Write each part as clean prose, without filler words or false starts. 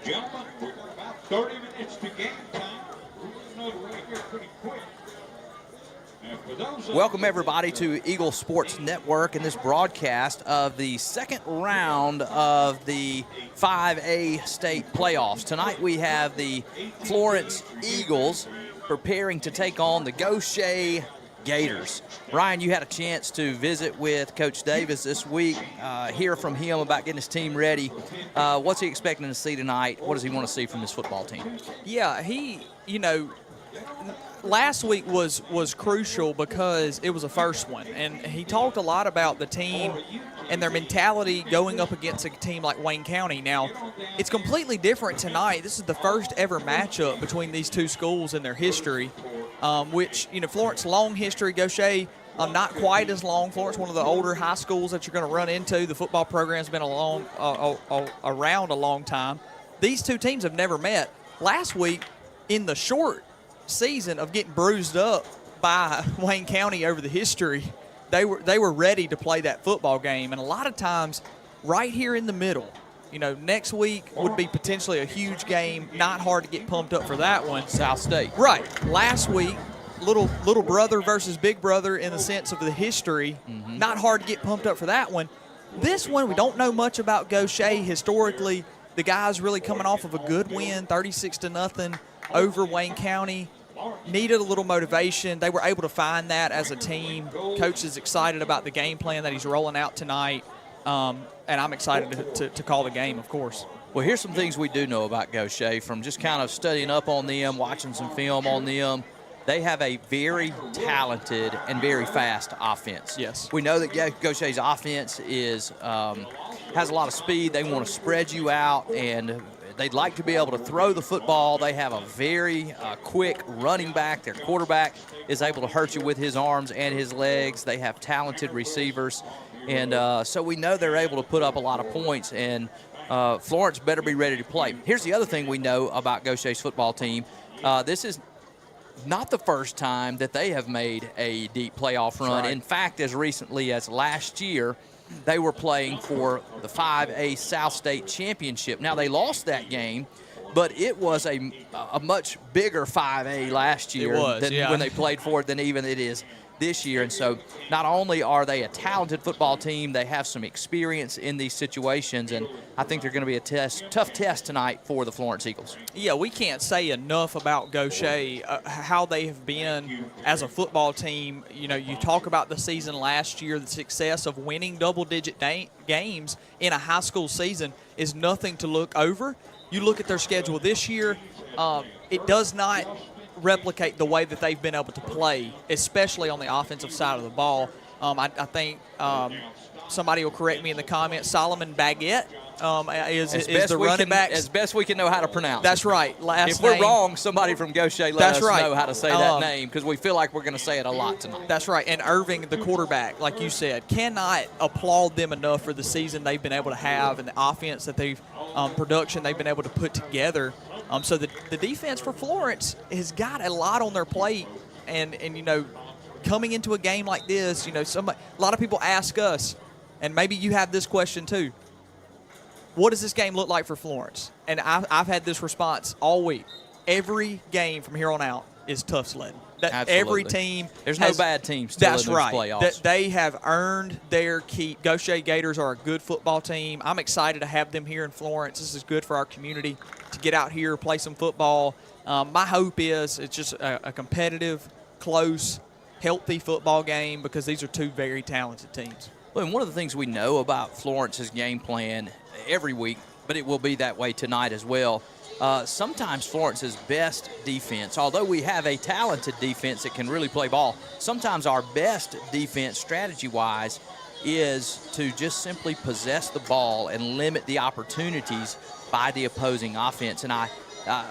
Gentlemen, we're about 30 minutes to game time. We're going to know right here pretty quick. Welcome, everybody, to Eagle Sports Network and this broadcast of the second round of the 5A state playoffs. Tonight we have the Florence Eagles preparing to take on the Gautier Gators. Ryan, you had a chance to visit with Coach Davis this week, hear from him about getting his team ready. What's he expecting to see tonight? What does he want to see from his football team? Yeah, last week was crucial because it was a first one, and he talked a lot about the team and their mentality going up against a team like Wayne County. Now, it's completely different tonight. This is the first ever matchup between these two schools in their history, which, Florence, long history, Gautier, not quite as long. Florence, one of the older high schools that you're going to run into. The football program's been around a long time. These two teams have never met. Last week, in the short season of getting bruised up by Wayne County over the history, they were ready to play that football game. And a lot of times right here in the middle, next week would be potentially a huge game. Not hard to get pumped up for that one. South State. Right. Last week, little brother versus big brother in the sense of the history. Mm-hmm. Not hard to get pumped up for that one. This one, we don't know much about Gautier historically. The guys really coming off of a good win, 36-0 over Wayne County. Needed a little motivation. They were able to find that as a team. Coach is excited about the game plan that he's rolling out tonight, and I'm excited to call the game, of course. Well, here's some things we do know about Gautier from just kind of studying up on them, watching some film on them. They have a very talented and very fast offense. Yes. We know that Gautier's offense has a lot of speed. They want to spread you out, and they'd like to be able to throw the football. They have a very quick running back. Their quarterback is able to hurt you with his arms and his legs. They have talented receivers. And so we know they're able to put up a lot of points, and Florence better be ready to play. Here's the other thing we know about Gautier's football team. This is not the first time that they have made a deep playoff run. Right. In fact, as recently as last year, they were playing for the 5A South State Championship. Now, they lost that game, but it was a much bigger 5A last year when they played for it than even it is this year. And so not only are they a talented football team, they have some experience in these situations, and I think they're going to be a tough test tonight for the Florence Eagles. Yeah, we can't say enough about Gautier, how they have been as a football team. You talk about the season last year, the success of winning double-digit games in a high school season is nothing to look over. You look at their schedule this year, it does not replicate the way that they've been able to play, especially on the offensive side of the ball. I think somebody will correct me in the comments. Solomon Baguette is the running back. As best we can know how to pronounce That's it. right. If we're wrong, somebody from Gautier let us right. know how to say that name, because we feel like we're going to say it a lot tonight. That's right. And Irving, the quarterback, like you said, cannot applaud them enough for the season they've been able to have and the offense that production they've been able to put together. So the defense for Florence has got a lot on their plate, and coming into a game like this, a lot of people ask us, and maybe you have this question too, what does this game look like for Florence? And I've had this response all week. Every game from here on out is tough sledding. Every team. There's no bad teams still in those playoffs. That's right. They have earned their keep. Gautier Gators are a good football team. I'm excited to have them here in Florence. This is good for our community to get out here, play some football. My hope is it's just a competitive, close, healthy football game because these are two very talented teams. Well, and one of the things we know about Florence's game plan every week, but it will be that way tonight as well, sometimes Florence's best defense, although we have a talented defense that can really play ball, sometimes our best defense strategy-wise is to just simply possess the ball and limit the opportunities by the opposing offense. And I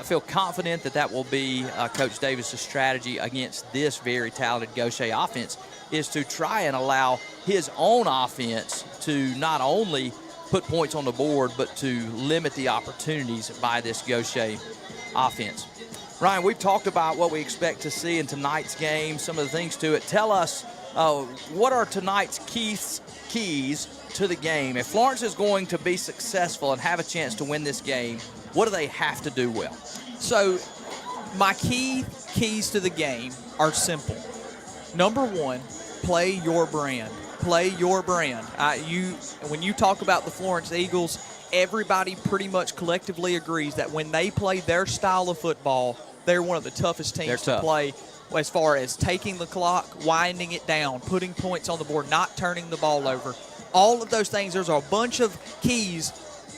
feel confident that will be Coach Davis' strategy against this very talented Gautier offense, is to try and allow his own offense to not only put points on the board, but to limit the opportunities by this Gautier offense. Ryan, we've talked about what we expect to see in tonight's game, some of the things to it. Tell us, what are tonight's keys to the game? If Florence is going to be successful and have a chance to win this game, What do they have to do well? So my keys to the game are simple. Number one, play your brand. Play your brand. When you talk about the Florence Eagles, everybody pretty much collectively agrees that when they play their style of football, they're one of the toughest teams to play as far as taking the clock, winding it down, putting points on the board, not turning the ball over. All of those things, there's a bunch of keys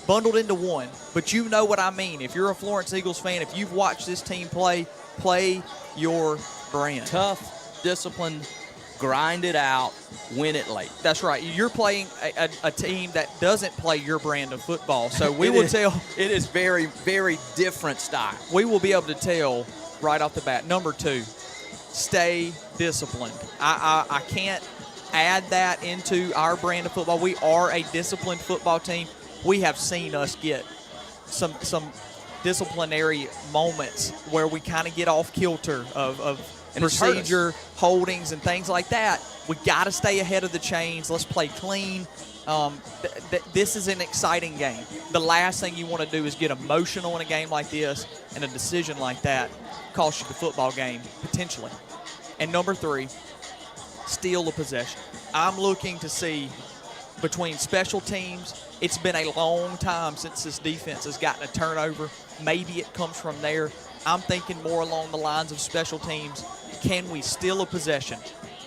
bundled into one, but you know what I mean. If you're a Florence Eagles fan, if you've watched this team play your brand. Tough, disciplined, grind it out, win it late. That's right. You're playing a team that doesn't play your brand of football, so we will tell. It is very, very different style. We will be able to tell right off the bat. Number two, stay disciplined. I can't add that into our brand of football. We are a disciplined football team. We have seen us get some disciplinary moments where we kind of get off kilter of procedure, holdings, and things like that. We got to stay ahead of the chains. Let's play clean. This is an exciting game. The last thing you want to do is get emotional in a game like this, and a decision like that costs you the football game, potentially. And number three, steal the possession. I'm looking to see between special teams. It's been a long time since this defense has gotten a turnover. Maybe it comes from there. I'm thinking more along the lines of special teams. Can we steal a possession?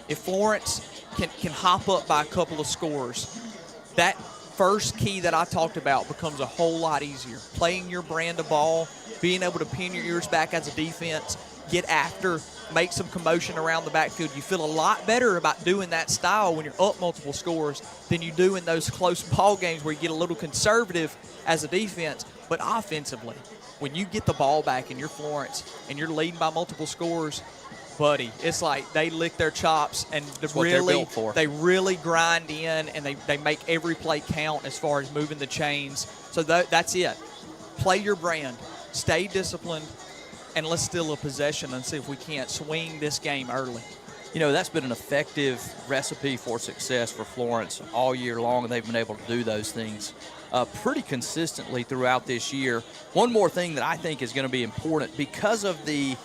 If Florence can hop up by a couple of scores, that first key that I talked about becomes a whole lot easier. Playing your brand of ball, being able to pin your ears back as a defense, get after, make some commotion around the backfield. You feel a lot better about doing that style when you're up multiple scores than you do in those close ball games where you get a little conservative as a defense. But offensively, when you get the ball back and you're Florence and you're leading by multiple scores, buddy, it's like they lick their chops and they really grind in, and they make every play count as far as moving the chains. So that's it. Play your brand, stay disciplined, and let's steal a possession and see if we can't swing this game early. You know, that's been an effective recipe for success for Florence all year long, and they've been able to do those things pretty consistently throughout this year. One more thing that I think is going to be important, because of the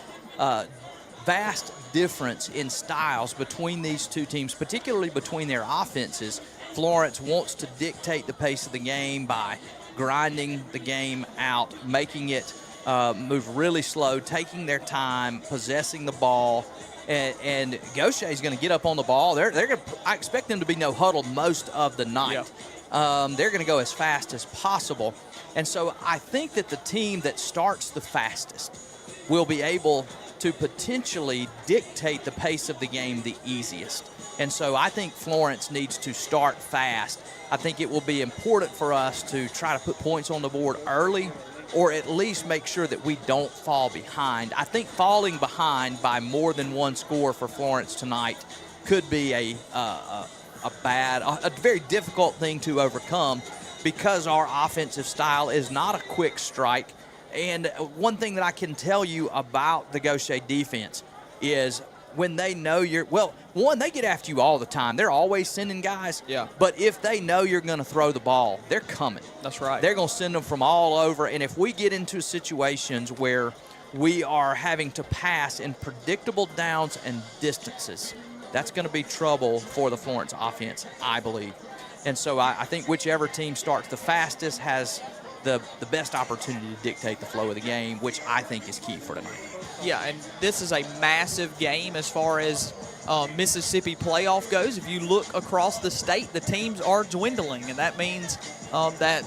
vast difference in styles between these two teams, particularly between their offenses. Florence wants to dictate the pace of the game by grinding the game out, making it move really slow, taking their time, possessing the ball. And Gautier is going to get up on the ball. I expect them to be no huddle most of the night. Yeah. They're going to go as fast as possible. And so I think that the team that starts the fastest will be able to potentially dictate the pace of the game the easiest. And so I think Florence needs to start fast. I think it will be important for us to try to put points on the board early, or at least make sure that we don't fall behind. I think falling behind by more than one score for Florence tonight could be a very difficult thing to overcome, because our offensive style is not a quick strike. And one thing that I can tell you about the Gautier defense is when they know they get after you all the time. They're always sending guys. Yeah. But if they know you're going to throw the ball, they're coming. That's right. They're going to send them from all over. And if we get into situations where we are having to pass in predictable downs and distances, that's going to be trouble for the Florence offense, I believe. And so I think whichever team starts the fastest has the best opportunity to dictate the flow of the game, which I think is key for tonight. Yeah, and this is a massive game as far as Mississippi playoff goes. If you look across the state, the teams are dwindling, and that means that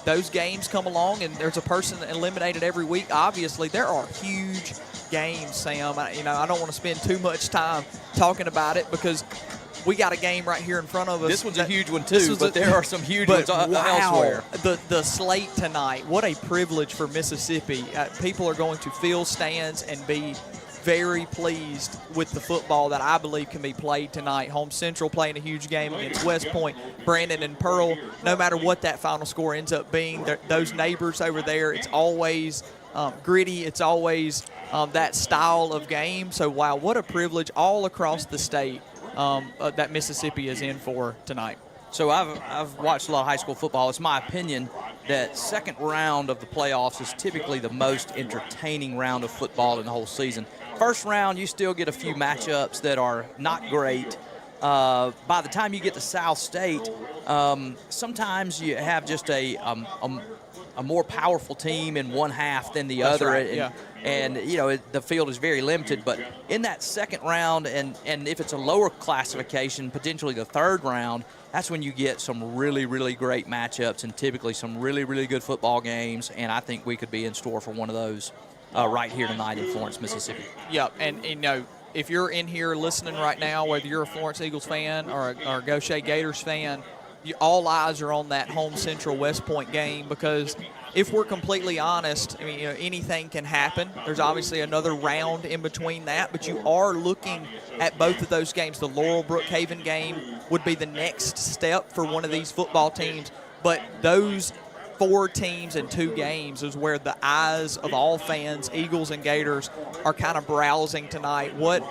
those games come along and there's a person eliminated every week. Obviously, there are huge games, Sam. I don't want to spend too much time talking about it because we got a game right here in front of us. This one's a huge one, too, but there are some huge ones elsewhere. The slate tonight, what a privilege for Mississippi. People are going to fill stands and be very pleased with the football that I believe can be played tonight. Home Central playing a huge game against West Point. Brandon and Pearl, no matter what that final score ends up being, those neighbors over there, it's always gritty. It's always that style of game. So, wow, what a privilege all across the state that Mississippi is in for tonight. So I've watched a lot of high school football. It's my opinion that second round of the playoffs is typically the most entertaining round of football in the whole season. First round, you still get a few matchups that are not great. By the time you get to South State, sometimes you have just a more powerful team in one half than the other. Right, And the field is very limited. But in that second round, and if it's a lower classification, potentially the third round, that's when you get some really, really great matchups and typically some really, really good football games. And I think we could be in store for one of those right here tonight in Florence, Mississippi. Yep, and if you're in here listening right now, whether you're a Florence Eagles fan or a Gautier Gators fan, all eyes are on that home Central West Point game, because if we're completely honest, I mean, anything can happen. There's obviously another round in between that, but you are looking at both of those games. The Laurel-Brookhaven game would be the next step for one of these football teams, but those 4 teams in 2 games is where the eyes of all fans, Eagles and Gators, are kind of browsing tonight. What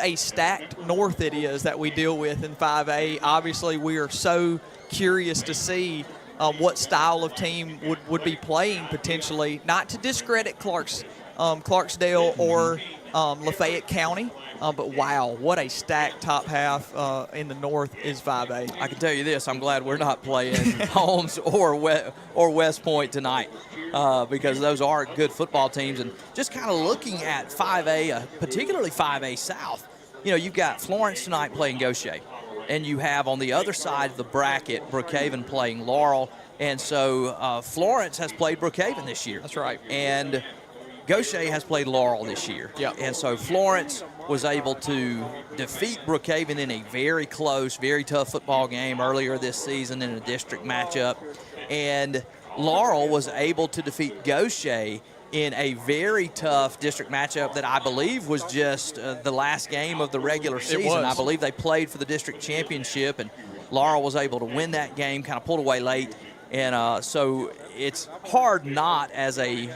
a stacked North it is that we deal with in 5A. Obviously, we are so curious to see what style of team would be playing potentially, not to discredit Clarksdale or Lafayette County, but wow, what a stacked top half in the North is 5A. I can tell you this, I'm glad we're not playing Holmes or West Point tonight, because those are good football teams. And just kind of looking at 5A, particularly 5A South, you've got Florence tonight playing Gautier, and you have on the other side of the bracket Brookhaven playing Laurel. And so Florence has played Brookhaven this year. That's right. And Gautier has played Laurel this year. Yep. And so Florence was able to defeat Brookhaven in a very close, very tough football game earlier this season in a district matchup. And Laurel was able to defeat Gautier in a very tough district matchup that I believe was just the last game of the regular season. I believe they played for the district championship, and Laurel was able to win that game, kind of pulled away late. And so it's hard not as a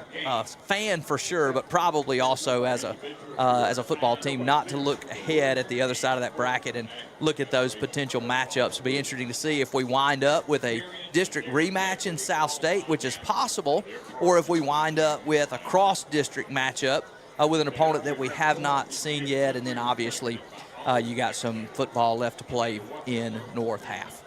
fan for sure, but probably also as a football team not to look ahead at the other side of that bracket and look at those potential matchups. It'll be interesting to see if we wind up with a district rematch in South State, which is possible, or if we wind up with a cross-district matchup with an opponent that we have not seen yet. And then obviously you got some football left to play in North half.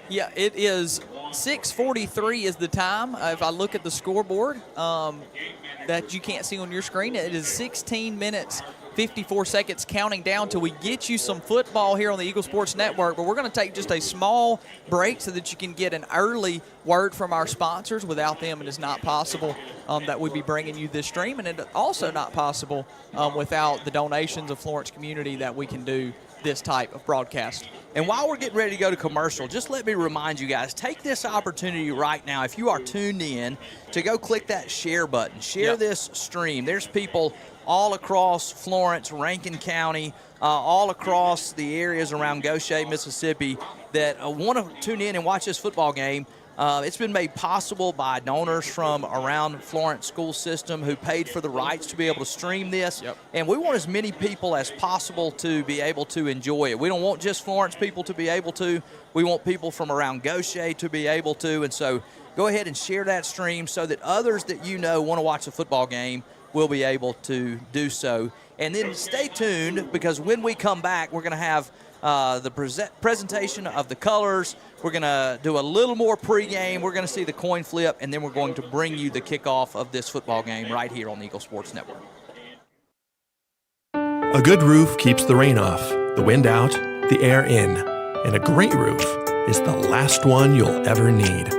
Yeah, it is 6:43 is the time. If I look at the scoreboard that you can't see on your screen, it is 16 minutes, 54 seconds counting down till we get you some football here on the Eagle Sports Network. But we're going to take just a small break so that you can get an early word from our sponsors. Without them, it is not possible that we'd be bringing you this stream, and it's also not possible without the donations of Florence community that we can do this type of broadcast. And while we're getting ready to go to commercial, just let me remind you guys, take this opportunity right now, if you are tuned in, to go click that share button. Share this stream. There's people all across Florence, Rankin County, all across the areas around Gautier, Mississippi, that want to tune in and watch this football game. It's been made possible by donors from around Florence school system who paid for the rights to be able to stream this. Yep. And we want as many people as possible to be able to enjoy it. We don't want just Florence people to be able to. We want people from around Gautier to be able to. And so go ahead and share that stream so that others that you know want to watch a football game will be able to do so. And then stay tuned, because when we come back, we're going to have the presentation of the colors. We're going to do a little more pregame. We're going to see the coin flip, and then we're going to bring you the kickoff of this football game right here on the Eagle Sports Network. A good roof keeps the rain off, the wind out, the air in. And a great roof is the last one you'll ever need.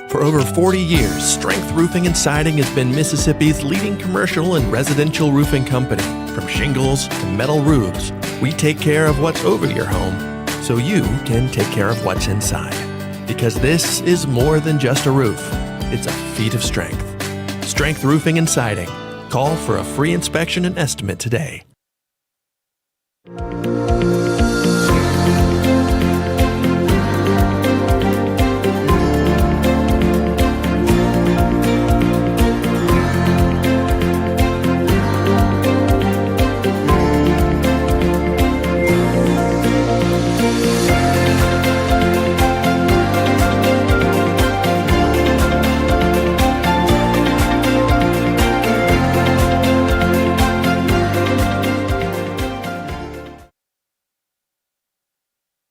For over 40 years, Strength Roofing and Siding has been Mississippi's leading commercial and residential roofing company. From shingles to metal roofs, we take care of what's over your home so you can take care of what's inside. Because this is more than just a roof. It's a feat of strength. Strength Roofing and Siding. Call for a free inspection and estimate today.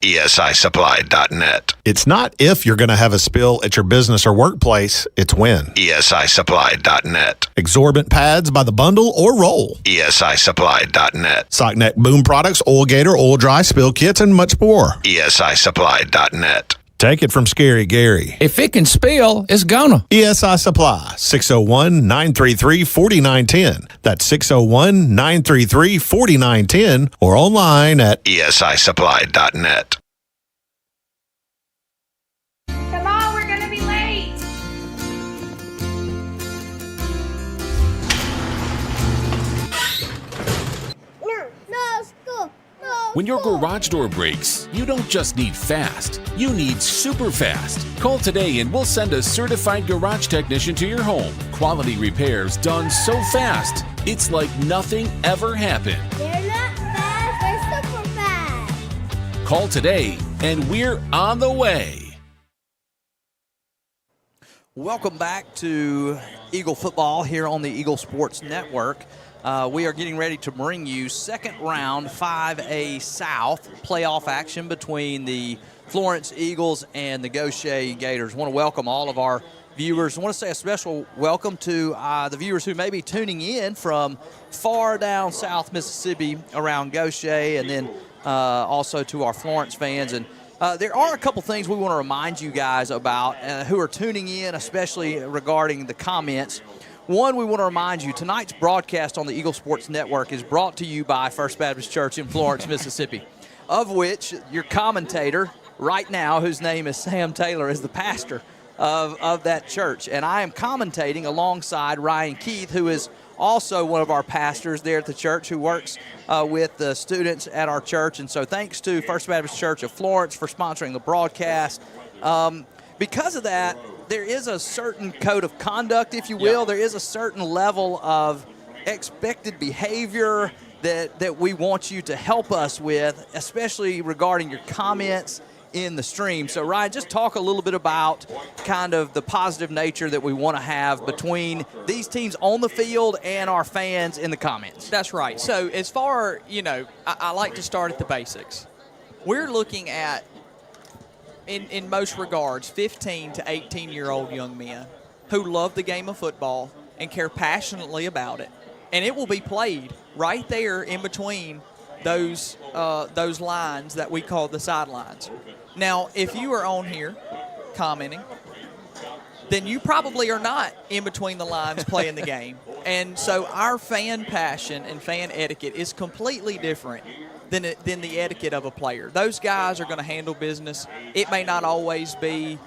ESISupply.net. It's not if you're going to have a spill at your business or workplace, it's when. ESISupply.net. Exorbitant pads by the bundle or roll. ESISupply.net. Sockneck boom products, oil gator, oil dry, spill kits, and much more. ESISupply.net. Take it from Scary Gary. If it can spill, it's gonna. ESI Supply, 601-933-4910. That's 601-933-4910 or online at ESISupply.net. Come on, we're gonna be late. No school. When your garage door breaks, you don't just need fast, you need super fast. Call today and we'll send a certified garage technician to your home. Quality repairs done so fast, it's like nothing ever happened. They're not fast, they're super fast. Call today and we're on the way. Welcome back to Eagle football here on the Eagle Sports Network. We are getting ready to bring you second round 5A South playoff action between the Florence Eagles and the Gautier Gators. I want to welcome all of our viewers. I want to say a special welcome to the viewers who may be tuning in from far down South Mississippi around Gautier, and then also to our Florence fans. And there are a couple things we want to remind you guys about who are tuning in, especially regarding the comments. One, we want to remind you, tonight's broadcast on the Eagle Sports Network is brought to you by First Baptist Church in Florence, Mississippi, of which your commentator right now, whose name is Sam Taylor, is the pastor of that church. And I am commentating alongside Ryan Keith, who is also one of our pastors there at the church, who works with the students at our church. And so thanks to First Baptist Church of Florence for sponsoring the broadcast. Because of that, there is a certain code of conduct, if you will. There is a certain level of expected behavior that we want you to help us with, especially regarding your comments in the stream. So, Ryan, just talk a little bit about kind of the positive nature that we want to have between these teams on the field and our fans in the comments. That's right. So as far, I like to start at the basics. We're looking at, in most regards, 15 to 18-year-old young men who love the game of football and care passionately about it. And it will be played right there in between those lines that we call the sidelines. Now, if you are on here commenting, then you probably are not in between the lines playing the game. And so our fan passion and fan etiquette is completely different than the etiquette of a player. Those guys are going to handle business. It may not always be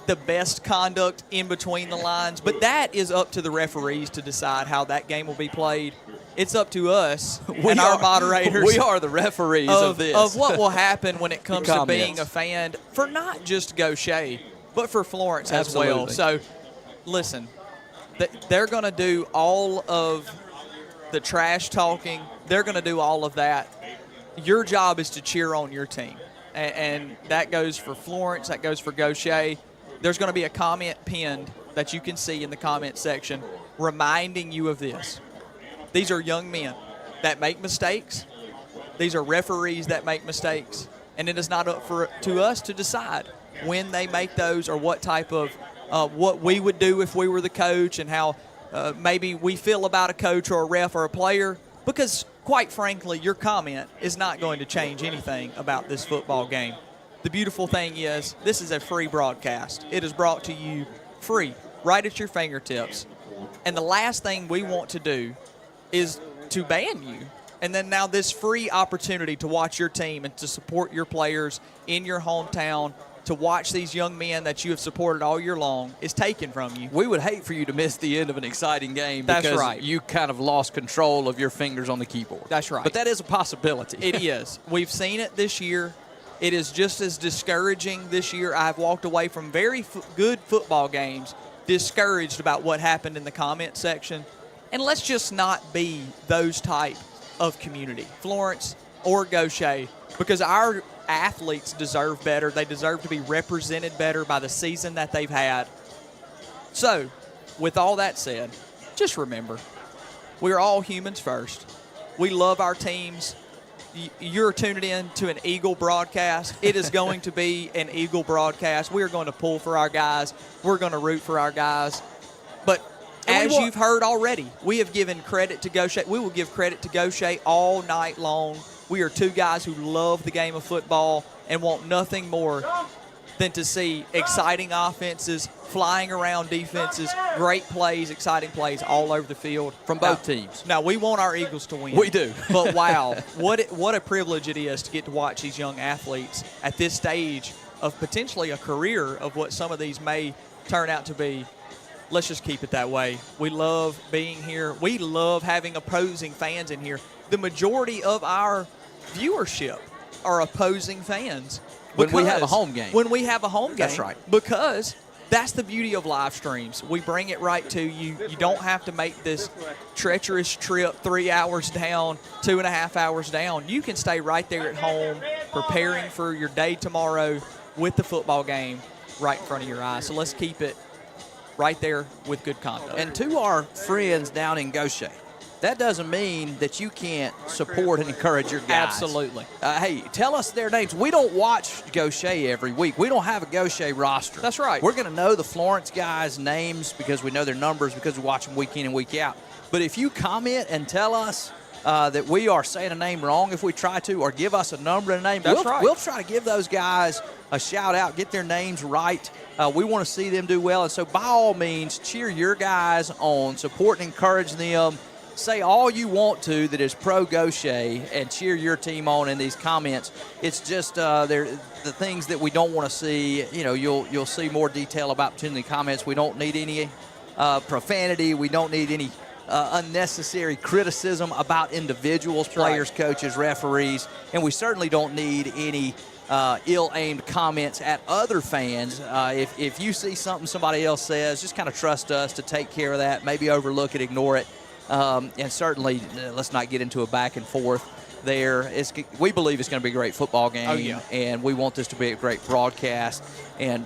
the best conduct in between the lines, but that is up to the referees to decide how that game will be played. It's up to us and our moderators. We are the referees of this. Of what will happen when it comes to being a fan for not just Gautier, but for Florence as well. So, listen, they're going to do all of the trash talking. They're going to do all of that. Your job is to cheer on your team. And that goes for Florence. That goes for Gautier. There's going to be a comment pinned that you can see in the comment section reminding you of this. These are young men that make mistakes. These are referees that make mistakes. And it is not up to us to decide when they make those or what type of what we would do if we were the coach and how maybe we feel about a coach or a ref or a player, because quite frankly, your comment is not going to change anything about this football game. The beautiful thing is this is a free broadcast. It is brought to you free, right at your fingertips. And the last thing we want to do is to ban you. And then now this free opportunity to watch your team and to support your players in your hometown, to watch these young men that you have supported all year long, is taken from you. We would hate for you to miss the end of an exciting game because you kind of lost control of your fingers on the keyboard. That's right. But that is a possibility. It is. We've seen it this year. It is just as discouraging this year. I've walked away from very good football games discouraged about what happened in the comment section. And let's just not be those type of community, Florence or Gautier, because our athletes deserve better. They deserve to be represented better by the season that they've had. So, with all that said, just remember, we're all humans first. We love our teams. you're tuning in to an Eagle broadcast. It is going to be an Eagle broadcast. We are going to pull for our guys. We're going to root for our guys. But as you've heard already, we have given credit to Goet. We will give credit to Goet all night long. We are two guys who love the game of football and want nothing more than to see exciting offenses, flying around defenses, great plays, exciting plays all over the field. From both teams. Now, we want our Eagles to win. We do. But, wow, what a privilege it is to get to watch these young athletes at this stage of potentially a career of what some of these may turn out to be. Let's just keep it that way. We love being here. We love having opposing fans in here. The majority of our viewership are opposing fans. When we have a home game. When we have a home game. That's right. Because that's the beauty of live streams. We bring it right to you. You don't have to make this treacherous trip 3 hours down, 2.5 hours down. You can stay right there at home preparing for your day tomorrow with the football game right in front of your eyes. So let's keep it right there with good conduct. And to our friends down in Gautier, that doesn't mean that you can't support and encourage your guys. Absolutely. Hey, tell us their names. We don't watch Gautier every week. We don't have a Gautier roster. That's right. We're going to know the Florence guys' names because we know their numbers because we watch them week in and week out. But if you comment and tell us that we are saying a name wrong if we try to, or give us a number and a name, we'll try to give those guys a shout-out, get their names right. We want to see them do well. And so by all means, cheer your guys on, support and encourage them. Say all you want to that is pro-Gautier and cheer your team on in these comments. It's just the things that we don't want to see. You know, you'll see more detail about in the comments. We don't need any profanity. We don't need any unnecessary criticism about individuals, players, coaches, referees. And we certainly don't need any ill-aimed comments at other fans. If you see something somebody else says, just kind of trust us to take care of that, maybe overlook it, ignore it. And certainly, let's not get into a back and forth there. We believe it's going to be a great football game, and we want this to be a great broadcast, and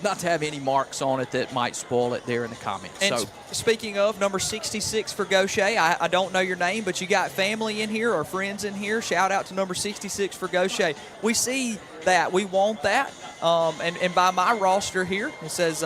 not to have any marks on it that might spoil it there in the comments. And speaking of number 66 for Gautier, I don't know your name, but you got family in here or friends in here. Shout out to number 66 for Gautier. We see that. We want that. And by my roster here, it says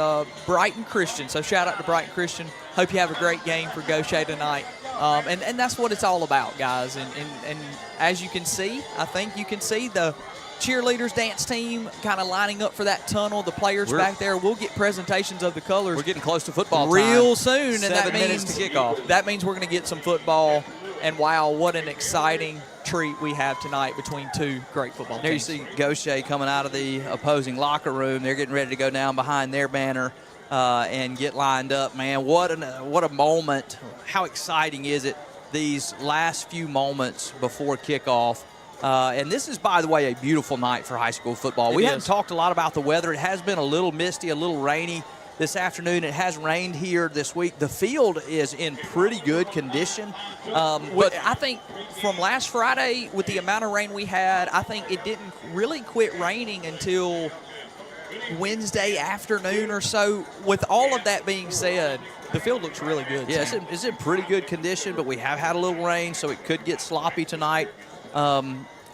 Brighton Christian. So shout out to Brighton Christian. Hope you have a great game for Gautier tonight. And that's what it's all about, guys. And as you can see, I think you can see the cheerleaders dance team kind of lining up for that tunnel. The players back there. We'll get presentations of the colors. We're getting close to football time. Real soon. And 7 minutes to kickoff. That means we're going to get some football. And wow, what an exciting treat we have tonight between two great football teams. There you see Gautier coming out of the opposing locker room. They're getting ready to go down behind their banner and get lined up. Man, what a moment. How exciting is it, these last few moments before kickoff. And this is, by the way, a beautiful night for high school football. We haven't talked a lot about the weather. It has been a little misty, a little rainy this afternoon. It has rained here this week. The field is in pretty good condition. But I think from last Friday, with the amount of rain we had, I think it didn't really quit raining until Wednesday afternoon or so. With all of that being said, the field looks really good. Yeah, it's in pretty good condition, but we have had a little rain, so it could get sloppy tonight.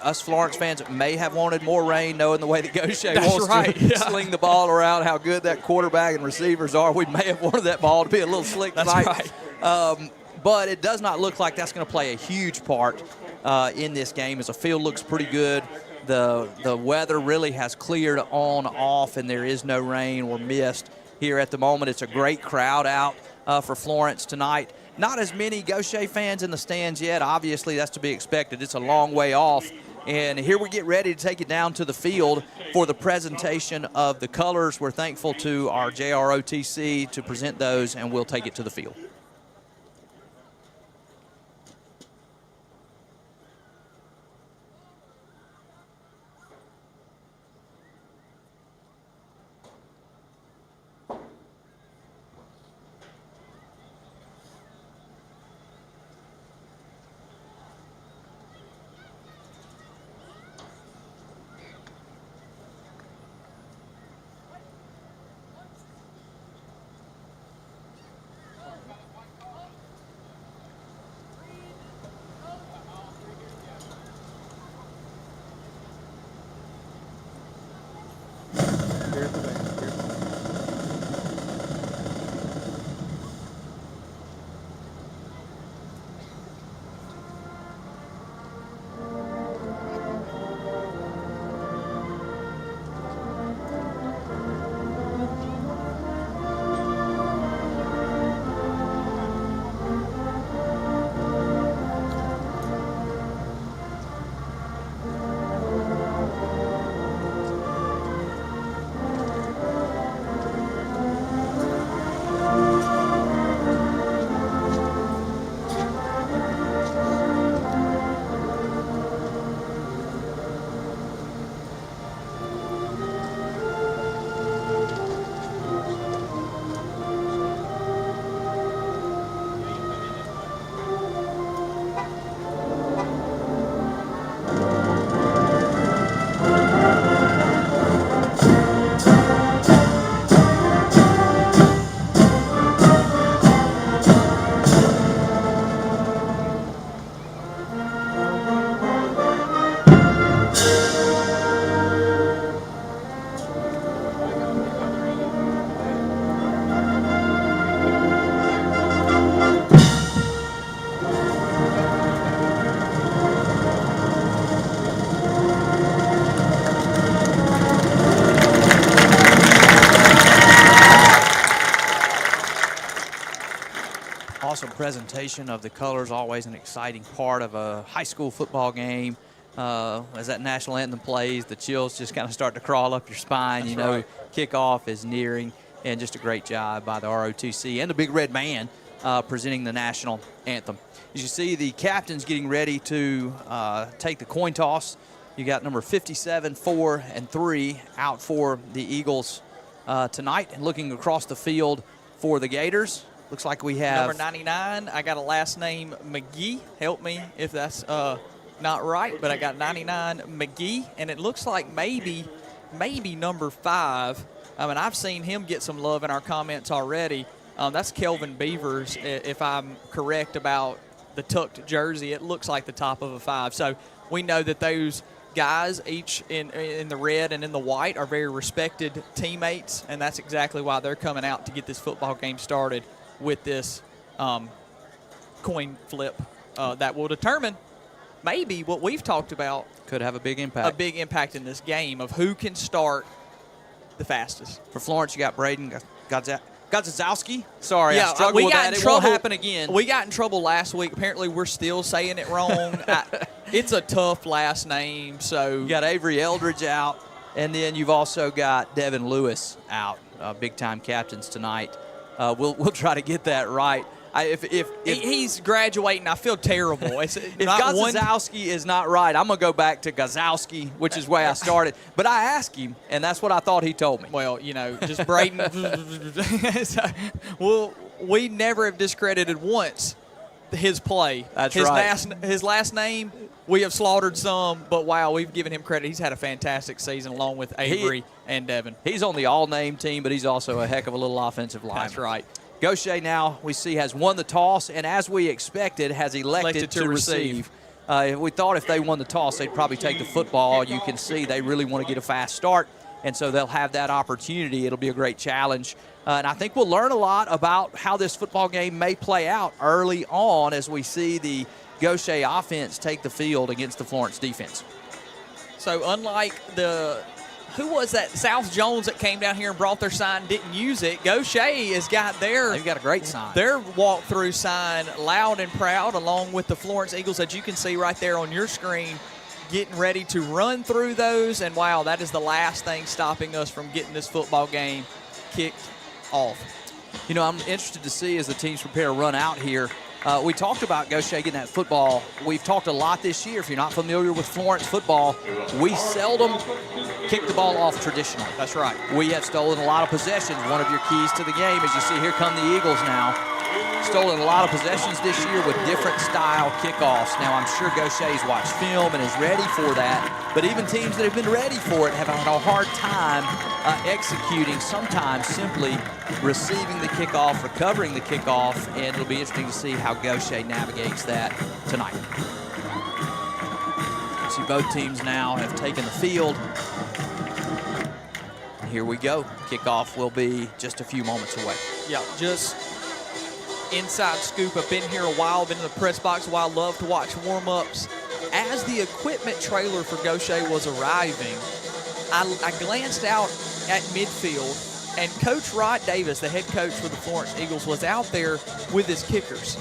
Us Florence fans may have wanted more rain, knowing the way that Gautier wants to sling the ball around, how good that quarterback and receivers are. We may have wanted that ball to be a little slick tonight. But it does not look like that's going to play a huge part in this game, as the field looks pretty good. The weather really has cleared on off, and there is no rain or mist here at the moment. It's a great crowd out for Florence tonight. Not as many Gautier fans in the stands yet. Obviously, that's to be expected. It's a long way off. And here we get ready to take it down to the field for the presentation of the colors. We're thankful to our JROTC to present those, and we'll take it to the field. presentation of the colors, always an exciting part of a high school football game. As that national anthem plays, the chills just kind of start to crawl up your spine. That's you know, right. Kickoff is nearing, and just a great job by the ROTC and the Big Red Man presenting the national anthem. As you see, the captain's getting ready to take the coin toss. You got number 57, 4, and 3 out for the Eagles tonight. And looking across the field for the Gators, looks like we have Number 99, I got a last name McGee. Help me if that's not right, but I got 99 McGee, and it looks like maybe number 5. I mean, I've seen him get some love in our comments already. That's Kelvin Beavers, if I'm correct about the tucked jersey. It looks like the top of a 5. So we know that those guys, each in the red and in the white, are very respected teammates, and that's exactly why they're coming out to get this football game started with this coin flip that will determine maybe what we've talked about. Could have a big impact. A big impact in this game of who can start the fastest. For Florence, you got Braden Godzowski. Sorry, yeah, I struggled with that. It won't happen again. We got in trouble last week. Apparently, we're still saying it wrong. It's a tough last name. So you got Avery Eldridge out, and then you've also got Devin Lewis out, big-time captains tonight. We'll try to get that right. If he's graduating, I feel terrible. If Godzowski is not right, I'm going to go back to Gazowski, which is where I started. But I asked him, and that's what I thought he told me. Well, you know, just Braden. We never have discredited once his play. That's right. His last name, we have slaughtered some, but wow, we've given him credit. He's had a fantastic season along with Avery and Devin. He's on the all-name team, but he's also a heck of a little offensive lineman. That's right. Gautier now, we see, has won the toss, and as we expected, has elected to receive. We thought if they won the toss, they'd probably take the football. You can see they really want to get a fast start, and so they'll have that opportunity. It'll be a great challenge. And I think we'll learn a lot about how this football game may play out early on as we see the Gautier offense take the field against the Florence defense. So unlike who was that, South Jones, that came down here and brought their sign, didn't use it, Gautier has got they've got a great sign. Their walkthrough sign loud and proud, along with the Florence Eagles that you can see right there on your screen, getting ready to run through those. And wow, that is the last thing stopping us from getting this football game kicked off. You know, I'm interested to see as the teams prepare to run out here. We talked about Gautier getting that football. We've talked a lot this year. If you're not familiar with Florence football, we seldom kick the ball off traditionally. That's right. We have stolen a lot of possessions. One of your keys to the game, as you see, here come the Eagles now. Stolen a lot of possessions this year with different style kickoffs. Now, I'm sure Gautier's watched film and is ready for that, but even teams that have been ready for it have had a hard time executing, sometimes simply receiving the kickoff, recovering the kickoff, and it'll be interesting to see how Gautier navigates that tonight. See, both teams now have taken the field. And here we go. Kickoff will be just a few moments away. Yeah, just inside scoop. I've been here a while, been in the press box a while, love to watch warm-ups. As the equipment trailer for Gautier was arriving, I glanced out at midfield, and Coach Rod Davis, the head coach for the Florence Eagles, was out there with his kickers.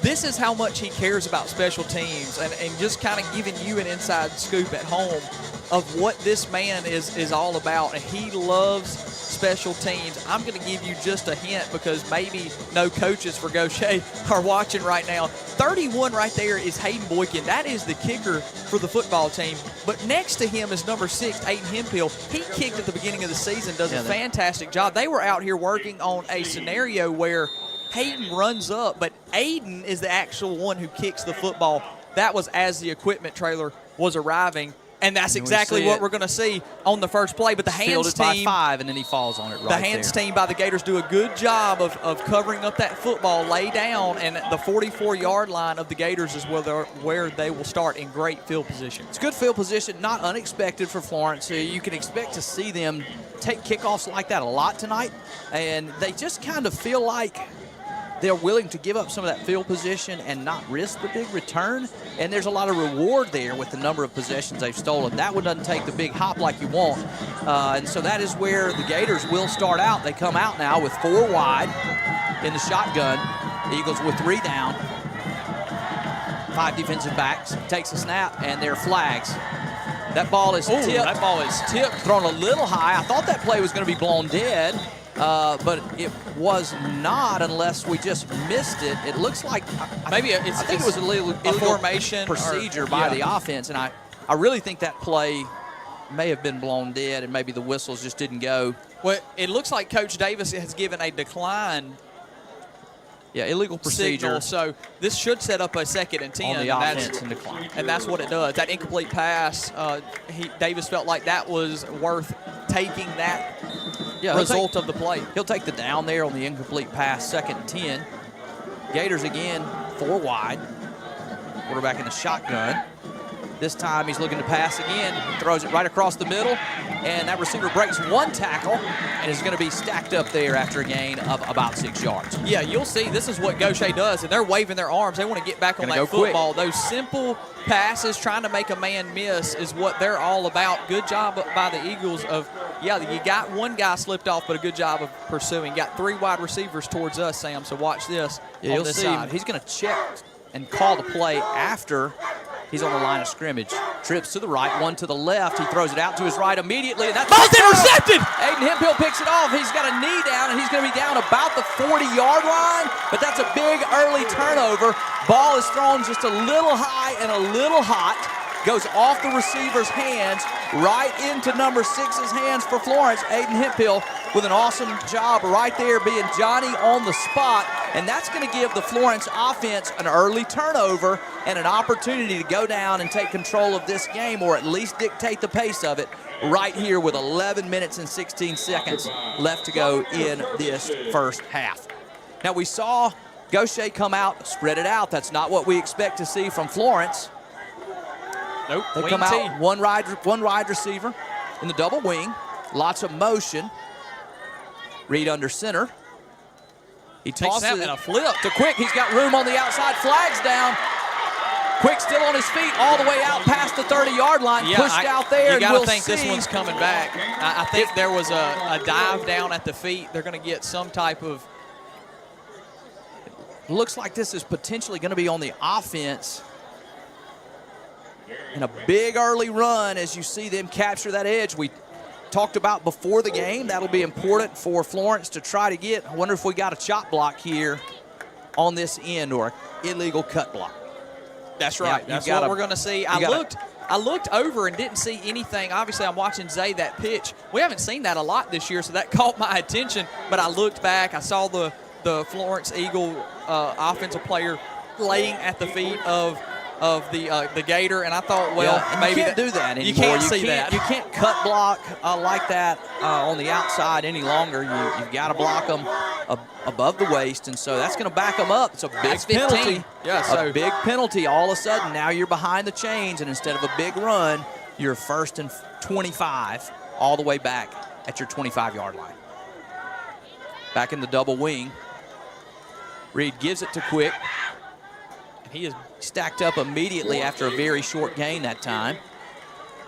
This is how much he cares about special teams, and just kind of giving you an inside scoop at home of what this man is all about. And he loves special teams. I'm going to give you just a hint because maybe no coaches for Gautier are watching right now. 31 right there is Hayden Boykin. That is the kicker for the football team. But next to him is number 6, Aiden Hempill. He kicked at the beginning of the season, does a fantastic job. They were out here working on a scenario where Hayden runs up, but Aiden is the actual one who kicks the football. That was as the equipment trailer was arriving. And that's exactly what we're going to see on the first play. But the hands team, by 5, and then he falls on it right there. The hands team by the Gators do a good job of covering up that football, lay down, and the 44-yard line of the Gators is where they will start in great field position. It's good field position, not unexpected for Florence. You can expect to see them take kickoffs like that a lot tonight, and they just kind of feel like they're willing to give up some of that field position and not risk the big return. And there's a lot of reward there with the number of possessions they've stolen. That one doesn't take the big hop like you want. And so that is where the Gators will start out. They come out now with 4 wide in the shotgun. Eagles with 3 down. 5 defensive backs. Takes a snap, and there are flags. That ball is tipped. That ball is tipped. Thrown a little high. I thought that play was going to be blown dead, but it was not unless we just missed it. It looks like I think it was a illegal formation procedure by the offense, and I really think that play may have been blown dead, and maybe the whistles just didn't go. Well, it looks like Coach Davis has given a decline. Yeah, illegal procedure. Signal, so this should set up a 2nd and 10 on the offense and decline. And that's what it does. That incomplete pass, Davis felt like that was worth taking that result of the play. He'll take the down there on the incomplete pass, 2nd and 10. Gators again, 4 wide. Quarterback in the shotgun. This time he's looking to pass again. Throws it right across the middle, and that receiver breaks 1 tackle and is going to be stacked up there after a gain of about 6 yards. Yeah, you'll see this is what Gautier does, and they're waving their arms. They want to get back on that football. Quick. Those simple passes, trying to make a man miss, is what they're all about. Good job by the Eagles of, you got 1 guy slipped off, but a good job of pursuing. Got 3 wide receivers towards us, Sam, so watch this on this side. He's going to check and call the play after he's on the line of scrimmage. Trips to the right, 1 to the left. He throws it out to his right immediately, and that's intercepted! Aiden Hemphill picks it off. He's got a knee down, and he's going to be down about the 40-yard line, but that's a big early turnover. Ball is thrown just a little high and a little hot. Goes off the receiver's hands, right into number 6's hands for Florence. Aiden Hemphill with an awesome job right there, being Johnny on the spot. And that's going to give the Florence offense an early turnover and an opportunity to go down and take control of this game, or at least dictate the pace of it right here with 11 minutes and 16 seconds left to go in this first half. Now, we saw Gautier come out, spread it out. That's not what we expect to see from Florence. Nope. They come out, one wide receiver in the double wing. Lots of motion. Reed under center. He tosses it and a flip to Quick. He's got room on the outside. Flags down. Quick still on his feet all the way out past the 30-yard line. Pushed out there. You got to think this one's coming back. I think there was a dive down at the feet. They're going to get some type of. Looks like this is potentially going to be on the offense. And a big early run as you see them capture that edge. We talked about before the game. That'll be important for Florence to try to get. I wonder if we got a chop block here on this end, or an illegal cut block. That's right. Yeah, that's what we're going to see. I looked over and didn't see anything. Obviously, I'm watching Zay that pitch. We haven't seen that a lot this year, so that caught my attention. But I looked back. I saw the Florence Eagle offensive player laying at the feet of the Gator, and I thought, well, maybe you can't do that anymore. You can't see that. You can't cut block like that on the outside any longer. You've got to block them above the waist, and so that's going to back them up. It's a big penalty. Yeah, a big penalty. All of a sudden, now you're behind the chains, and instead of a big run, you're 1st and 25 all the way back at your 25-yard line. Back in the double wing. Reed gives it to Quick. He is stacked up immediately after a very short gain that time.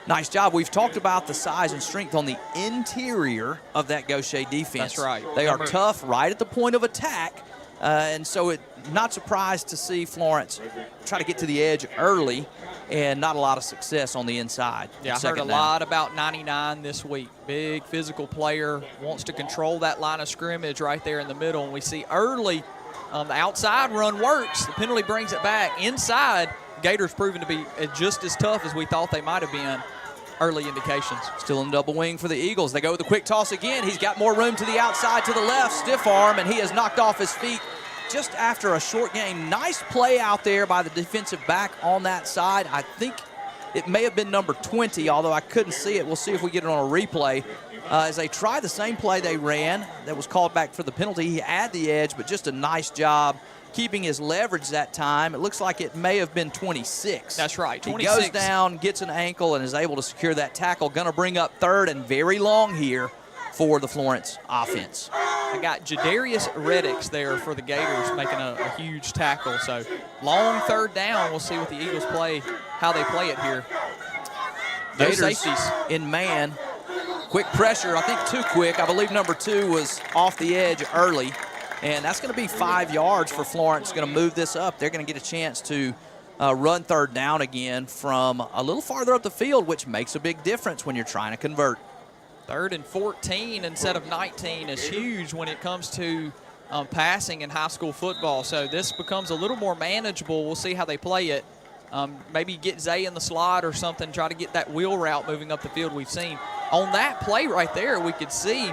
Nice job. We've talked about the size and strength on the interior of that Gautier defense. That's right. They are tough right at the point of attack, and so not surprised to see Florence try to get to the edge early and not a lot of success on the inside. Yeah, I heard a lot about 99 this week. Big physical player, wants to control that line of scrimmage right there in the middle, and we see early the outside run works. The penalty brings it back. Inside, Gators proven to be just as tough as we thought they might have been. Early indications. Still in double wing for the Eagles. They go with the quick toss again. He's got more room to the outside, to the left. Stiff arm, and he is knocked off his feet just after a short game. Nice play out there by the defensive back on that side. I think it may have been number 20, although I couldn't see it. We'll see if we get it on a replay. As they try the same play they ran that was called back for the penalty. He had the edge, but just a nice job keeping his leverage that time. It looks like it may have been 26. That's right, 26. He goes down, gets an ankle, and is able to secure that tackle. Going to bring up 3rd and very long here for the Florence offense. I got Jadarius Retakes there for the Gators making a huge tackle. So long 3rd down. We'll see what the Eagles play, how they play it here. Gators safeties in man. Quick pressure, I think too quick. I believe number 2 was off the edge early. And that's going to be 5 yards for Florence. Going to move this up. They're going to get a chance to run third down again from a little farther up the field, which makes a big difference when you're trying to convert. 3rd and 14 instead of 19 is huge when it comes to passing in high school football. So this becomes a little more manageable. We'll see how they play it. Maybe get Zay in the slot or something, try to get that wheel route moving up the field we've seen. On that play right there, we could see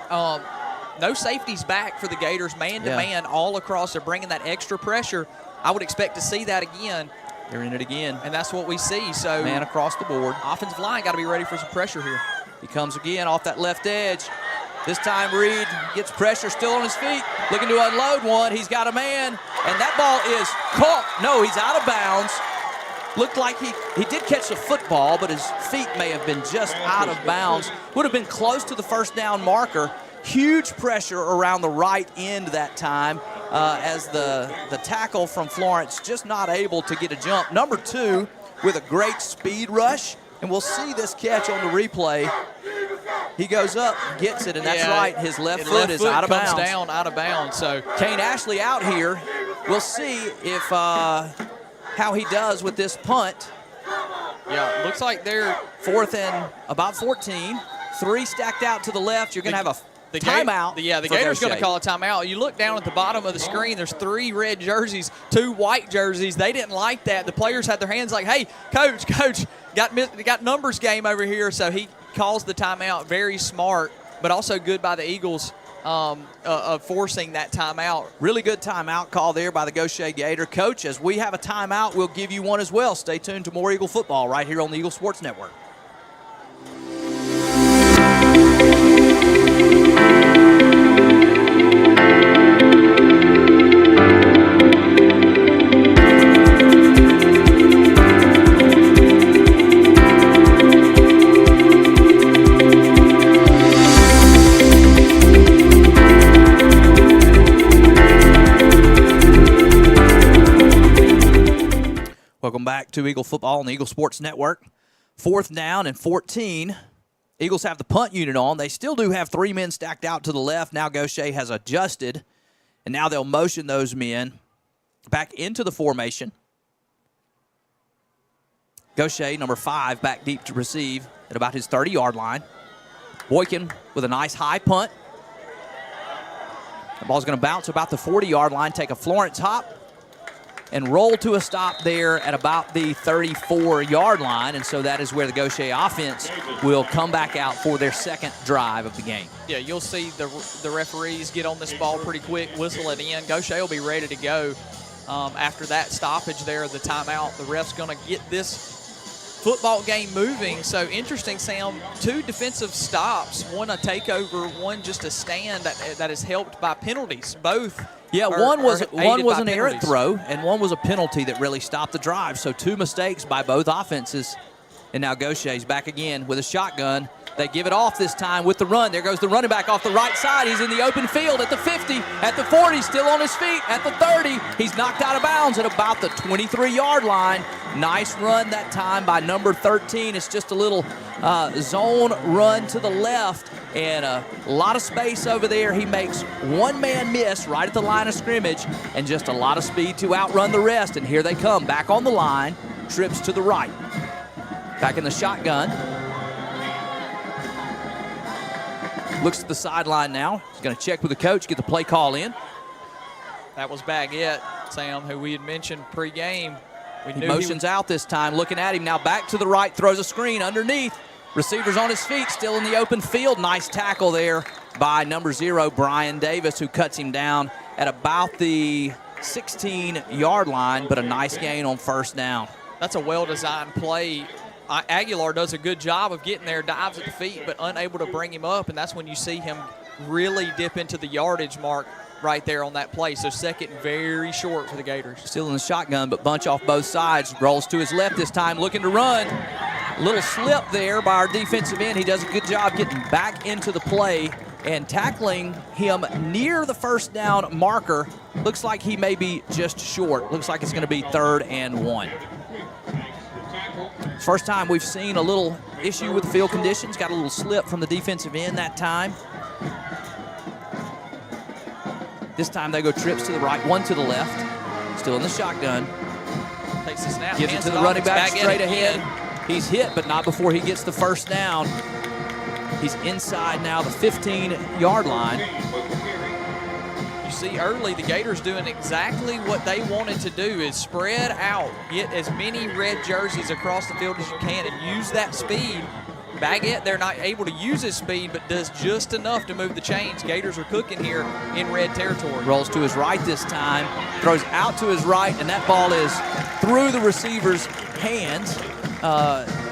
no safeties back for the Gators, man-to-man all across. They're bringing that extra pressure. I would expect to see that again. They're in it again. And that's what we see. So man across the board. Offensive line got to be ready for some pressure here. He comes again off that left edge. This time Reed gets pressure, still on his feet, looking to unload one. He's got a man, and that ball is caught. No, he's out of bounds. Looked like he did catch the football, but his feet may have been just out of bounds. Would have been close to the first down marker. Huge pressure around the right end that time as the tackle from Florence just not able to get a jump. Number 2 with a great speed rush, and we'll see this catch on the replay. He goes up, gets it, and that's right. His left foot is out of bounds. Comes down out of bounds. So Kane Ashley out here. We'll see if how he does with this punt. Yeah, looks like they're 4th and about 14. 3 stacked out to the left. You're going to have a timeout. The Gators going to call a timeout. You look down at the bottom of the screen. There's 3 red jerseys, 2 white jerseys. They didn't like that. The players had their hands like, hey, coach, got numbers game over here. So he calls the timeout. Very smart, but also good by the Eagles of forcing that timeout. Really good timeout call there by the Gautier Gator. Coach, as we have a timeout, we'll give you one as well. Stay tuned to more Eagle football right here on the Eagle Sports Network. Welcome back to Eagle Football on the Eagle Sports Network. 4th down and 14. Eagles have the punt unit on. They still do have 3 men stacked out to the left. Now Gautier has adjusted, and now they'll motion those men back into the formation. Gautier, number 5, back deep to receive at about his 30-yard line. Boykin with a nice high punt. The ball's going to bounce about the 40-yard line, take a Florence hop, and roll to a stop there at about the 34-yard line. And so that is where the Gautier offense will come back out for their 2nd drive of the game. Yeah, you'll see the referees get on this ball pretty quick, whistle it in. Gautier will be ready to go after that stoppage there, the timeout. The ref's going to get this football game moving. So interesting, Sam, 2 defensive stops, one a takeover, one just a stand that is helped by penalties. Both. Yeah, one was an errant throw, and one was a penalty that really stopped the drive. So 2 mistakes by both offenses. And now Gautier's back again with a shotgun. They give it off this time with the run. There goes the running back off the right side. He's in the open field at the 50, at the 40, still on his feet, at the 30. He's knocked out of bounds at about the 23-yard line. Nice run that time by number 13. It's just a little zone run to the left, and a lot of space over there. He makes one man miss right at the line of scrimmage, and just a lot of speed to outrun the rest. And here they come, back on the line, trips to the right. Back in the shotgun. Looks at the sideline now. He's going to check with the coach, get the play call in. That was Baguette, Sam, who we had mentioned pregame. He motions out this time, looking at him. Now back to the right, throws a screen underneath. Receivers on his feet, still in the open field. Nice tackle there by number 0, Brian Davis, who cuts him down at about the 16-yard line, but a nice gain on 1st down. That's a well-designed play. Aguilar does a good job of getting there, dives at the feet, but unable to bring him up, and that's when you see him really dip into the yardage mark right there on that play. So 2nd, very short for the Gators. Still in the shotgun, but bunch off both sides. Rolls to his left this time, looking to run. A little slip there by our defensive end. He does a good job getting back into the play and tackling him near the 1st down marker. Looks like he may be just short. Looks like it's going to be 3rd and 1. First time we've seen a little issue with the field conditions. Got a little slip from the defensive end that time. This time they go trips to the right, one to the left. Still in the shotgun. Takes the snap. Gives it to the running back straight ahead. He's hit, but not before he gets the first down. He's inside now the 15-yard line. You see early the Gators doing exactly what they wanted to do, is spread out, get as many red jerseys across the field as you can and use that speed. Baguette, they're not able to use his speed, but does just enough to move the chains. Gators are cooking here in red territory. Rolls to his right this time, throws out to his right, and that ball is through the receiver's hands.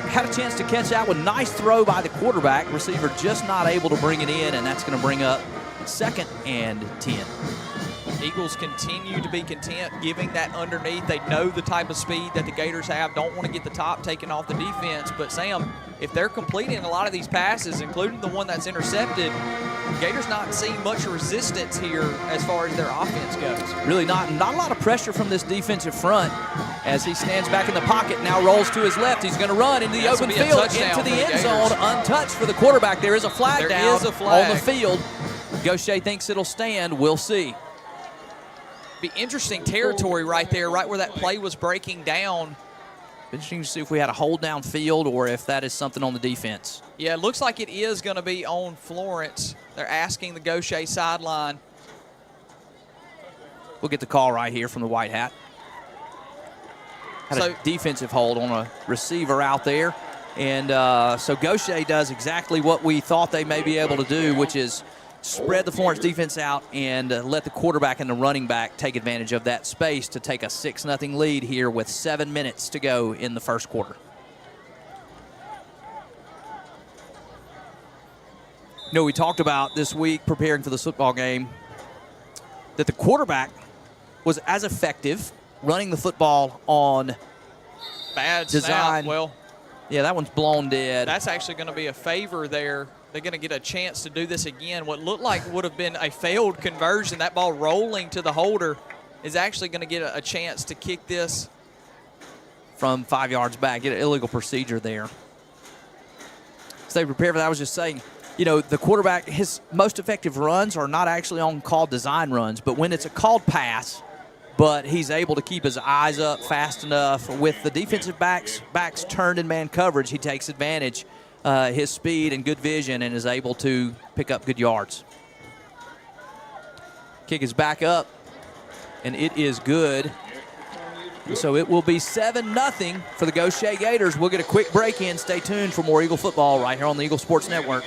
Had a chance to catch that one. Nice throw by the quarterback. Receiver just not able to bring it in, and that's going to bring up 2nd and 10. Eagles continue to be content giving that underneath. They know the type of speed that the Gators have. Don't want to get the top taken off the defense. But, Sam, if they're completing a lot of these passes, including the one that's intercepted, Gators not seeing much resistance here as far as their offense goes. Really not a lot of pressure from this defensive front as he stands back in the pocket, now rolls to his left. He's going to run into the open field, into the end zone, untouched for the quarterback. There is a flag down on the field. Gautier thinks it'll stand. We'll see. Be interesting territory right there, right where that play was breaking down. Interesting to see if we had a hold down field or if that is something on the defense. Yeah, it looks like it is going to be on Florence. They're asking the Gautier sideline. We'll get the call right here from the white hat. Had a defensive hold on a receiver out there. And so Gautier does exactly what we thought they may be able to do, which is spread the Florence defense out and let the quarterback and the running back take advantage of that space to take a 6-0 lead here with 7 minutes to go in the first quarter. You know, we talked about this week preparing for this football game that the quarterback was as effective running the football on bad design. Snap. Well, yeah, that one's blown dead. That's actually going to be a favor there. They're going to get a chance to do this again. What looked like would have been a failed conversion, that ball rolling to the holder, is actually going to get a chance to kick this from 5 yards back. Get an illegal procedure there. So they prepare for that. I was just saying, you know, the quarterback, his most effective runs are not actually on called design runs, but when it's a called pass, but he's able to keep his eyes up fast enough. With the defensive backs turned in man coverage, he takes advantage, his speed and good vision, and is able to pick up good yards. Kick is back up, and it is good. So it will be 7-0 for the Gautier Gators. We'll get a quick break in. Stay tuned for more Eagle football right here on the Eagle Sports Network.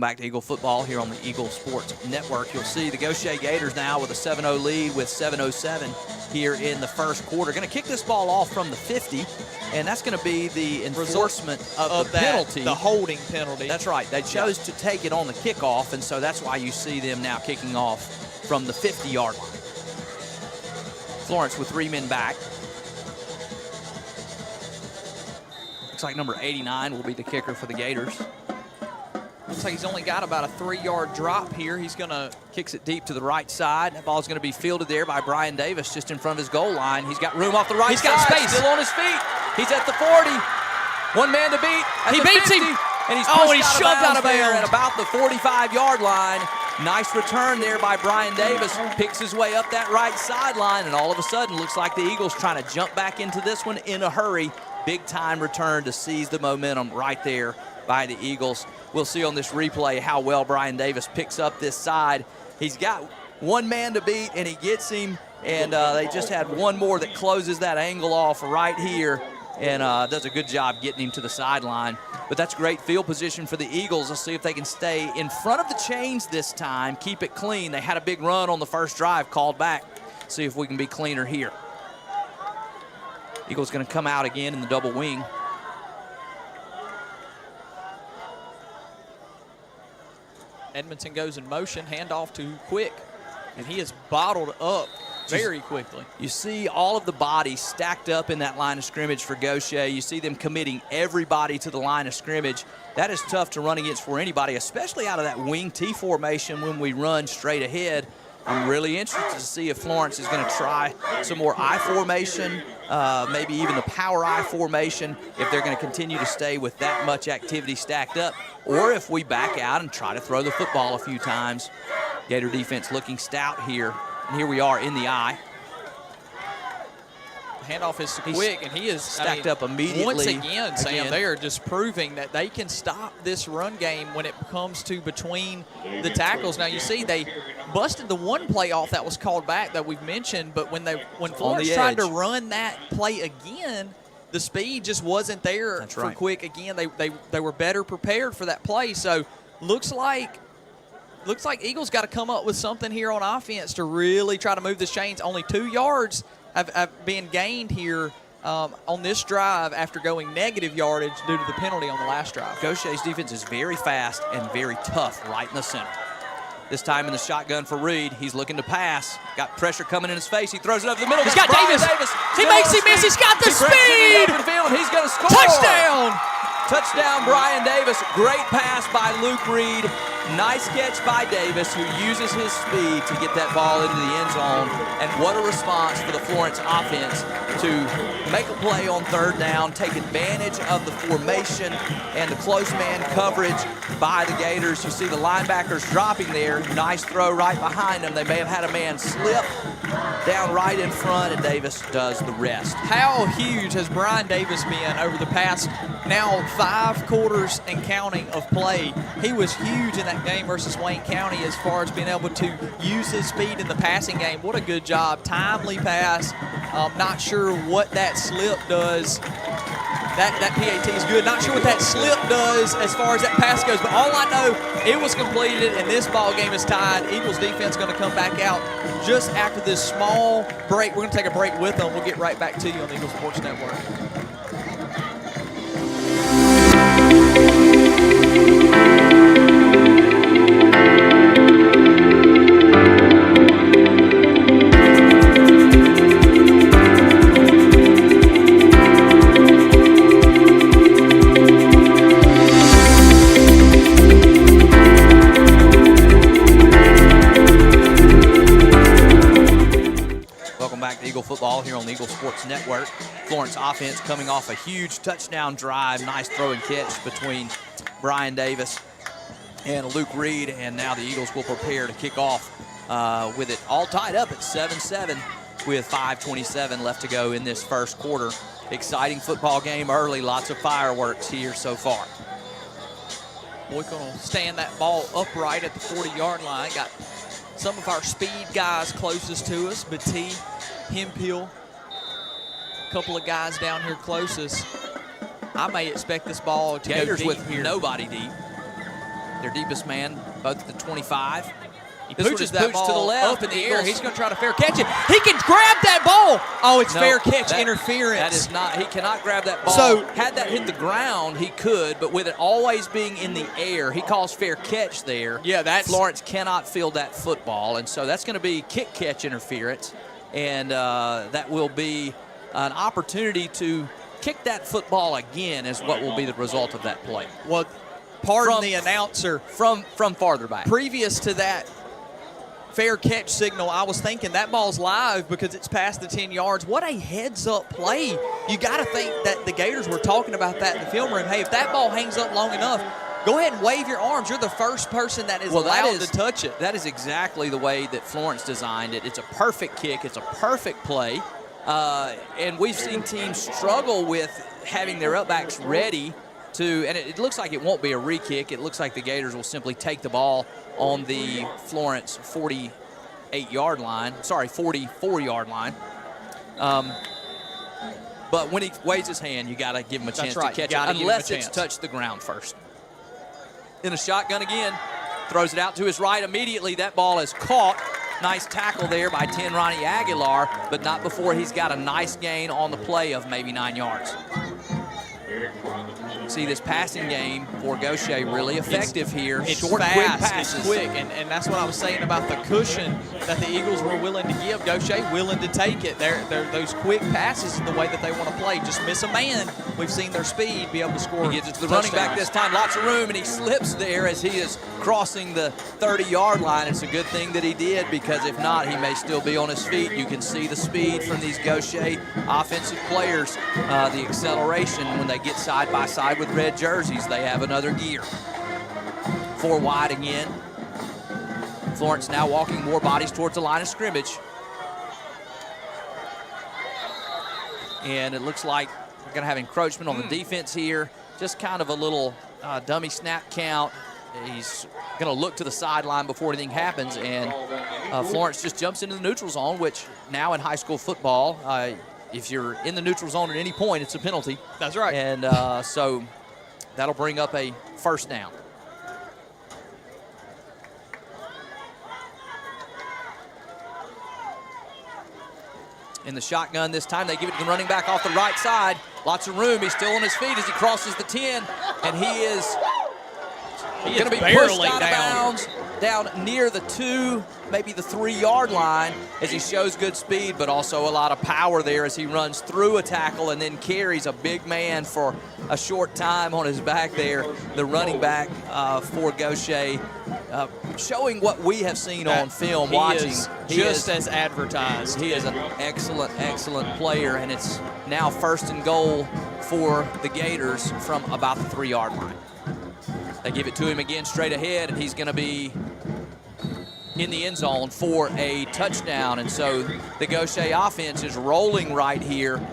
Back to Eagle football here on the Eagle Sports Network. You'll see the Gautier Gators now with a 7-0 lead with 7:07 here in the first quarter. Going to kick this ball off from the 50, and that's going to be the enforcement of the penalty. The holding penalty. That's right. They chose to take it on the kickoff, and so that's why you see them now kicking off from the 50-yard line. Florence with 3 men back. Looks like number 89 will be the kicker for the Gators. Looks like he's only got about a 3-yard drop here. He's going to kicks it deep to the right side. That ball's going to be fielded there by Brian Davis just in front of his goal line. He's got room off the right side. He's got space. Still on his feet. He's at the 40. One man to beat. He beats 50, him. And he's shoved out of there bounds at about the 45-yard line. Nice return there by Brian Davis. Picks his way up that right sideline, and all of a sudden looks like the Eagles trying to jump back into this one in a hurry. Big-time return to seize the momentum right there by the Eagles. We'll see on this replay how well Brian Davis picks up this side. He's got one man to beat, and he gets him, and they just had one more that closes that angle off right here and does a good job getting him to the sideline. But that's great field position for the Eagles. Let's see if they can stay in front of the chains this time, keep it clean. They had a big run on the first drive, called back. See if we can be cleaner here. Eagles going to come out again in the double wing. Edmondson goes in motion, handoff to Quick, and he is bottled up very quickly. You see all of the bodies stacked up in that line of scrimmage for Gautier. You see them committing everybody to the line of scrimmage. That is tough to run against for anybody, especially out of that wing T formation when we run straight ahead. I'm really interested to see if Florence is going to try some more I formation, maybe even the power I formation, if they're going to continue to stay with that much activity stacked up, or if we back out and try to throw the football a few times. Gator defense looking stout here. And here we are in the I. Handoff is quick, and he is stacked up immediately. Once again, Sam, they are just proving that they can stop this run game when it comes to between the tackles. Now, you see they busted the one play off that was called back that we've mentioned, but when Florence tried to run that play again, the speed just wasn't there for quick. Again, they were better prepared for that play. So looks like Eagles got to come up with something here on offense to really try to move the chains. Only 2 yards have been gained here on this drive after going negative yardage due to the penalty on the last drive. Gautier's defense is very fast and very tough right in the center. This time in the shotgun for Reed. He's looking to pass. Got pressure coming in his face. He throws it over the middle. He's got Davis. He makes him miss. He's got the speed. He's going to score. Touchdown. Touchdown, Brian Davis. Great pass by Luke Reed. Nice catch by Davis, who uses his speed to get that ball into the end zone. And what a response for the Florence offense to make a play on third down, take advantage of the formation and the close man coverage by the Gators. You see the linebackers dropping there. Nice throw right behind them. They may have had a man slip down right in front, and Davis does the rest. How huge has Brian Davis been over the past now 5 quarters and counting of play? He was huge in that game versus Wayne County as far as being able to use his speed in the passing game. What a good job. Timely pass. Not sure what that slip does. That PAT is good. Not sure what that slip does as far as that pass goes, but all I know, it was completed, and this ball game is tied. Eagles defense going to come back out just after this small break. We're going to take a break with them. We'll get right back to you on the Eagles Sports Network. Football here on the Eagle Sports Network. Florence offense coming off a huge touchdown drive. Nice throw and catch between Brian Davis and Luke Reed, and now the Eagles will prepare to kick off with it all tied up at 7-7 with 5:27 left to go in this first quarter. Exciting football game early. Lots of fireworks here so far. We're going to stand that ball upright at the 40-yard line. Got some of our speed guys closest to us, Batee, Hemphill, a couple of guys down here closest. I may expect this ball to Gators go deep with here. Nobody deep. Their deepest man, both at the 25. He This pushes one is that ball to the left. up in the air. He's going to try to fair catch it. He can grab that ball. Oh, it's No, fair catch that- interference. That is not. He cannot grab that ball. So- had that hit the ground, he could, but with it always being in the air, he calls fair catch there. Yeah, that's- Florence cannot field that football, and so that's going to be kick catch interference, and that will be an opportunity to kick that football again, is what will be the result of that play. Well, pardon the announcer. From farther back. Previous to that fair catch signal, I was thinking that ball's live because it's past the 10 yards. What a heads-up play. You got to think that the Gators were talking about that in the film room. Hey, if that ball hangs up long enough, go ahead and wave your arms. You're the first person that is allowed to touch it. That is exactly the way that Florence designed it. It's a perfect kick. It's a perfect play. And we've seen teams struggle with having their upbacks ready to, and it looks like it won't be a re-kick. It looks like the Gators will simply take the ball on the Florence 44-yard line. But when he waves his hand, you got to give him a chance to catch it, unless it's touched the ground first. In a shotgun again, throws it out to his right immediately. That ball is caught. Nice tackle there by 10 Ronnie Aguilar, but not before he's got a nice gain on the play of maybe 9 yards. See this passing game for Gautier really effective here. It's Short, fast, quick passes. it's quick, and that's what I was saying about the cushion that the Eagles were willing to give. Gautier willing to take it. Those quick passes is the way that they want to play. Just miss a man. We've seen their speed be able to score. He gives it to the running back this time. Lots of room, and he slips there as he is crossing the 30-yard line. It's a good thing that he did, because if not, he may still be on his feet. You can see the speed from these Gautier offensive players, the acceleration when they get side by side with red jerseys. They have another gear. 4 wide again. Florence now walking more bodies towards the line of scrimmage. And it looks like we're going to have encroachment on the defense here. Just kind of a little dummy snap count. He's going to look to the sideline before anything happens, and Florence just jumps into the neutral zone, which now in high school football, if you're in the neutral zone at any point, it's a penalty. That's right. And so that'll bring up a first down. In the shotgun this time, they give it to the running back off the right side. Lots of room. He's still on his feet as he crosses the 10, and he is going to be pushed out of bounds down near the 2, maybe the 3-yard line, as he shows good speed, but also a lot of power there as he runs through a tackle and then carries a big man for a short time on his back there. The running back for Gautier, showing what we have seen on film watching. He is as advertised. He is an excellent, excellent player, and it's now 1st and goal for the Gators from about the 3-yard line. They give it to him again straight ahead, and he's going to be in the end zone for a touchdown. And so the Gautier offense is rolling right here.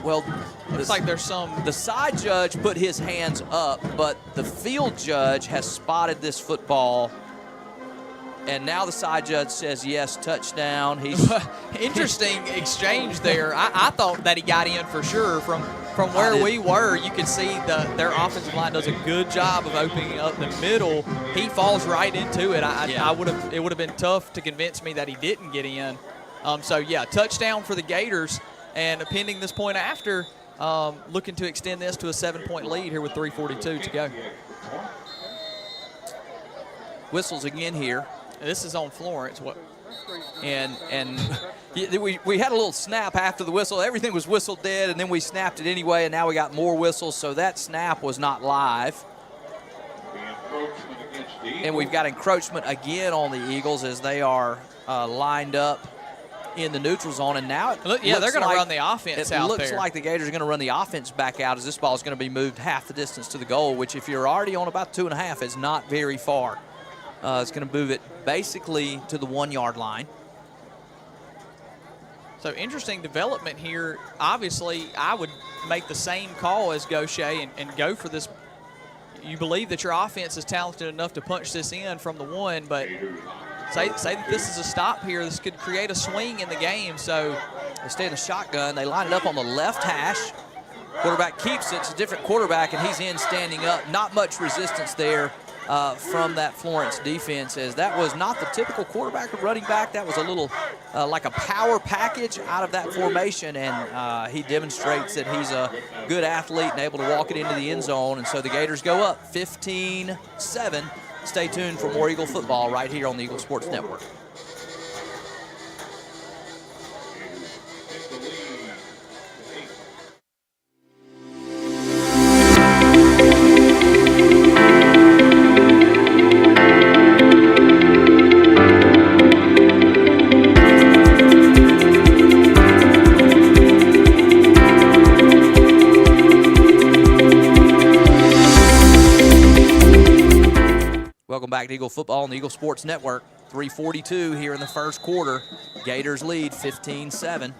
Well, looks like there's some. The side judge put his hands up, but the field judge has spotted this football. And now the side judge says, yes, touchdown. He's interesting exchange there. I thought that he got in for sure. From where we were, you could see their offensive line does a good job of opening up the middle. He falls right into it. It would have been tough to convince me that he didn't get in. So, yeah, touchdown for the Gators. And pending this point after, looking to extend this to a 7-point lead here with 3:42 to go. Whistles again here. This is on Florence. And we had a little snap after the whistle. Everything was whistled dead, and then we snapped it anyway, and now we got more whistles, so that snap was not live. And we've got encroachment again on the Eagles as they are lined up in the neutral zone, and now they're going to run the offense out there. It looks like the Gators are going to run the offense back out as this ball is going to be moved half the distance to the goal, which if you're already on about 2.5 is not very far. It's going to move it basically to the 1-yard line. So interesting development here. Obviously, I would make the same call as Gautier and go for this. You believe that your offense is talented enough to punch this in from the 1, but say that this is a stop here. This could create a swing in the game. So they stay in the shotgun. They line it up on the left hash. Quarterback keeps it. It's a different quarterback, and he's in standing up. Not much resistance there from that Florence defense, as that was not the typical quarterback or running back. That was a little like a power package out of that formation, and he demonstrates that he's a good athlete and able to walk it into the end zone. And so the Gators go up 15-7. Stay tuned for more Eagle football right here on the Eagle Sports Network. Welcome back to Eagle Football on the Eagle Sports Network. 3:42 here in the first quarter. Gators lead 15-7.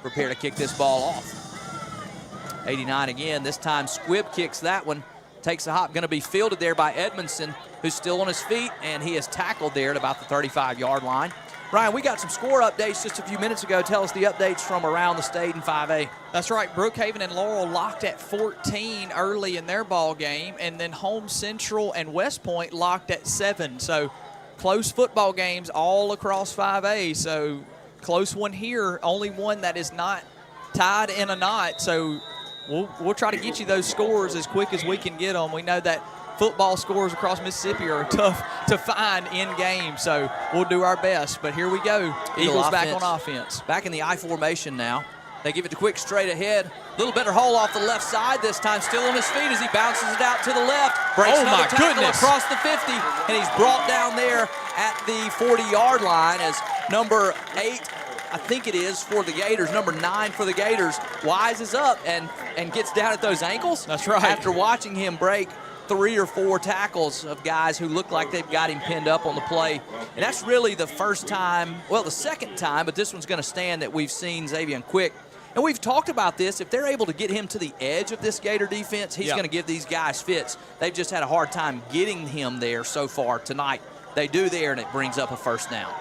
Prepare to kick this ball off. 89 again. This time Squibb kicks that one. Takes a hop. Going to be fielded there by Edmondson, who's still on his feet, and he is tackled there at about the 35-yard line. Ryan, we got some score updates just a few minutes ago. Tell us the updates from around the state in 5A. That's right. Brookhaven and Laurel locked at 14 early in their ball game, and then Holmes Central and West Point locked at 7. So close football games all across 5A. So close one here, only one that is not tied in a knot. So we'll try to get you those scores as quick as we can get them. We know that football scores across Mississippi are tough to find in game, so we'll do our best. But here we go. Eagles back on offense. Back in the I formation now. They give it to Quick straight ahead. Little better hole off the left side this time, still on his feet as he bounces it out to the left. Breaks another tackle across the 50, and he's brought down there at the 40-yard line as number 8, I think it is, for the Gators, number 9 for the Gators, wises up and gets down at those ankles. That's right. After watching him break 3 or 4 tackles of guys who look like they've got him pinned up on the play. And that's really the first time, well, the second time, but this one's going to stand, that we've seen Xavier Quick. And we've talked about this. If they're able to get him to the edge of this Gator defense, he's going to give these guys fits. They've just had a hard time getting him there so far tonight. They do there, and it brings up a first down.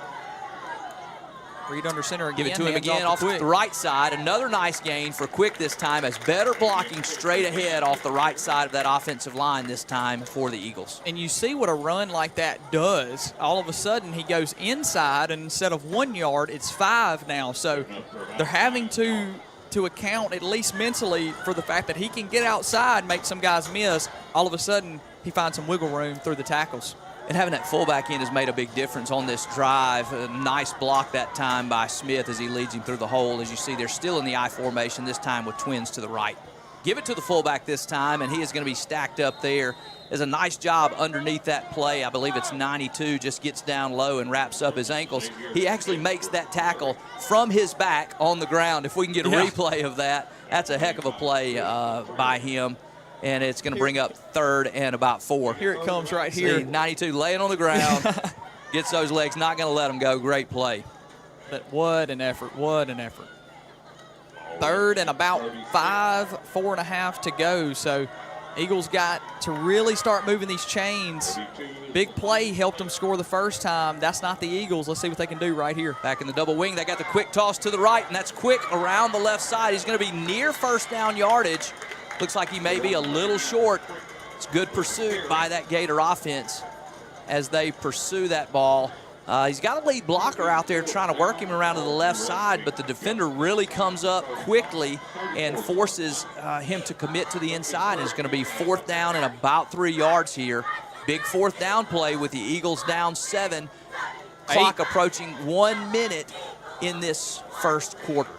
Read under center again. Give it to him again off the right side. Another nice gain for Quick this time, as better blocking straight ahead off the right side of that offensive line this time for the Eagles. And you see what a run like that does. All of a sudden, he goes inside, and instead of 1 yard, it's 5 now. So they're having to account, at least mentally, for the fact that he can get outside, make some guys miss. All of a sudden, he finds some wiggle room through the tackles. And having that fullback in has made a big difference on this drive. A nice block that time by Smith as he leads him through the hole. As you see, they're still in the I formation, this time with twins to the right. Give it to the fullback this time, and he is going to be stacked up there. Does a nice job underneath that play. I believe it's 92, just gets down low and wraps up his ankles. He actually makes that tackle from his back on the ground. If we can get a replay of that, that's a heck of a play by him. And it's going to bring up 3rd and about 4. Here it comes right here. 92 laying on the ground, gets those legs, not going to let him go. Great play. But what an effort, what an effort. 3rd and about 5, 4.5 to go. So Eagles got to really start moving these chains. Big play helped them score the first time. That's not the Eagles. Let's see what they can do right here. Back in the double wing, they got the Quick toss to the right, and that's Quick around the left side. He's going to be near first down yardage. Looks like he may be a little short. It's good pursuit by that Gator offense as they pursue that ball. He's got a lead blocker out there trying to work him around to the left side, but the defender really comes up quickly and forces him to commit to the inside. And it's going to be 4th down and about 3 yards here. Big 4th down play with the Eagles down 7. Clock approaching 1 minute in this first quarter.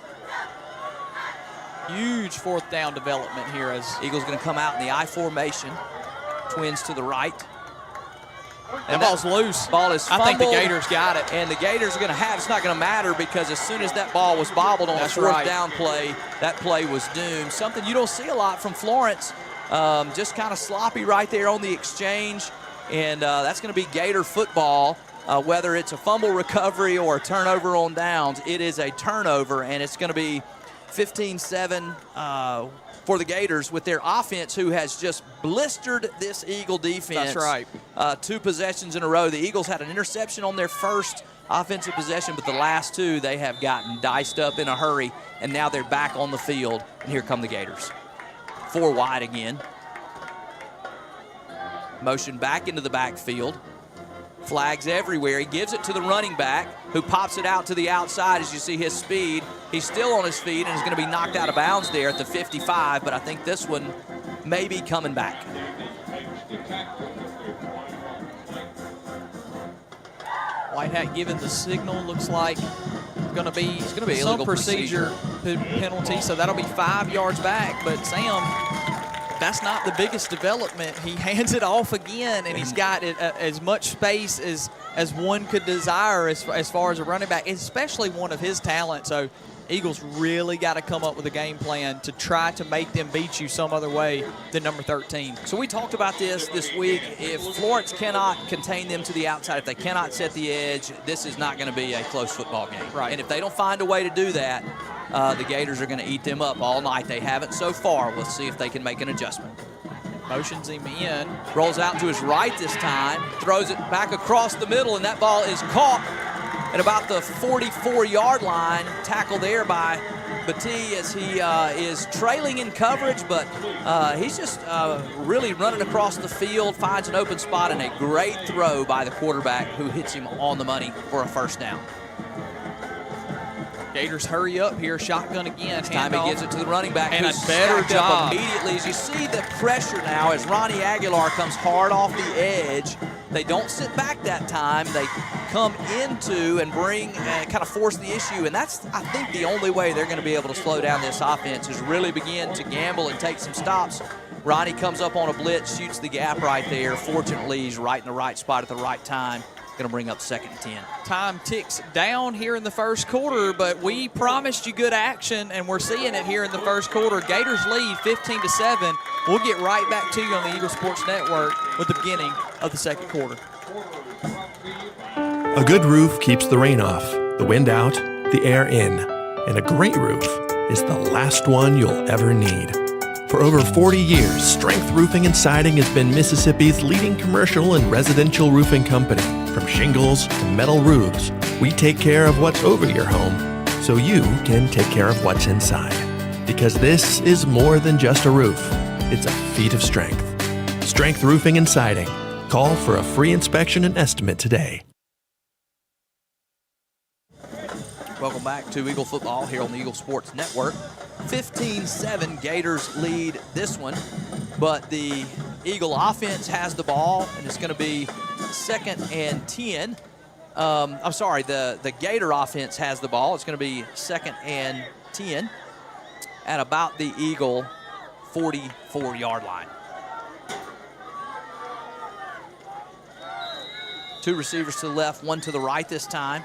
Huge 4th down development here as Eagles going to come out in the I formation. Twins to the right. And that ball's loose. Ball is fumbled. I think the Gators got it. And the Gators are going to have, it's not going to matter because as soon as that ball was bobbled on the 4th down play, that play was doomed. Something you don't see a lot from Florence. Just kind of sloppy right there on the exchange. And that's going to be Gator football. Whether it's a fumble recovery or a turnover on downs, it is a turnover, and it's going to be 15-7 for the Gators with their offense, who has just blistered this Eagle defense. That's right. 2 possessions in a row. The Eagles had an interception on their first offensive possession, but the last 2 they have gotten diced up in a hurry, and now they're back on the field, and here come the Gators. 4 wide again. Motion back into the backfield. Flags everywhere. He gives it to the running back, who pops it out to the outside. As you see his speed, he's still on his feet and is going to be knocked out of bounds there at the 55, but I think this one may be coming back. White hat giving the signal. Looks like it's going to be some illegal procedure penalty, so that'll be 5 yards back. But Sam, that's not the biggest development. He hands it off again, and he's got as much space as one could desire as far as a running back, especially one of his talent. So Eagles really got to come up with a game plan to try to make them beat you some other way than number 13. So we talked about this week. If Florence cannot contain them to the outside, if they cannot set the edge, this is not going to be a close football game. Right. And if they don't find a way to do that, the Gators are going to eat them up all night. They haven't so far. Let's see if they can make an adjustment. Motions him in. Rolls out to his right this time. Throws it back across the middle, and that ball is caught at about the 44-yard line. Tackle there by Batee as he is trailing in coverage, but he's just really running across the field, finds an open spot, and a great throw by the quarterback, who hits him on the money for a first down. Gators hurry up here, shotgun again. This time he gives it to the running back. And a who's better stacked up job. immediately. As you see the pressure now as Ronnie Aguilar comes hard off the edge. They don't sit back that time. They come into and bring kind of force the issue. And that's, I think, the only way they're going to be able to slow down this offense is really begin to gamble and take some stops. Ronnie comes up on a blitz, shoots the gap right there. Fortunately, he's right in the right spot at the right time. Going to bring up 2nd and 10. Time ticks down here in the first quarter, but we promised you good action, and we're seeing it here in the first quarter. Gators lead 15-7. We'll get right back to you on the Eagle Sports Network with the beginning of the second quarter. A good roof keeps the rain off, the wind out, the air in. And a great roof is the last one you'll ever need. For over 40 years, Strength Roofing and Siding has been Mississippi's leading commercial and residential roofing company. From shingles to metal roofs, we take care of what's over your home so you can take care of what's inside. Because this is more than just a roof, it's a feat of strength. Strength Roofing and Siding. Call for a free inspection and estimate today. Welcome back to Eagle Football here on the Eagle Sports Network. 15-7, Gators lead this one, but the Eagle offense has the ball, and it's going to be 2nd and 10. I'm sorry, the Gator offense has the ball. It's going to be 2nd and 10 at about the Eagle 44-yard line. Two receivers to the left, one to the right this time.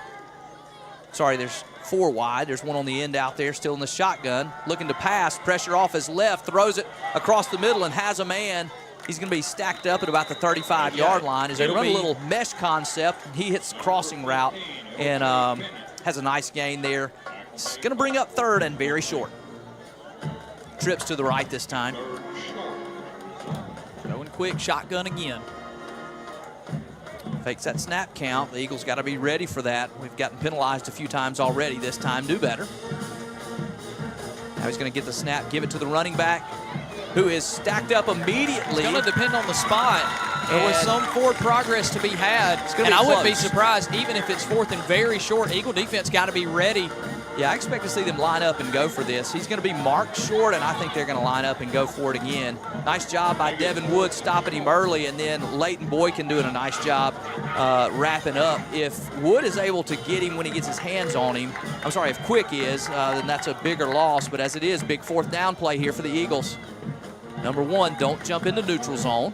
Sorry, there's 4 wide. There's one on the end out there still in the shotgun. Looking to pass, pressure off his left, throws it across the middle and has a man. He's going to be stacked up at about the 35-yard line as they run a little mesh concept. He hits the crossing route and has a nice gain there. It's going to bring up 3rd and very short. Trips to the right this time. Going quick, shotgun again. Fakes that snap count. The Eagles got to be ready for that. We've gotten penalized a few times already. This time, do better. Now he's going to get the snap, give it to the running back, who is stacked up immediately. It's going to depend on the spot. There was some forward progress to be had, and I wouldn't be surprised even if it's 4th and very short. Eagle defense got to be ready. Yeah, I expect to see them line up and go for this. He's going to be marked short, and I think they're going to line up and go for it again. Nice job by Devin Wood stopping him early, and then Leighton Boykin doing a nice job wrapping up. If Wood is able to get him when he gets his hands on him, I'm sorry, if Quick is, then that's a bigger loss. But as it is, big 4th down play here for the Eagles. Number 1, don't jump into neutral zone.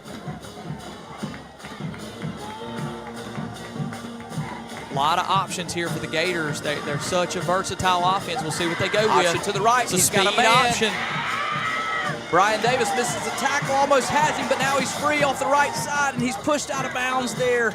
A lot of options here for the Gators. They're such a versatile offense. We'll see what they go Option with. to the right. It's a He's got a speed man. option. Brian Davis misses the tackle, almost has him, but now he's free off the right side, and he's pushed out of bounds there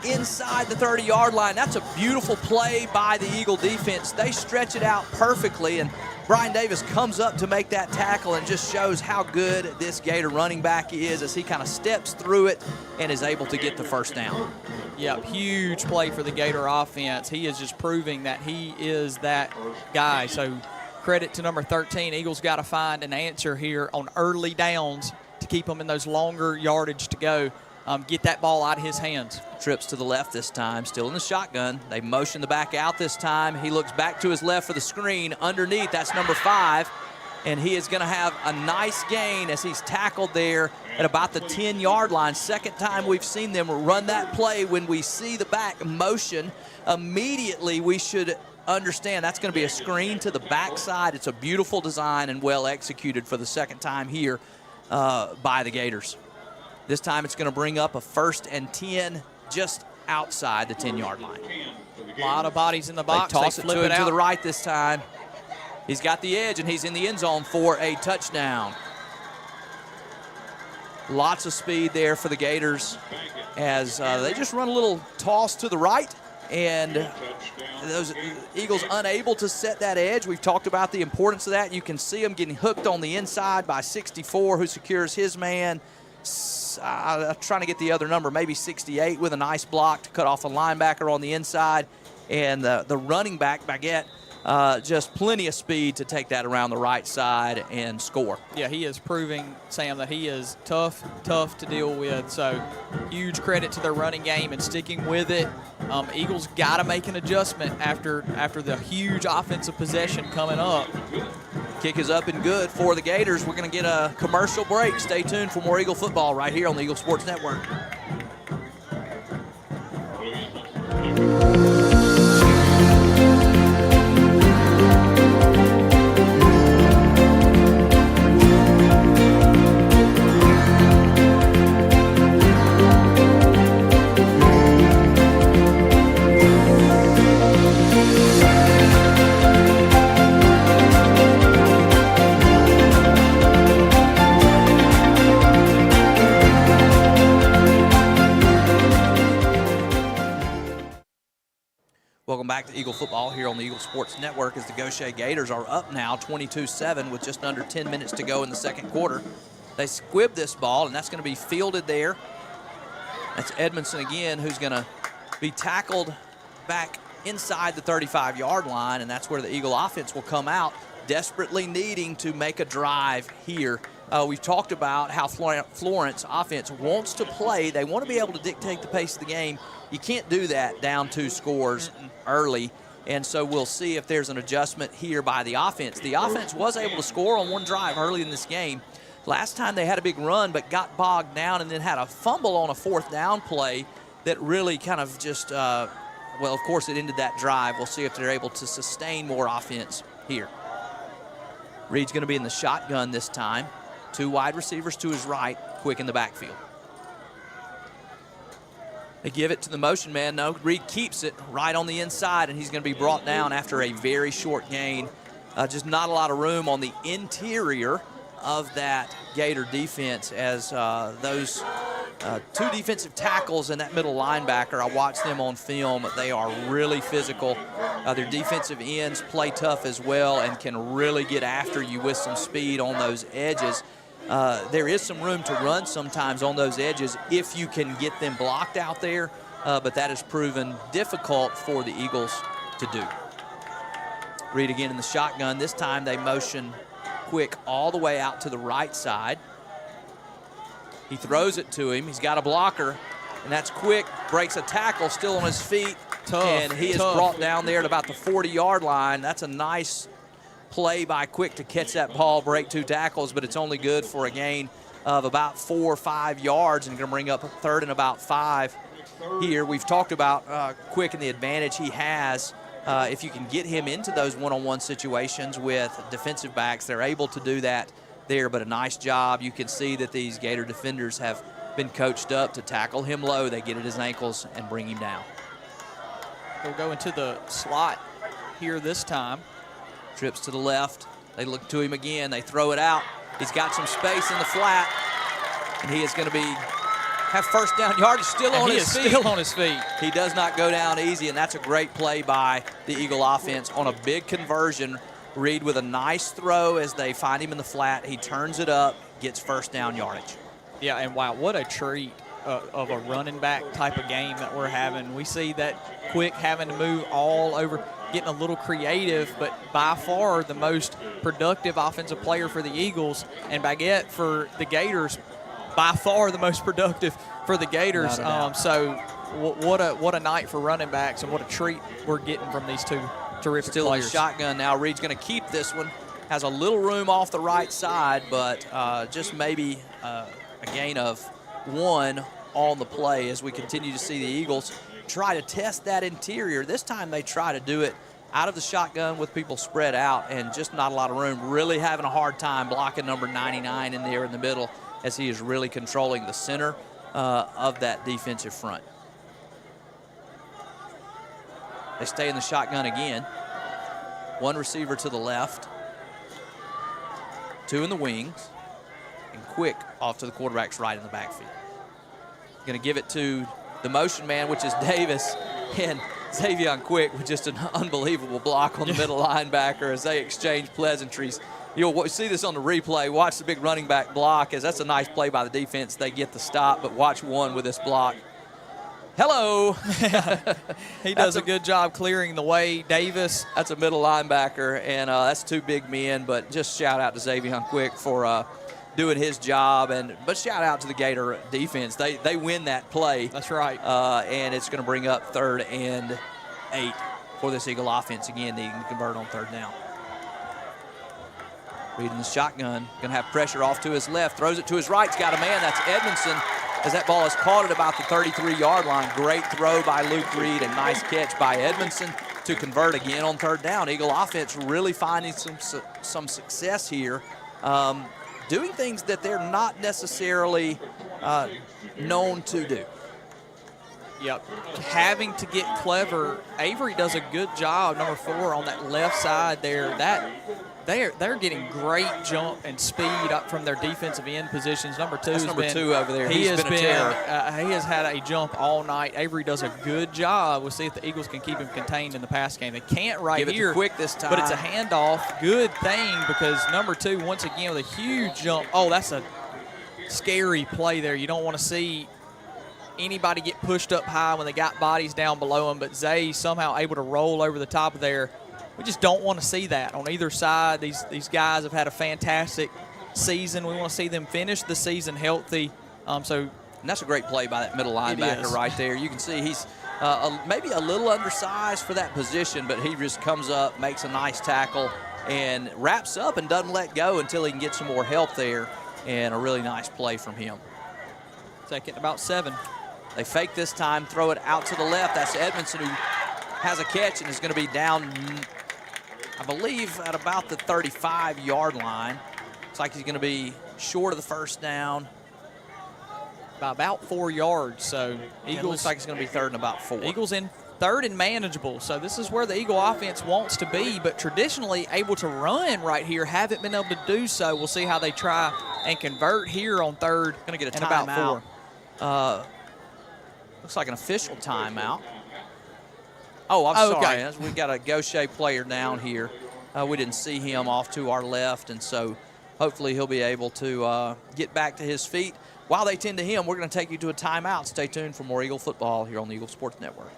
inside the 30-yard line. That's a beautiful play by the Eagle defense. They stretch it out perfectly, and Brian Davis comes up to make that tackle and just shows how good this Gator running back is as he kind of steps through it and is able to get the 1st down. Yep, huge play for the Gator offense. He is just proving that he is that guy. So credit to number 13. Eagles got to find an answer here on early downs to keep them in those longer yardage to go. Get that ball out of his hands. Trips to the left this time, still in the shotgun. They motion the back out this time. He looks back to his left for the screen. Underneath, that's number 5. And he is going to have a nice gain as he's tackled there at about the 10-yard line. 2nd time we've seen them run that play. When we see the back motion, immediately we should understand that's going to be a screen to the backside. It's a beautiful design and well executed for the 2nd time here by the Gators. This time it's going to bring up a 1st and 10 just outside the 10-yard line. A lot of bodies in the box. They toss it flip to him out to the right this time. He's got the edge, and he's in the end zone for a touchdown. Lots of speed there for the Gators as they just run a little toss to the right, and those Eagles unable to set that edge. We've talked about the importance of that. You can see them getting hooked on the inside by 64, who secures his man. I'm trying to get the other number, maybe 68, with a nice block to cut off the linebacker on the inside. And the running back, Baguette, just plenty of speed to take that around the right side and score. Yeah, he is proving, Sam, that he is tough to deal with. So huge credit to their running game and sticking with it. Eagles got to make an adjustment after the huge offensive possession coming up. Kick is up and good for the Gators. We're going to get a commercial break. Stay tuned for more Eagle football right here on the Eagle Sports Network. Welcome back to Eagle football here on the Eagle Sports Network as the Gautier Gators are up now 22-7 with just under 10 minutes to go in the second quarter. They squibbed this ball, and that's going to be fielded there. That's Edmondson again, who's going to be tackled back inside the 35-yard line, and that's where the Eagle offense will come out, desperately needing to make a drive here. We've talked about how Florence offense wants to play. They want to be able to dictate the pace of the game. You can't do that down 2 scores early, and so we'll see if there's an adjustment here by the offense. The offense was able to score on one drive early in this game. Last time they had a big run but got bogged down and then had a fumble on a 4th down play that really kind of just, well, of course it ended that drive. We'll see if they're able to sustain more offense here. Reed's going to be in the shotgun this time. 2 wide receivers to his right, Quick in the backfield. They give it to the motion man. No, Reed keeps it right on the inside, and he's going to be brought down after a very short gain. Just not a lot of room on the interior of that Gator defense as those 2 defensive tackles and that middle linebacker, I watched them on film. They are really physical. Their defensive ends play tough as well and can really get after you with some speed on those edges. There is some room to run sometimes on those edges if you can get them blocked out there, but that has proven difficult for the Eagles to do. Reed again in the shotgun. This time they motion Quick all the way out to the right side. He throws it to him. He's got a blocker, and that's Quick. Breaks a tackle, still on his feet, and he is brought down there at about the 40-yard line. That's a nice play by Quick to catch that ball, break 2 tackles, but it's only good for a gain of about 4 or 5 yards and going to bring up a 3rd and about 5 here. We've talked about Quick and the advantage he has. If you can get him into those one-on-one situations with defensive backs, they're able to do that there, but a nice job. You can see that these Gator defenders have been coached up to tackle him low. They get at his ankles and bring him down. They'll go into the slot here this time. Trips to the left. They look to him again. They throw it out. He's got some space in the flat, and he is going to have 1st down yardage still on his feet. Still on his feet. He does not go down easy, and that's a great play by the Eagle offense on a big conversion. Reed with a nice throw as they find him in the flat. He turns it up, gets 1st down yardage. Yeah, and wow, what a treat of a running back type of game that we're having. We see that Quick having to move all over, getting a little creative, but by far the most productive offensive player for the Eagles, and Goet for the Gators, by far the most productive for the Gators. So what a night for running backs, and what a treat we're getting from these 2 terrific Still players. in the shotgun now. Reed's going to keep this one. Has a little room off the right side, but just maybe a gain of 1 on the play as we continue to see the Eagles try to test that interior. This time they try to do it out of the shotgun with people spread out and just not a lot of room. Really having a hard time blocking number 99 in there in the middle as he is really controlling the center of that defensive front. They stay in the shotgun again. 1 receiver to the left, 2 in the wings, and Quick off to the quarterback's right in the backfield. Going to give it to the motion man, which is Davis, and Xavier Quick with just an unbelievable block on the middle linebacker as they exchange pleasantries. You'll see this on the replay. Watch the big running back block, as that's a nice play by the defense. They get the stop, but watch 1 with this block. Hello. He does a good job clearing the way. Davis. That's a middle linebacker, and that's two big men. But just shout out to Xavier Quick for doing his job, but shout out to the Gator defense. They win that play. That's right. And it's going to bring up 3rd and 8 for this Eagle offense. Again, they can convert on 3rd down. Reed in the shotgun, going to have pressure off to his left, throws it to his right. He's got a man. That's Edmondson, as that ball is caught at about the 33-yard line. Great throw by Luke Reed, and nice catch by Edmondson to convert again on 3rd down. Eagle offense really finding some success here, doing things that they're not necessarily known to do. Yep, having to get clever. Avery does a good job, number 4, on that left side there. They're getting great jump and speed up from their defensive end positions. Number 2 That's number 2 over there. He has been a terror. He has had a jump all night. Avery does a good job. We'll see if the Eagles can keep him contained in the pass game. They can't right Give here. it to Quick this time. But it's a handoff. Good thing, because number 2, once again, with a huge jump. Oh, that's a scary play there. You don't want to see anybody get pushed up high when they got bodies down below them, but Zay somehow able to roll over the top of there. We just don't want to see that on either side. These guys have had a fantastic season. We want to see them finish the season healthy. And that's a great play by that middle linebacker right there. You can see he's maybe a little undersized for that position, but he just comes up, makes a nice tackle, and wraps up and doesn't let go until he can get some more help there, and a really nice play from him. Second about 7. They fake this time, throw it out to the left. That's Edmondson, who has a catch and is going to be down, I believe, at about the 35-yard line. Looks like he's going to be short of the 1st down. By about 4 yards. So Eagles, looks like it's going to be 3rd and about 4. Eagles in 3rd and manageable. So this is where the Eagle offense wants to be, but traditionally able to run right here. Haven't been able to do so. We'll see how they try and convert here on 3rd. Going to get a timeout. About 4. Looks like an official timeout. Oh, I'm sorry. Okay. We've got a Gautier player down here. We didn't see him off to our left, and so hopefully he'll be able to get back to his feet. While they tend to him, we're going to take you to a timeout. Stay tuned for more Eagle football here on the Eagle Sports Network.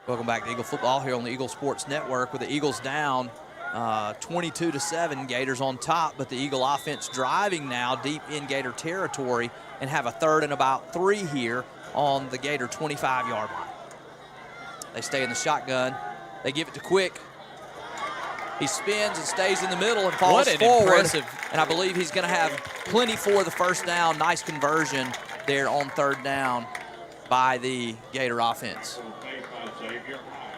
Welcome back to Eagle football here on the Eagle Sports Network, with the Eagles down 22-7. Gators on top, but the Eagle offense driving now deep in Gator territory and have a 3rd and about 3 here on the Gator 25-yard line. They stay in the shotgun. They give it to Quick. He spins and stays in the middle and falls forward. And I believe he's going to have plenty for the 1st down. Nice conversion there on 3rd down by the Gator offense. Xavier High.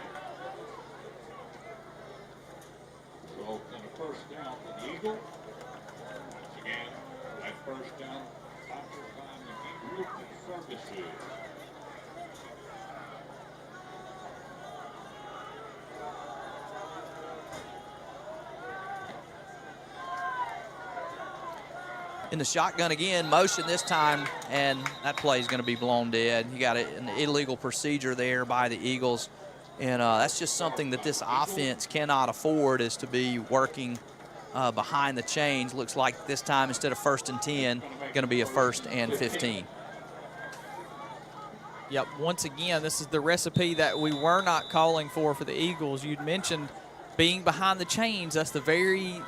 So, in the 1st down for the Eagle. Once again, that 1st down, offered by the Group Services. In the shotgun again, motion this time, and that play is going to be blown dead. You got an illegal procedure there by the Eagles, and that's just something that this offense cannot afford, is to be working behind the chains. Looks like this time, instead of 1st and 10, going to be a 1st and 15. Yep, once again, this is the recipe that we were not calling for the Eagles. You'd mentioned being behind the chains. That's the very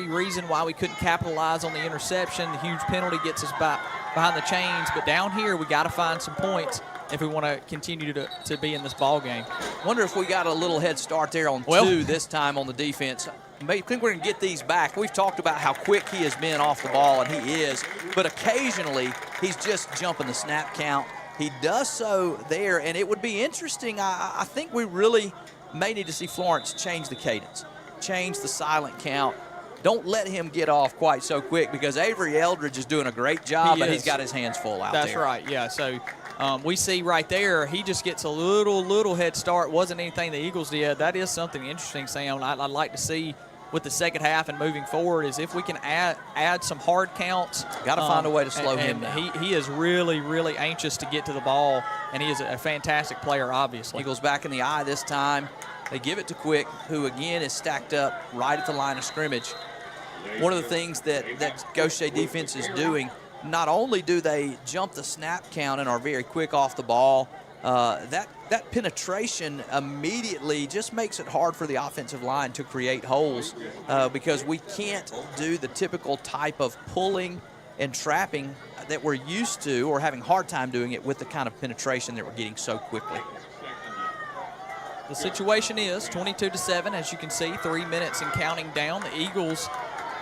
reason why we couldn't capitalize on the interception. The huge penalty gets us behind the chains. But down here, we got to find some points if we want to continue to be in this ball game. Wonder if we got a little head start there on 2 this time on the defense. I think we're going to get these back. We've talked about how quick he has been off the ball, and he is. But occasionally, he's just jumping the snap count. He does so there, and it would be interesting. I think we really may need to see Florence change the cadence, change the silent count, don't let him get off quite so quick because Avery Eldridge is doing a great job, but he's got his hands full out there. That's right, yeah. So we see right there, he just gets a little head start. Wasn't anything the Eagles did. That is something interesting, Sam. I'd like to see with the second half and moving forward is if we can add some hard counts. Got to find a way to slow him down. He is really anxious to get to the ball, and he is a fantastic player, obviously. Eagles back in the eye this time. They give it to Quick, who again is stacked up right at the line of scrimmage. One of the things that Gautier defense is doing, not only do they jump the snap count and are very quick off the ball, that penetration immediately just makes it hard for the offensive line to create holes because we can't do the typical type of pulling and trapping that we're used to or having a hard time doing it with the kind of penetration that we're getting so quickly. The situation is 22-7, as you can see, 3 minutes and counting down. The Eagles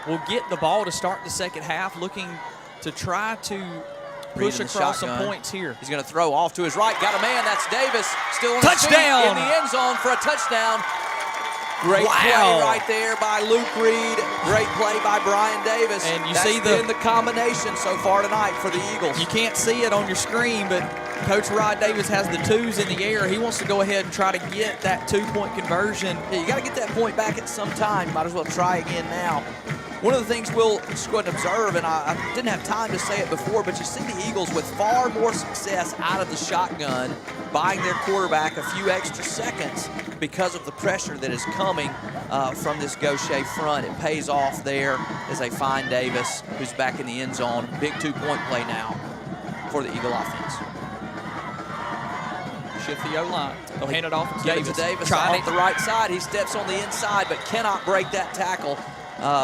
will get the ball to start the second half, looking to try to push across some points here. He's going to throw off to his right. Got a man. That's Davis. Still on touchdown in the end zone for a touchdown. Great play right there by Luke Reed. Great play by Brian Davis. And you That's see the combination so far tonight for the Eagles. You can't see it on your screen, but Coach Rod Davis has the twos in the air. He wants to go ahead and try to get that two-point conversion. Yeah, you got to get that point back at some time. Might as well try again now. One of the things we'll just go ahead and observe, and I didn't have time to say it before, but you see the Eagles with far more success out of the shotgun, buying their quarterback a few extra seconds because of the pressure that is coming from this Gautier front. It pays off there as they find Davis, who's back in the end zone. Big two-point play now for the Eagle offense. Shift the O-line. They'll hand it off to Davis. Davis off the right side. He steps on the inside, but cannot break that tackle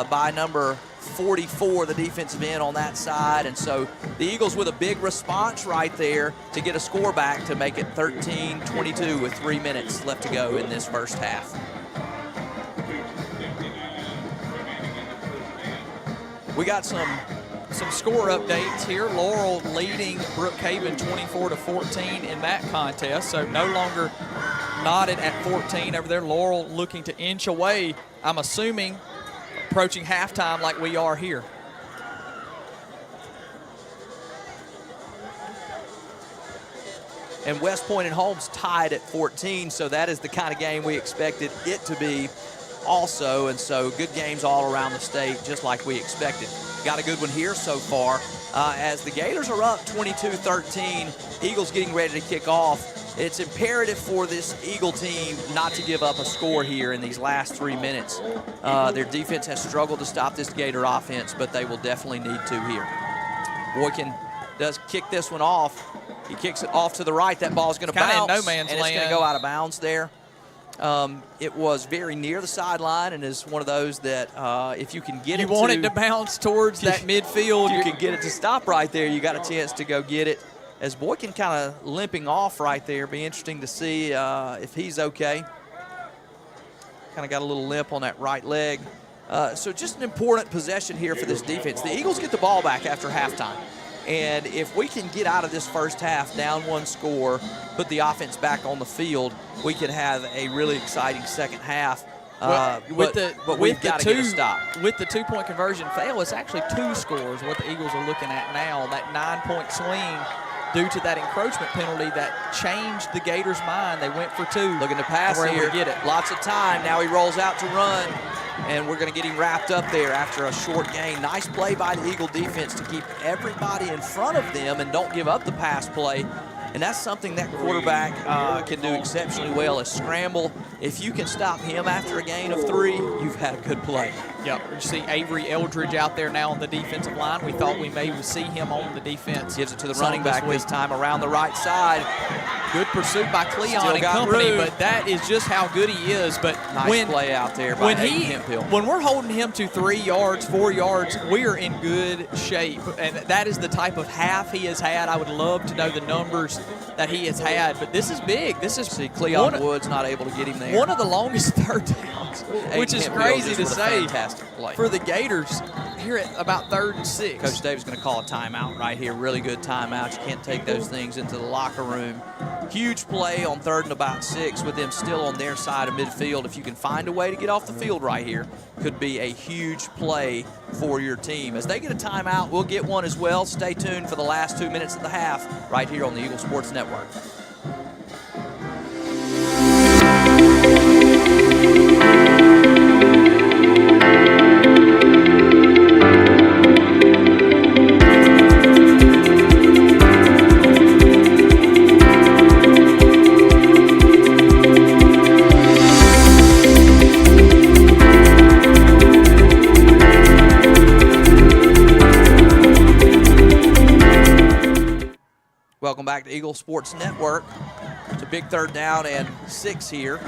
by number 44, the defensive end on that side. And so the Eagles with a big response right there to get a score back to make it 13-22 with 3 minutes left to go in this first half. We got some score updates here. Laurel leading Brookhaven 24-14 in that contest, so no longer knotted at 14 over there. Laurel looking to inch away, I'm assuming, approaching halftime like we are here. And West Point and Holmes tied at 14, so that is the kind of game we expected it to be also. And so good games all around the state, just like we expected. Got a good one here so far. As the Gators are up 22-13, Eagles getting ready to kick off. It's imperative for this Eagle team not to give up a score here in these last 3 minutes. Their defense has struggled to stop this Gator offense, but they will definitely need to here. Boykin does kick this one off. He kicks it off to the right. That ball's going to bounce, no man's and it's going to go out of bounds there. It was very near the sideline and is one of those that if you can get it you want it to bounce towards that midfield. You can get it to stop right there. You got a chance to go get it. As Boykin kind of limping off right there, be interesting to see if he's okay. Kind of got a little limp on that right leg. So just an important possession here for this defense. The Eagles get the ball back after halftime. And if we can get out of this first half down one score, put the offense back on the field, we could have a really exciting second half. But we've got to get a stop. With the two-point conversion fail, it's actually 2 scores, what the Eagles are looking at now. That 9-point swing due to that encroachment penalty that changed the Gators' mind. They went for 2. Looking to pass here. Get it. Lots of time. Now he rolls out to run, and we're going to get him wrapped up there after a short gain. Nice play by the Eagle defense to keep everybody in front of them and don't give up the pass play. And that's something that quarterback can do exceptionally well, is scramble. If you can stop him after a gain of 3, you've had a good play. Yep, you see Avery Eldridge out there now on the defensive line. We thought we may see him on the defense. Gives it to the running back this time around the right side. Good pursuit by Cleon and company, but that is just how good he is. But nice play out there by Hemphill. When we're holding him to 3 yards, 4 yards, we are in good shape. And that is the type of half he has had. I would love to know the numbers that he has had, but this is big. This is Cleon Woods not able to get him there. One of the longest third downs, which is crazy to say for the Gators here at about 3rd and 6. Coach Davis going to call a timeout right here. Really good timeout. You can't take those things into the locker room. Huge play on 3rd and about 6 with them still on their side of midfield. If you can find a way to get off the field right here, could be a huge play for your team. As they get a timeout, we'll get one as well. Stay tuned for the last 2 minutes of the half right here on the Eagle Sports Network. Welcome back to Eagle Sports Network. It's a big 3rd down and 6 here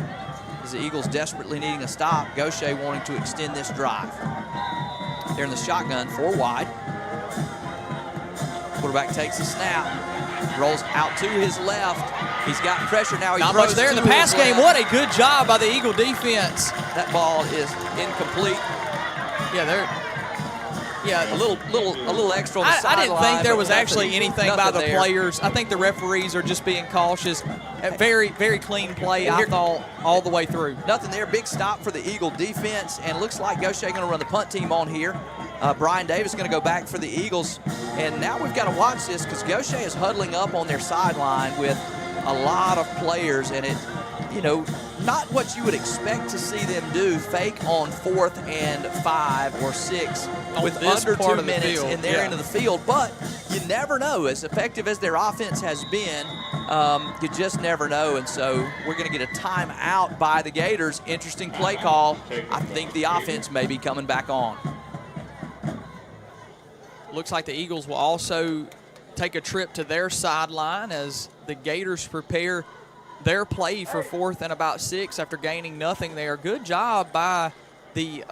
as the Eagles desperately needing a stop. Gautier wanting to extend this drive. They're in the shotgun, 4 wide. Quarterback takes the snap, rolls out to his left. He's got pressure now. He Not throws much there in the to pass his game. left. What a good job by the Eagle defense. That ball is incomplete. Yeah, A little extra on the I sideline. didn't think there but was nothing- actually anything by nothing the there. players. I think the referees are just being cautious. A very, very clean play, I thought, all the way through. Nothing there. Big stop for the Eagle defense, and looks like Gautier going to run the punt team on here. Brian Davis going to go back for the Eagles, and now we've got to watch this because Gautier is huddling up on their sideline with a lot of players, and it, not what you would expect to see them do, fake on 4th and 5 or 6 with this under part 2 of the minutes field, in their yeah. end of the field. But you never know. As effective as their offense has been, you just never know. And so we're going to get a timeout by the Gators. Interesting play call. I think the offense may be coming back on. Looks like the Eagles will also take a trip to their sideline as the Gators prepare their play for 4th and about 6 after gaining nothing there. Good job by the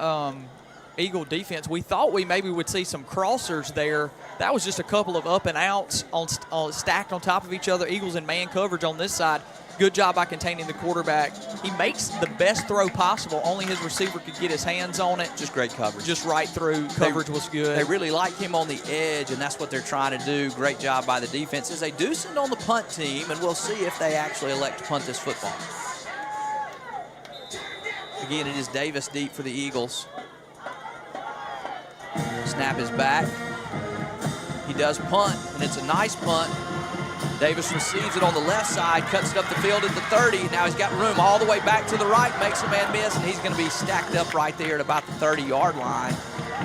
Eagle defense. We thought we maybe would see some crossers there. That was just a couple of up and outs stacked on top of each other. Eagles in man coverage on this side. Good job by containing the quarterback. He makes the best throw possible. Only his receiver could get his hands on it. Just great coverage. Just right through. Coverage was good. They really like him on the edge, and that's what they're trying to do. Great job by the defense. As they do send on the punt team, and we'll see if they actually elect to punt this football. Again, it is Davis deep for the Eagles. Snap is back. He does punt, and it's a nice punt. Davis receives it on the left side, cuts it up the field at the 30. Now he's got room all the way back to the right, makes a man miss, and he's going to be stacked up right there at about the 30-yard line.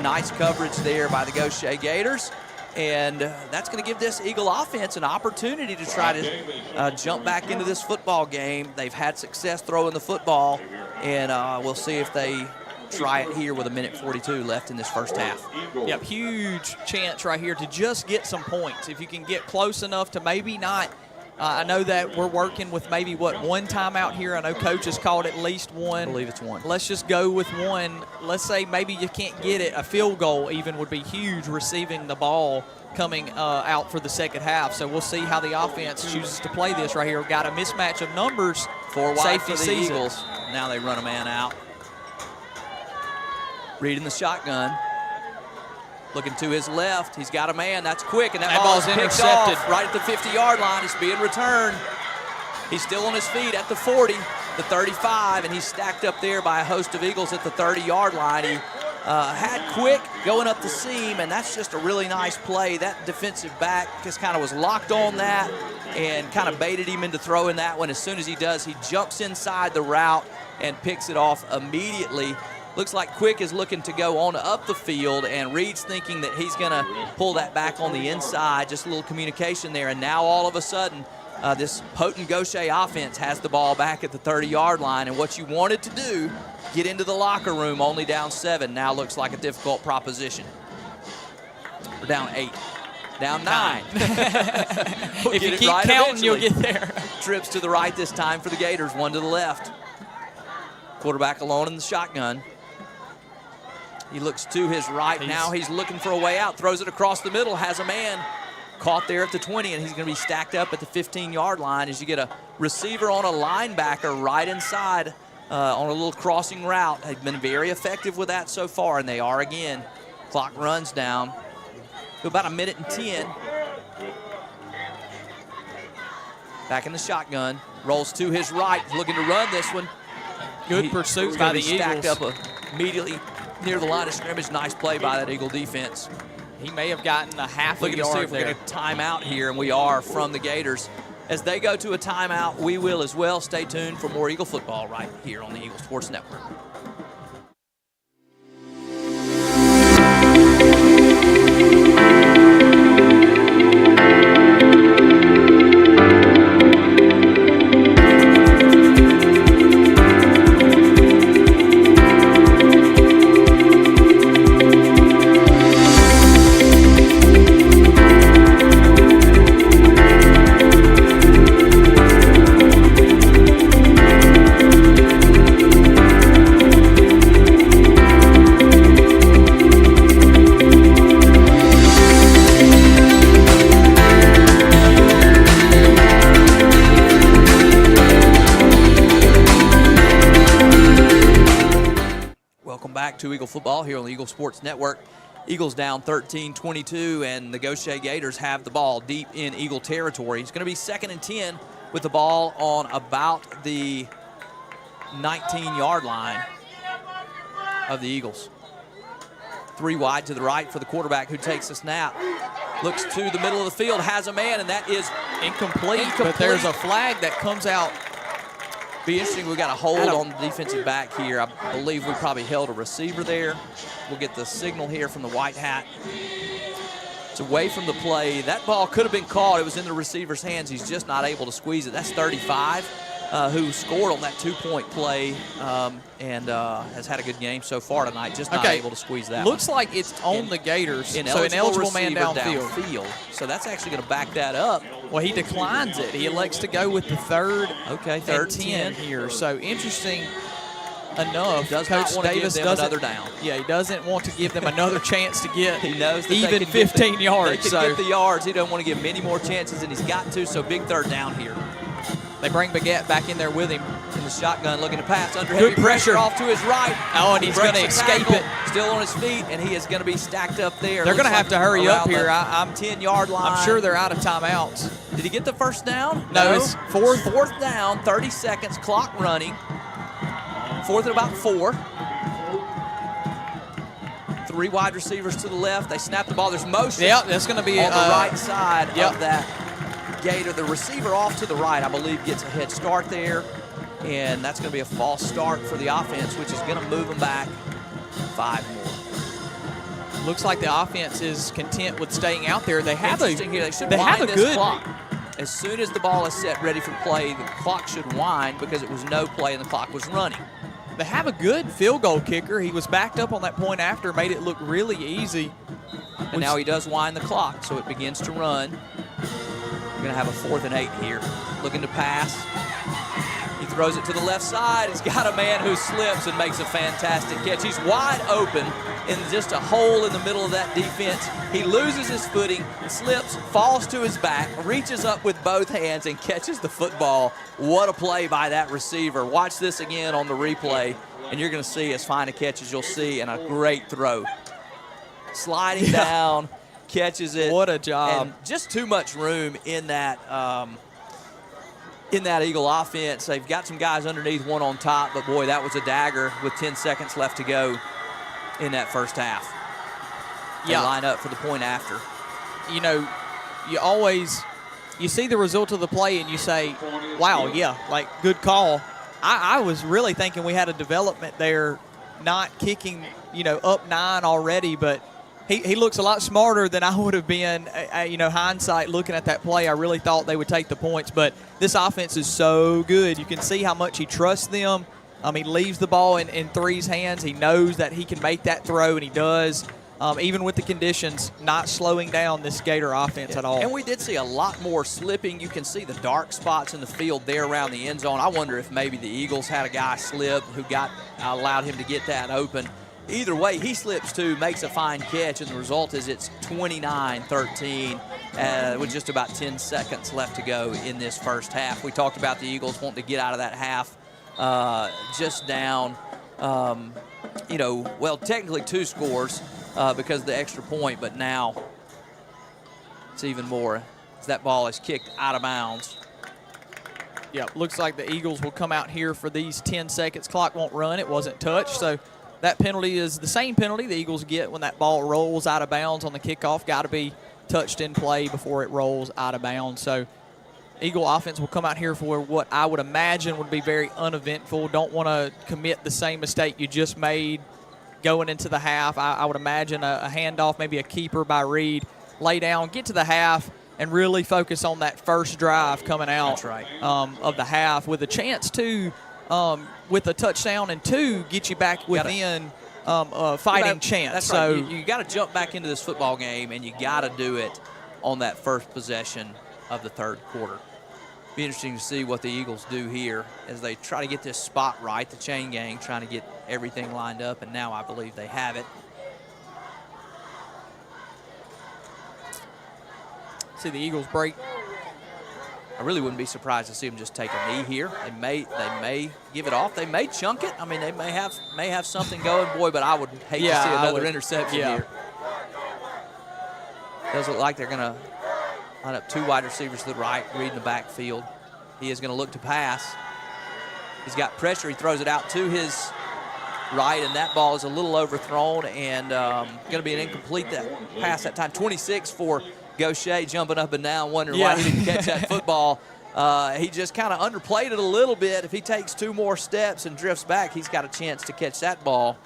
Nice coverage there by the Gautier Gators. And that's going to give this Eagle offense an opportunity to try to jump back into this football game. They've had success throwing the football, and we'll see if they try it here with 1:42 left in this first half. Yep, huge chance right here to just get some points. If you can get close enough to maybe not, I know that we're working with maybe, one timeout here. I know Coach has called at least one. I believe it's one. Let's just go with one. Let's say maybe you can't get it. A field goal even would be huge receiving the ball coming out for the second half. So we'll see how the offense chooses to play this right here. We've got a mismatch of numbers. 4 wide Safety for the sees it. Eagles. Now they run a man out. Reed in the shotgun. Looking to his left. He's got a man. That's quick, and that ball is intercepted right at the 50-yard line. It's being returned. He's still on his feet at the 40, the 35, and he's stacked up there by a host of Eagles at the 30-yard line. He had quick going up the seam, and that's just a really nice play. That defensive back just kind of was locked on that and kind of baited him into throwing that one. As soon as he does, he jumps inside the route and picks it off immediately. Looks like Quick is looking to go on up the field, and Reed's thinking that he's going to pull that back on the inside. Just a little communication there, and now all of a sudden, this potent Gautier offense has the ball back at the 30-yard line, and what you wanted to do, get into the locker room only down 7, now looks like a difficult proposition. We're down 8. Down 9. We'll if you keep right counting, you'll eventually. get there. Trips to the right this time for the Gators, 1 to the left. Quarterback alone in the shotgun. He looks to his right now. He's looking for a way out. Throws it across the middle. Has a man caught there at the 20, and he's going to be stacked up at the 15-yard line as you get a receiver on a linebacker right inside on a little crossing route. They've been very effective with that so far, and they are again. Clock runs down to about 1:10. Back in the shotgun. Rolls to his right. Looking to run this one. Good pursuit by the stacked Eagles. up immediately near the line of scrimmage. Nice play by that Eagle defense. He may have gotten a half a Looking to see yard if we're there. going to time out here, and we are from the Gators. As they go to a timeout, we will as well. Stay tuned for more Eagle football right here on the Eagle Sports Network. To Eagle football here on the Eagle Sports Network. Eagles down 13-22, and the Gautier Gators have the ball deep in Eagle territory. It's going to be 2nd and 10 with the ball on about the 19-yard line of the Eagles. 3 wide to the right for the quarterback who takes the snap. Looks to the middle of the field, has a man, and that is incomplete. But there's a flag that comes out. Be interesting. We've got a hold on the defensive back here. I believe we probably held a receiver there. We'll get the signal here from the white hat. It's away from the play. That ball could have been caught. It was in the receiver's hands. He's just not able to squeeze it. That's 35, who scored on that 2-point play and has had a good game so far tonight. Just not able to squeeze that. Looks like it's on the Gators. So an eligible man downfield. So that's actually going to back that up. Well, he declines it. He elects to go with the 3rd. Okay, 3rd and 10 here. So interesting enough. Coach Davis doesn't another down. Yeah, he doesn't want to give them another chance to get he knows that even 15 yards. They can get the yards. He don't want to give many more chances, and he's got to. So big 3rd down here. They bring Goet back in there with him. In the shotgun, looking to pass under heavy pressure off to his right. Oh, and he's going to escape it. Still on his feet, and he is going to be stacked up there. They're going to have to hurry up here. I'm 10-yard line. I'm sure they're out of timeouts. Did he get the 1st down? No, it's 4th. 4th down, 30 seconds, clock running. 4th and about 4. 3 wide receivers to the left. They snap the ball. There's motion. Yep, that's going to be on the right side of that Gator. The receiver off to the right, I believe, gets a head start there. And that's going to be a false start for the offense, which is going to move them back 5 more. Looks like the offense is content with staying out there. They have here. They should wind this clock. As soon as the ball is set ready for play, the clock should wind because it was no play and the clock was running. They have a good field goal kicker. He was backed up on that point after, made it look really easy. And now he does wind the clock, so it begins to run. We're going to have a 4th and 8 here. Looking to pass. He throws it to the left side. He's got a man who slips and makes a fantastic catch. He's wide open in just a hole in the middle of that defense. He loses his footing, slips, falls to his back, reaches up with both hands and catches the football. What a play by that receiver. Watch this again on the replay, and you're going to see as fine a catch as you'll see, and a great throw. Sliding down, catches it. What a job. And just too much room in that Eagle offense. They've got some guys underneath, one on top, but boy, that was a dagger with 10 seconds left to go in that first half. They line up for the point after. You know, you see the result of the play and you say, wow, yeah, like good call. I was really thinking we had a development there, not kicking, up 9 already, but he looks a lot smarter than I would have been, hindsight looking at that play. I really thought they would take the points, but this offense is so good. You can see how much he trusts them. He leaves the ball in 3's hands. He knows that he can make that throw, and he does. Even with the conditions, not slowing down this Gator offense at all. And we did see a lot more slipping. You can see the dark spots in the field there around the end zone. I wonder if maybe the Eagles had a guy slip who allowed him to get that open. Either way, he slips too, makes a fine catch, and the result is it's 29-13 with just about 10 seconds left to go in this first half. We talked about the Eagles wanting to get out of that half just down, technically 2 scores because of the extra point, but now it's even more as that ball is kicked out of bounds. Yep, looks like the Eagles will come out here for these 10 seconds. Clock won't run. It wasn't touched. So that penalty is the same penalty the Eagles get when that ball rolls out of bounds on the kickoff. Got to be touched in play before it rolls out of bounds. So Eagle offense will come out here for what I would imagine would be very uneventful. Don't want to commit the same mistake you just made going into the half. I would imagine a handoff, maybe a keeper by Reed, lay down, get to the half, and really focus on that first drive coming out of the half with a chance to, with a touchdown and 2, get you back within a fighting chance. That's so right. You got to jump back into this football game, and you got to do it on that first possession of the third quarter. Be interesting to see what the Eagles do here as they try to get this spot right. The chain gang trying to get everything lined up, and now I believe they have it. See the Eagles break. I really wouldn't be surprised to see them just take a knee here. They may give it off. They may chunk it. I mean, they may have something going, boy. But I would hate to see another interception here. Does look like they're going to line up 2 wide receivers to the right, Reed in the backfield. He is going to look to pass. He's got pressure. He throws it out to his right, and that ball is a little overthrown and going to be an incomplete pass that time. 26 for Gautier, jumping up and down, wondering why he didn't catch that football. He just kind of underplayed it a little bit. If he takes 2 more steps and drifts back, he's got a chance to catch that ball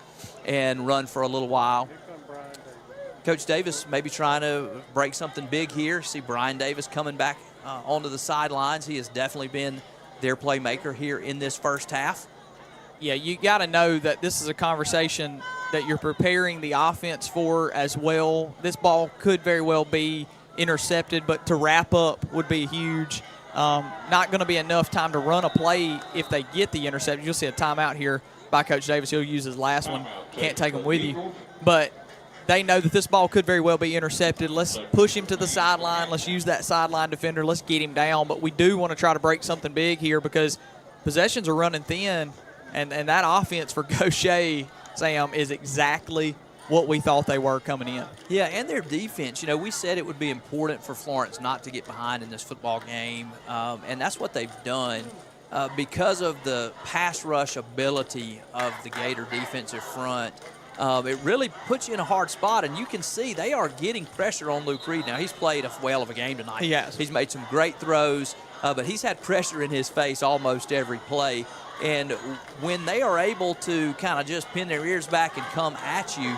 and run for a little while. Coach Davis maybe trying to break something big here. See Brian Davis coming back onto the sidelines. He has definitely been their playmaker here in this first half. Yeah, you got to know that this is a conversation that you're preparing the offense for as well. This ball could very well be intercepted, but to wrap up would be huge. Not going to be enough time to run a play if they get the interception. You'll see a timeout here by Coach Davis. He'll use his last one. Can't take them with you. But they know that this ball could very well be intercepted. Let's push him to the sideline. Let's use that sideline defender. Let's get him down. But we do want to try to break something big here because possessions are running thin, and that offense for Gautier, Sam, is exactly what we thought they were coming in. Yeah, and their defense. You know, we said it would be important for Florence not to get behind in this football game, and that's what they've done because of the pass rush ability of the Gator defensive front. It really puts you in a hard spot, and you can see they are getting pressure on Luke Reed. Now, he's played a whale of a game tonight. He has. He's made some great throws, but he's had pressure in his face almost every play. And when they are able to kind of just pin their ears back and come at you,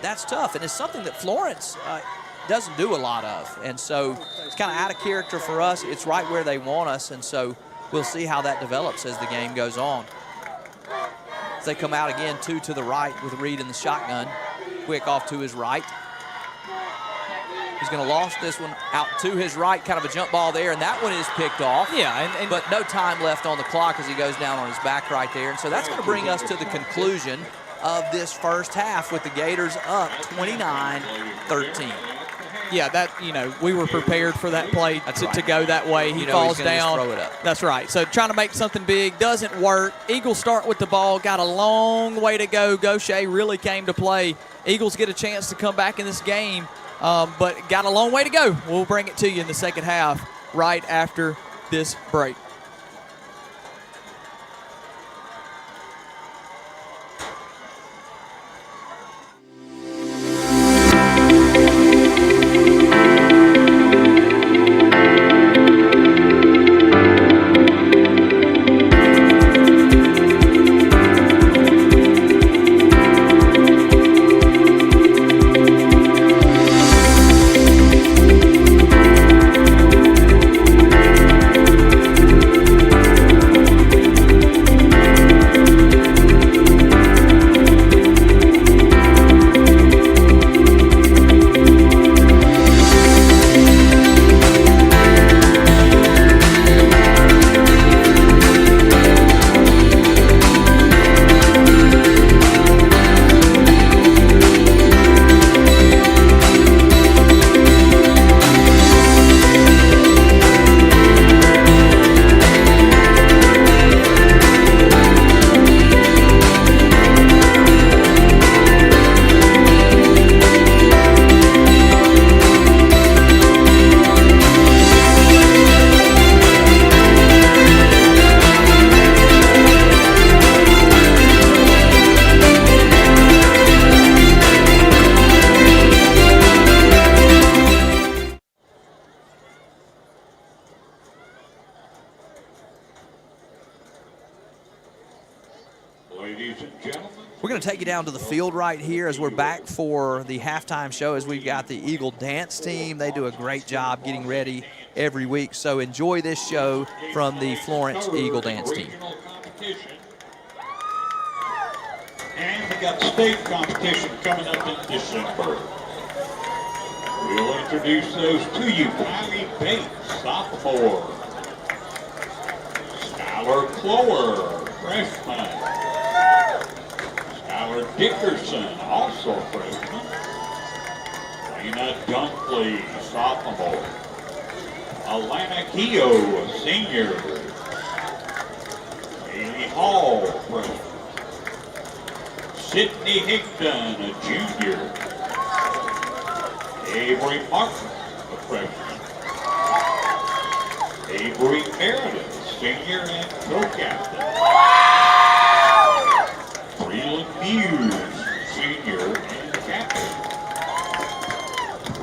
that's tough. And it's something that Florence doesn't do a lot of. And so it's kind of out of character for us. It's right where they want us, and so we'll see how that develops as the game goes on. They come out again, 2 to the right with Reed in the shotgun. Quick off to his right. He's going to launch this one out to his right, kind of a jump ball there, and that one is picked off. Yeah, but no time left on the clock as he goes down on his back right there. And so that's going to bring us to the conclusion of this first half with the Gators up 29-13. Yeah, that, we were prepared for that play to go that way. He falls down. Throw it up. That's right. So trying to make something big doesn't work. Eagles start with the ball. Got a long way to go. Gautier really came to play. Eagles get a chance to come back in this game, but got a long way to go. We'll bring it to you in the second half right after this break. going to take you down to the field right here as we're back for the halftime show, as we've got the Eagle dance team. They do a great job getting ready every week. So enjoy this show from the Florence Eagle dance team. And we got state competition coming up in December. We'll introduce those to you. Kylie Bates, sophomore. Skylar Clower, freshman. Skylar Dickerson, also freshman. Lena Dunkley, sophomore. Alana Keogh, a senior. Haley Hall, freshman. Sydney Higdon, a junior. Avery Martin, a freshman. Avery Meredith, senior and co-captain. Freeland Muse, senior and captain.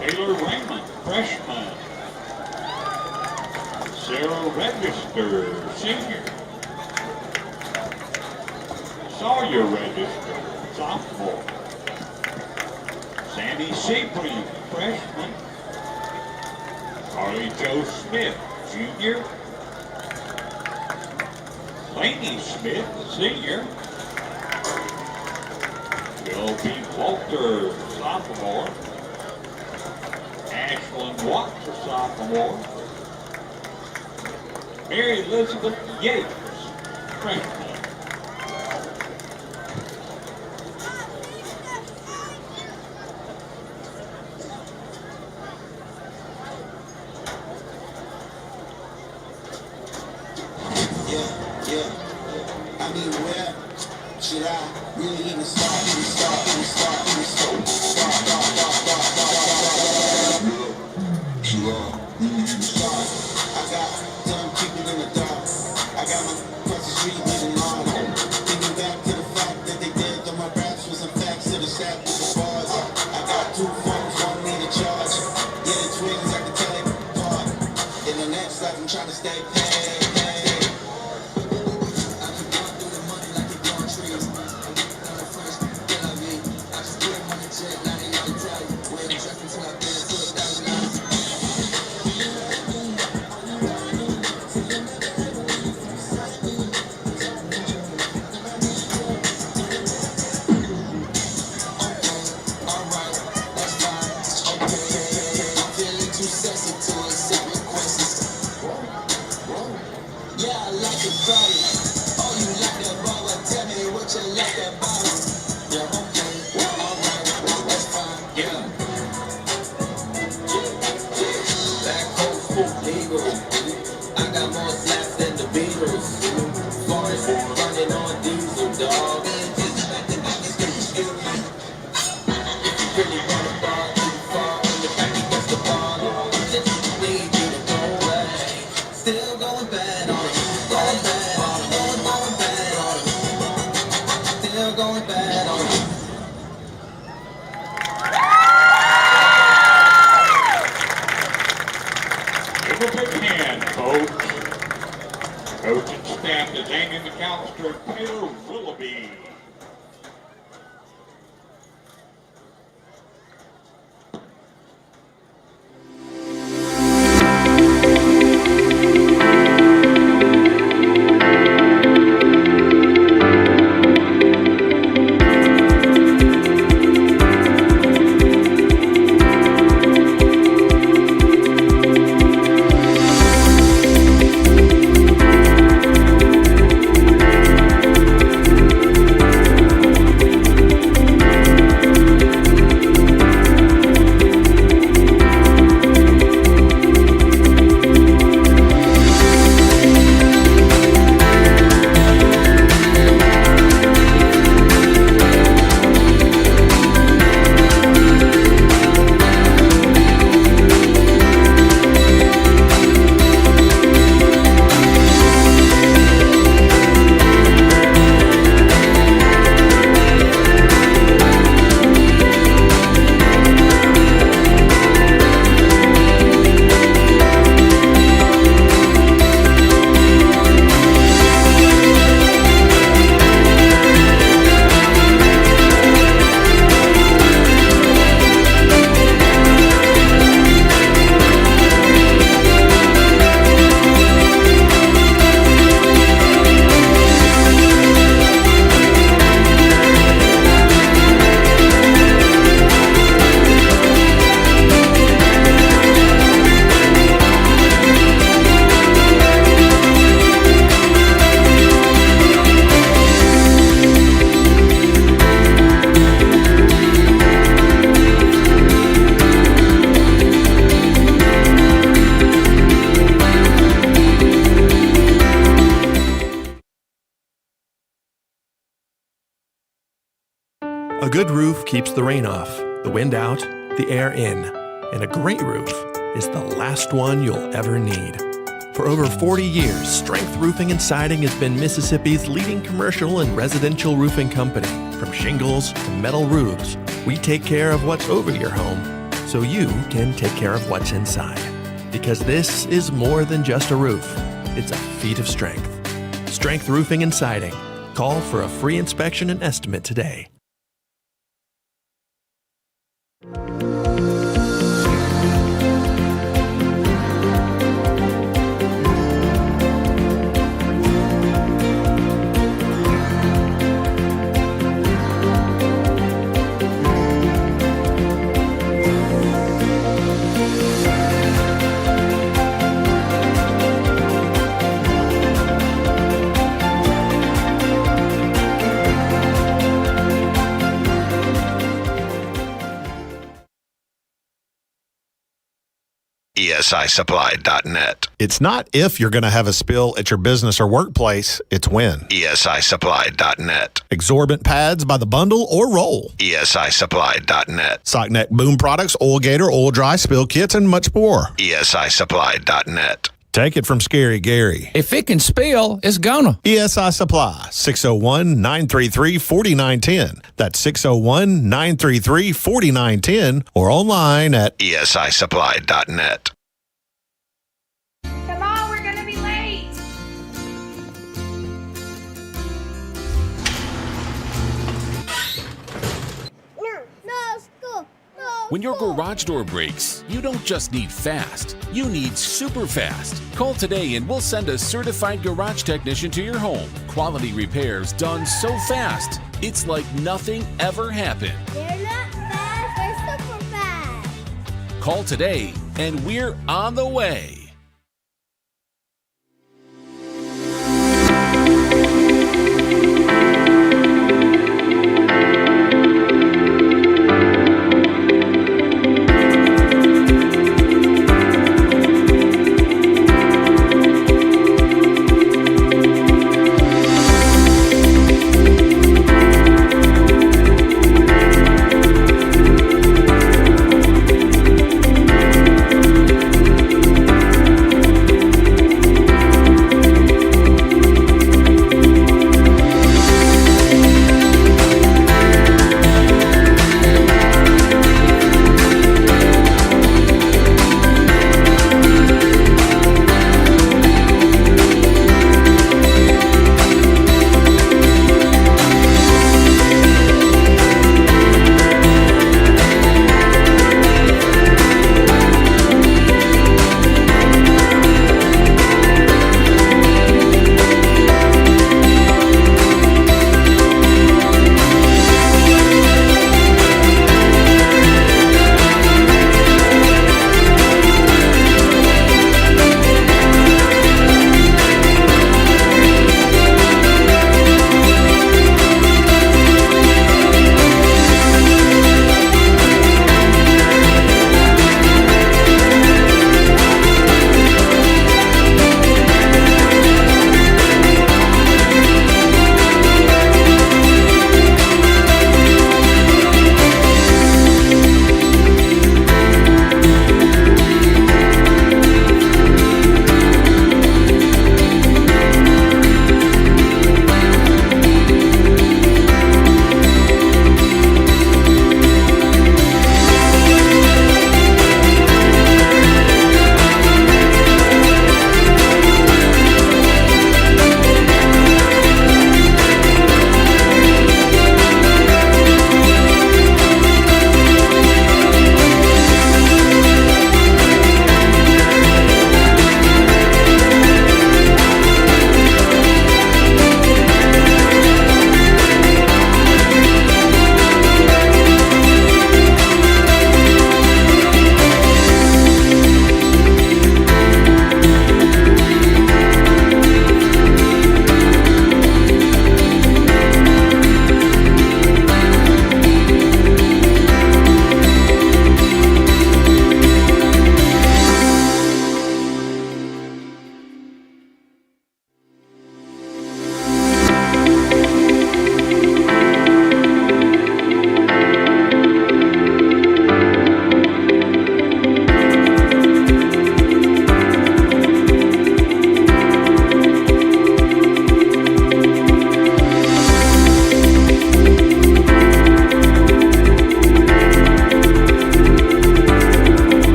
Taylor Raymond, freshman. Sarah Register, senior. Sawyer Register, sophomore. Sandy Sabry, freshman. Carly Jo Smith, junior. Lainey Smith, senior. Will B. Walter, sophomore. Ashlyn Watts, a sophomore. Mary Elizabeth Yates, freshman. good roof keeps the rain off, the wind out, the air in, and a great roof is the last one you'll ever need. For over 40 years, Strength Roofing and Siding has been Mississippi's leading commercial and residential roofing company. From shingles to metal roofs, we take care of what's over your home so you can take care of what's inside. Because this is more than just a roof, it's a feat of strength. Strength Roofing and Siding. Call for a free inspection and estimate today. ESISupply.net. It's not if you're going to have a spill at your business or workplace, it's when. ESISupply.net. Exorbitant pads by the bundle or roll. ESISupply.net. Sockneck boom products, oil gator, oil dry, spill kits, and much more. ESISupply.net. Take it from Scary Gary. If it can spill, it's gonna. ESI Supply, 601-933-4910. That's 601-933-4910 or online at ESISupply.net. Come on, we're gonna be late. No school. No When your school. garage door breaks, you don't just need fast, you need super fast. Call today and we'll send a certified garage technician to your home. Quality repairs done so fast, it's like nothing ever happened. They're not fast. They're super fast. Call today and we're on the way.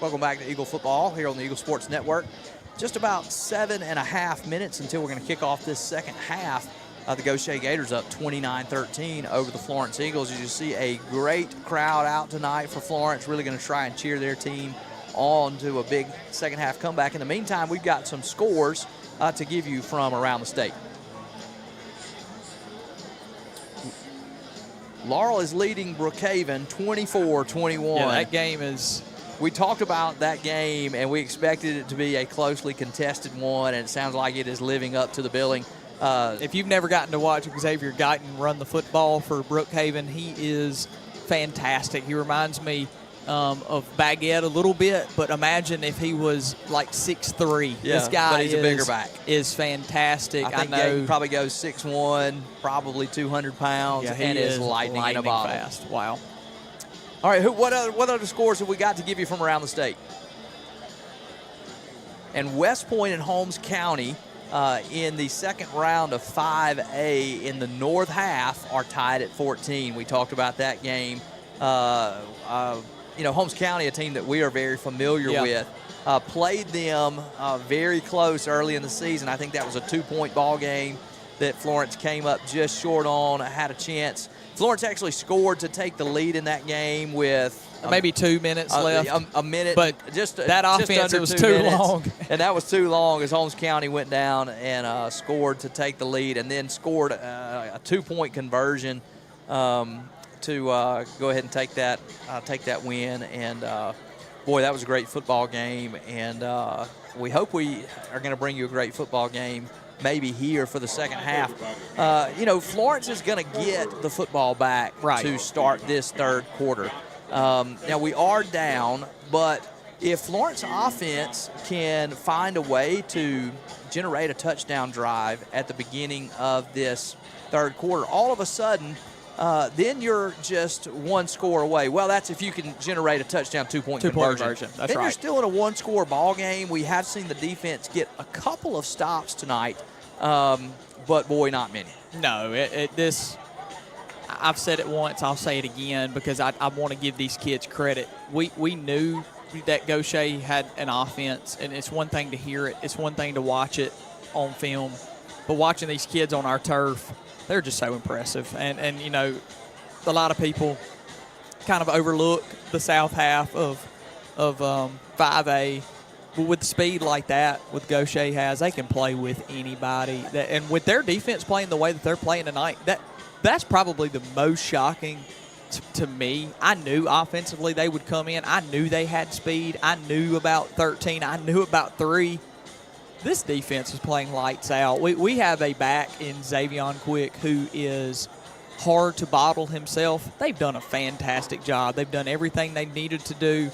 Welcome back to Eagle Football here on the Eagle Sports Network. Just about 7.5 minutes until we're going to kick off this second half. The Gautier Gators up 29-13 over the Florence Eagles. As you see, a great crowd out tonight for Florence, really going to try and cheer their team on to a big second half comeback. In the meantime, we've got some scores to give you from around the state. Laurel is leading Brookhaven 24-21. Yeah, that game is... We talked about that game, and we expected it to be a closely contested one, and it sounds like it is living up to the billing. If you've never gotten to watch Xavier Guyton run the football for Brookhaven, he is fantastic. He reminds me of Baguette a little bit, but imagine if he was like 6'3". Yeah, this guy but he's a bigger back. Is fantastic. I think he probably goes 6'1", probably 200 pounds, and is lightning in a bottle. Fast. Wow. All right, what other scores have we got to give you from around the state? And West Point and Holmes County in the second round of 5A in the north half are tied at 14. We talked about that game. Holmes County, a team that we are very familiar with, played them very close early in the season. I think that was a 2-point ball game that Florence came up just short on, had a chance. Florence actually scored to take the lead in that game with maybe 2 minutes left. A minute, but that offense, it was too long. And that was too long as Holmes County went down and scored to take the lead, and then scored a 2-point conversion to go ahead and take that win. And boy, that was a great football game. And we hope we are going to bring you a great football game maybe here for the second half. Florence is going to get the football back to start this third quarter. Now, we are down, but if Florence offense can find a way to generate a touchdown drive at the beginning of this third quarter, all of a sudden, then you're just one score away. Well, that's if you can generate a touchdown two-point conversion. That's then right. You're still in a one-score ball game. We have seen the defense get a couple of stops tonight, but, boy, not many. No, I've said it once, I'll say it again, because I want to give these kids credit. We knew that Gautier had an offense, and it's one thing to hear it. It's one thing to watch it on film. But watching these kids on our turf, they're just so impressive. And a lot of people kind of overlook the south half of 5A. But with speed like that, with Gautier has, they can play with anybody. And with their defense playing the way that they're playing tonight, that's probably the most shocking to me. I knew offensively they would come in. I knew they had speed. I knew about 13. I knew about 3. This defense is playing lights out. We have a back in Xavier Quick who is hard to bottle himself. They've done a fantastic job. They've done everything they needed to do.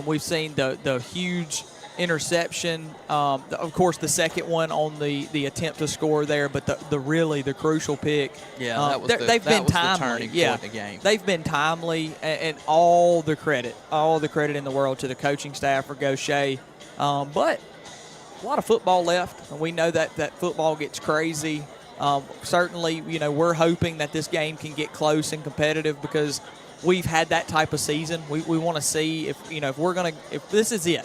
We've seen the huge interception, of course the second one on the attempt to score there, but the crucial pick. Yeah, they've been timely. The turning point in the game. They've been timely, and all the credit in the world to the coaching staff for Gautier. But a lot of football left, and we know that football gets crazy. Certainly, we're hoping that this game can get close and competitive because we've had that type of season. We want to see if this is it,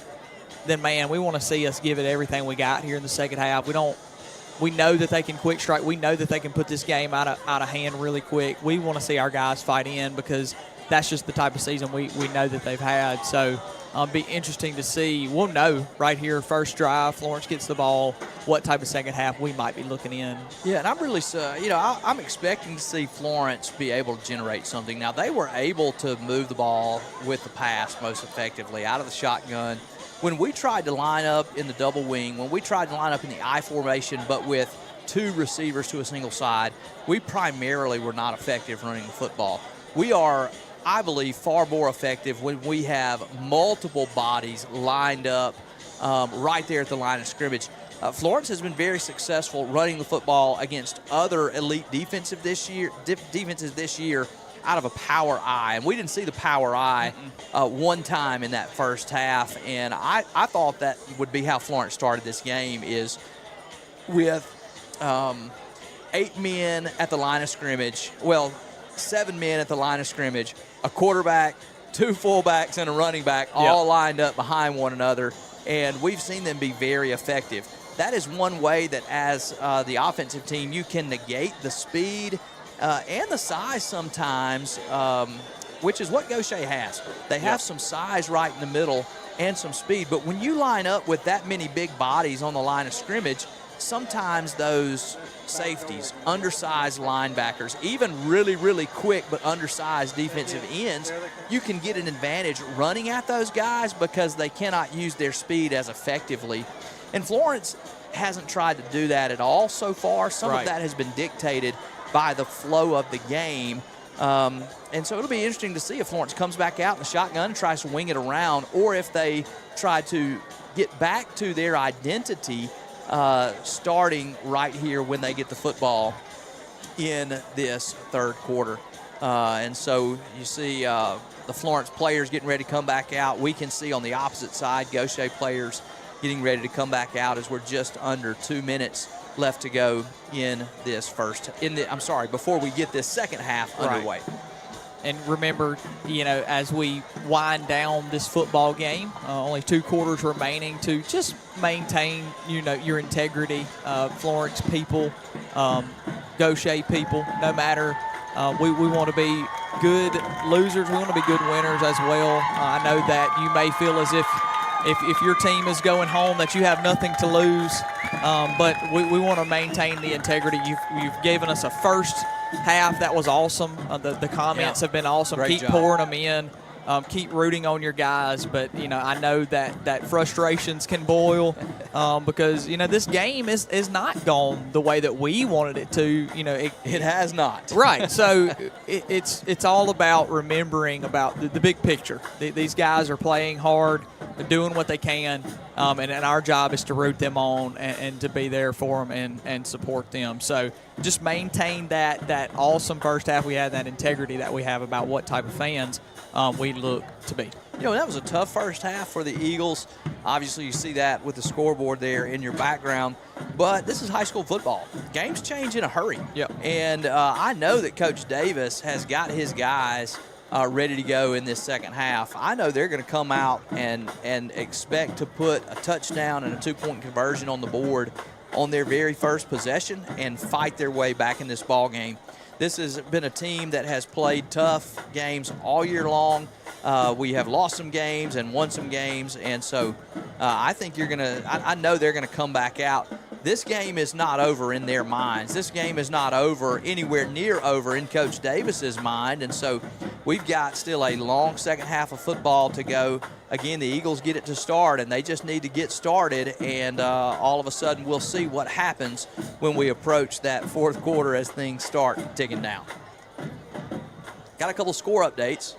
then man, we want to see us give it everything we got here in the second half. We know that they can quick strike. We know that they can put this game out of hand really quick. We want to see our guys fight in because that's just the type of season we know that they've had. So be interesting to see. We'll know right here, first drive, Florence gets the ball, what type of second half we might be looking in. Yeah, and I'm really, I'm expecting to see Florence be able to generate something. Now, they were able to move the ball with the pass most effectively out of the shotgun. When we tried to line up in the double wing, when we tried to line up in the I formation, but with 2 receivers to a single side, we primarily were not effective running the football. We are, I believe, far more effective when we have multiple bodies lined up right there at the line of scrimmage. Florence has been very successful running the football against other elite defenses this year out of a power I. And we didn't see the power I one time in that first half. And I thought that would be how Florence started this game, is with 8 men at the line of scrimmage. Well, 7 men at the line of scrimmage, a quarterback, two fullbacks and a running back all lined up behind one another, and we've seen them be very effective. That is one way that as the offensive team you can negate the speed and the size sometimes, which is what Gautier has. They have some size right in the middle and some speed, but when you line up with that many big bodies on the line of scrimmage, sometimes those safeties, undersized linebackers, even really, really quick but undersized defensive ends, you can get an advantage running at those guys because they cannot use their speed as effectively. And Florence hasn't tried to do that at all so far. Some of that has been dictated by the flow of the game. And so it'll be interesting to see if Florence comes back out in the shotgun and tries to wing it around, or if they try to get back to their identity starting right here when they get the football in this third quarter. And so you see the Florence players getting ready to come back out. We can see on the opposite side Gautier players getting ready to come back out as we're just under 2 minutes left to go in this before we get this second half underway. And remember, as we wind down this football game, only 2 quarters remaining, to just maintain, your integrity. Florence people, Gautier people, no matter. We want to be good losers. We want to be good winners as well. I know that you may feel as if your team is going home that you have nothing to lose, but we want to maintain the integrity. You've given us a first half that was awesome. The comments have been awesome. Great Keep job. pouring them in. Keep rooting on your guys, but I know that frustrations can boil because this game is not gone the way that we wanted it to. It has not. Right. So it's all about remembering about the big picture. These guys are playing hard, they're doing what they can, and our job is to root them on and to be there for them and support them. So just maintain that awesome first half we had, that integrity that we have about what type of fans we look to be. That was a tough first half for the Eagles. Obviously, you see that with the scoreboard there in your background. But this is high school football. Games change in a hurry. Yep. And I know that Coach Davis has got his guys ready to go in this second half. I know they're going to come out and expect to put a touchdown and a 2-point conversion on the board on their very first possession and fight their way back in this ball game. This has been a team that has played tough games all year long. We have lost some games and won some games, and so I think I know they're going to come back out. This game is not over in their minds. This game is not over, anywhere near over in Coach Davis's mind, and so we've got still a long second half of football to go. Again, the Eagles get it to start, and they just need to get started, and all of a sudden we'll see what happens when we approach that fourth quarter as things start ticking down. Got a couple score updates.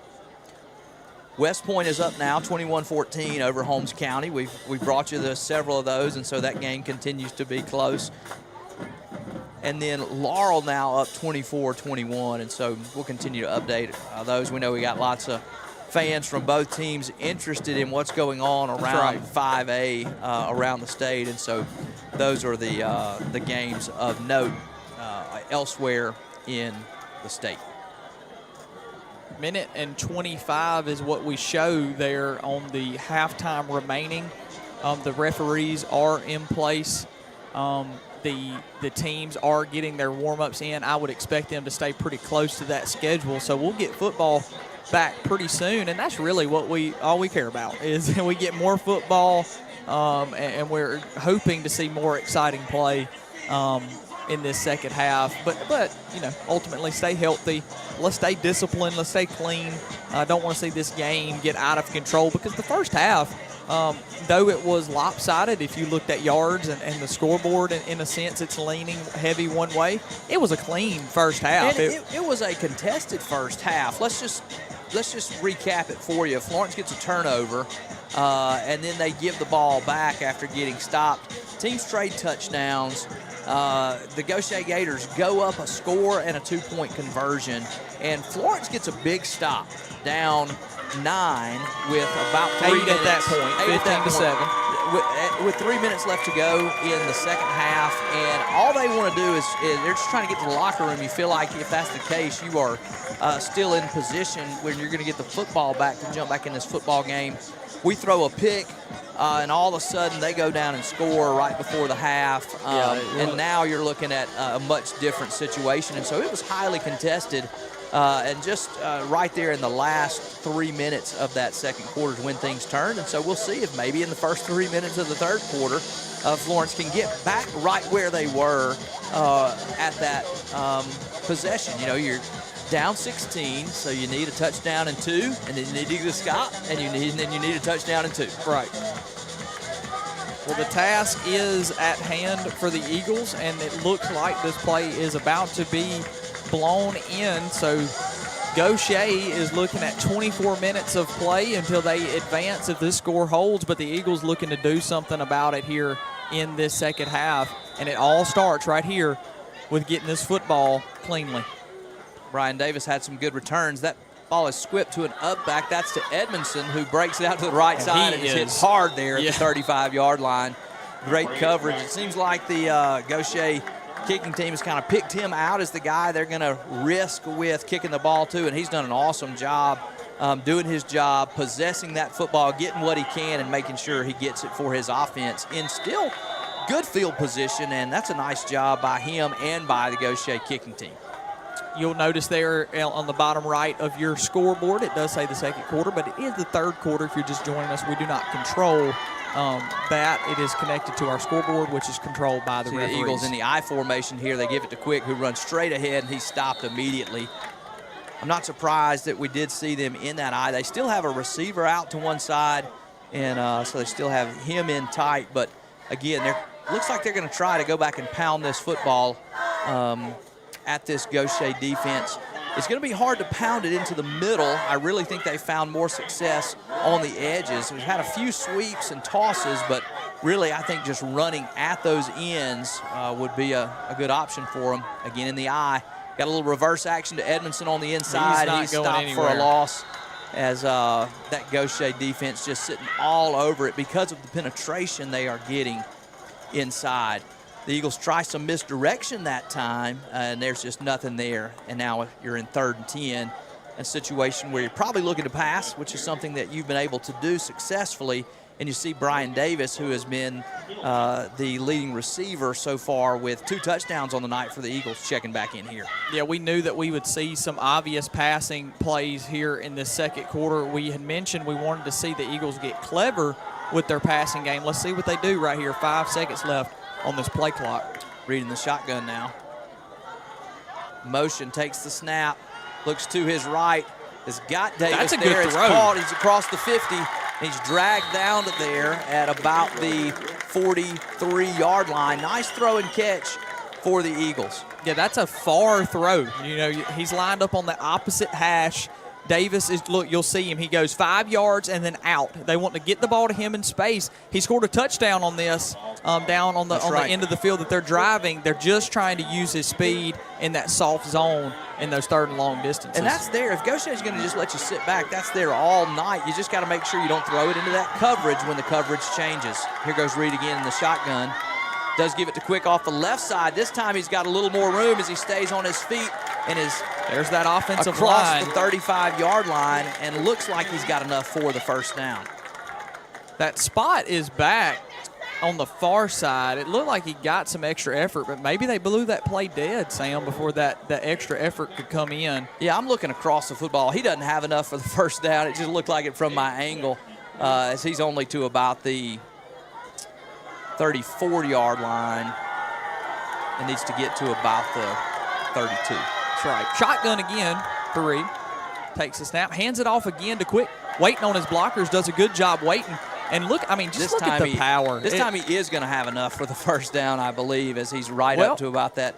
West Point is up now 21-14 over Holmes County. We've brought you several of those, and so that game continues to be close. And then Laurel now up 24-21, and so we'll continue to update those. We know we got lots of fans from both teams interested in what's going on around 5A around the state, and so those are the games of note elsewhere in the state. Minute and 25 is what we show there on the halftime remaining. The referees are in place. The teams are getting their warm-ups in. I would expect them to stay pretty close to that schedule. So we'll get football back pretty soon, and that's really what all we care about is we get more football, and we're hoping to see more exciting play in this second half. But ultimately stay healthy. Let's stay disciplined. Let's stay clean. I don't want to see this game get out of control because the first half, though it was lopsided, if you looked at yards and the scoreboard, in a sense it's leaning heavy one way, it was a clean first half. And it was a contested first half. Let's just recap it for you. Florence gets a turnover, and then they give the ball back after getting stopped. Teams trade touchdowns. The Gautier Gators go up a score and a 2-point conversion, and Florence gets a big stop down 9 with about 3 minutes. At that point, 15-7. With 3 minutes left to go in the second half, and all they want to do is they're just trying to get to the locker room. You feel like if that's the case, you are still in position when you're going to get the football back to jump back in this football game. We throw a pick, and all of a sudden they go down and score right before the half. And now you're looking at a much different situation. And so it was highly contested. And just right there in the last 3 minutes of that second quarter is when things turned. And so we'll see if maybe in the first 3 minutes of the third quarter, Florence can get back right where they were at that possession. You know, you're down 16, so you need a touchdown and 2, and then you need to get a stop, and then you need a touchdown and 2. Right. Well, the task is at hand for the Eagles, and it looks like this play is about to be blown in. So Gautier is looking at 24 minutes of play until they advance if this score holds, but the Eagles looking to do something about it here in this second half, and it all starts right here with getting this football cleanly. Brian Davis had some good returns. That ball is squipped to an up back. That's to Edmondson, who breaks it out to the right side and is hit hard there at the 35-yard line. Great coverage. It seems like the Gautier kicking team has kind of picked him out as the guy they're going to risk with kicking the ball to, and he's done an awesome job doing his job, possessing that football, getting what he can, and making sure he gets it for his offense in still good field position, and that's a nice job by him and by the Gautier kicking team. You'll notice there on the bottom right of your scoreboard, it does say the second quarter, but it is the third quarter if you're just joining us. We do not control that. It is connected to our scoreboard, which is controlled by the referees. The Eagles in the I formation here. They give it to Quick, who runs straight ahead, and he's stopped immediately. I'm not surprised that we did see them in that I. They still have a receiver out to one side, and so they still have him in tight. But, again, looks like they're going to try to go back and pound this football at this Gautier defense. It's going to be hard to pound it into the middle. I really think they found more success on the edges. We've had a few sweeps and tosses, but really I think just running at those ends would be a good option for them. Again, in the eye, got a little reverse action to Edmondson on the inside. He's stopped for a loss as that Gautier defense just sitting all over it because of the penetration they are getting inside. The Eagles try some misdirection that time, and there's just nothing there. And now you're in 3rd and 10, a situation where you're probably looking to pass, which is something that you've been able to do successfully. And you see Brian Davis, who has been the leading receiver so far with 2 touchdowns on the night for the Eagles, checking back in here. Yeah, we knew that we would see some obvious passing plays here in this second quarter. We had mentioned we wanted to see the Eagles get clever with their passing game. Let's see what they do right here. 5 seconds left on this play clock. Reading the shotgun now. Motion, takes the snap, looks to his right, has got Davis. That's a there. good throw. It's caught. He's across the 50. He's dragged down to there at about the 43-yard line. Nice throw and catch for the Eagles. Yeah, that's a far throw. You know, he's lined up on the opposite hash. Davis is, look, you'll see him. He goes 5 yards and then out. They want to get the ball to him in space. He scored a touchdown on this down on the end of the field that they're driving. They're just trying to use his speed in that soft zone in those 3rd and long distances. And that's there. If Gautier's going to just let you sit back, that's there all night. You just got to make sure you don't throw it into that coverage when the coverage changes. Here goes Reed again in the shotgun. Does give it to Quick off the left side. This time he's got a little more room as he stays on his feet and is there's that offensive across line. the 35-yard line, and looks like he's got enough for the first down. That spot is back on the far side. It looked like he got some extra effort, but maybe they blew that play dead, Sam, before that extra effort could come in. Yeah, I'm looking across the football. He doesn't have enough for the first down. It just looked like it from my angle as he's only to about the 34-yard line and needs to get to about the 32. That's right. Shotgun again for Reed. Takes the snap, hands it off again to Quick. Waiting on his blockers, does a good job waiting. And look, I mean, just look at the power. This time he is going to have enough for the first down, I believe, as he's right up to about that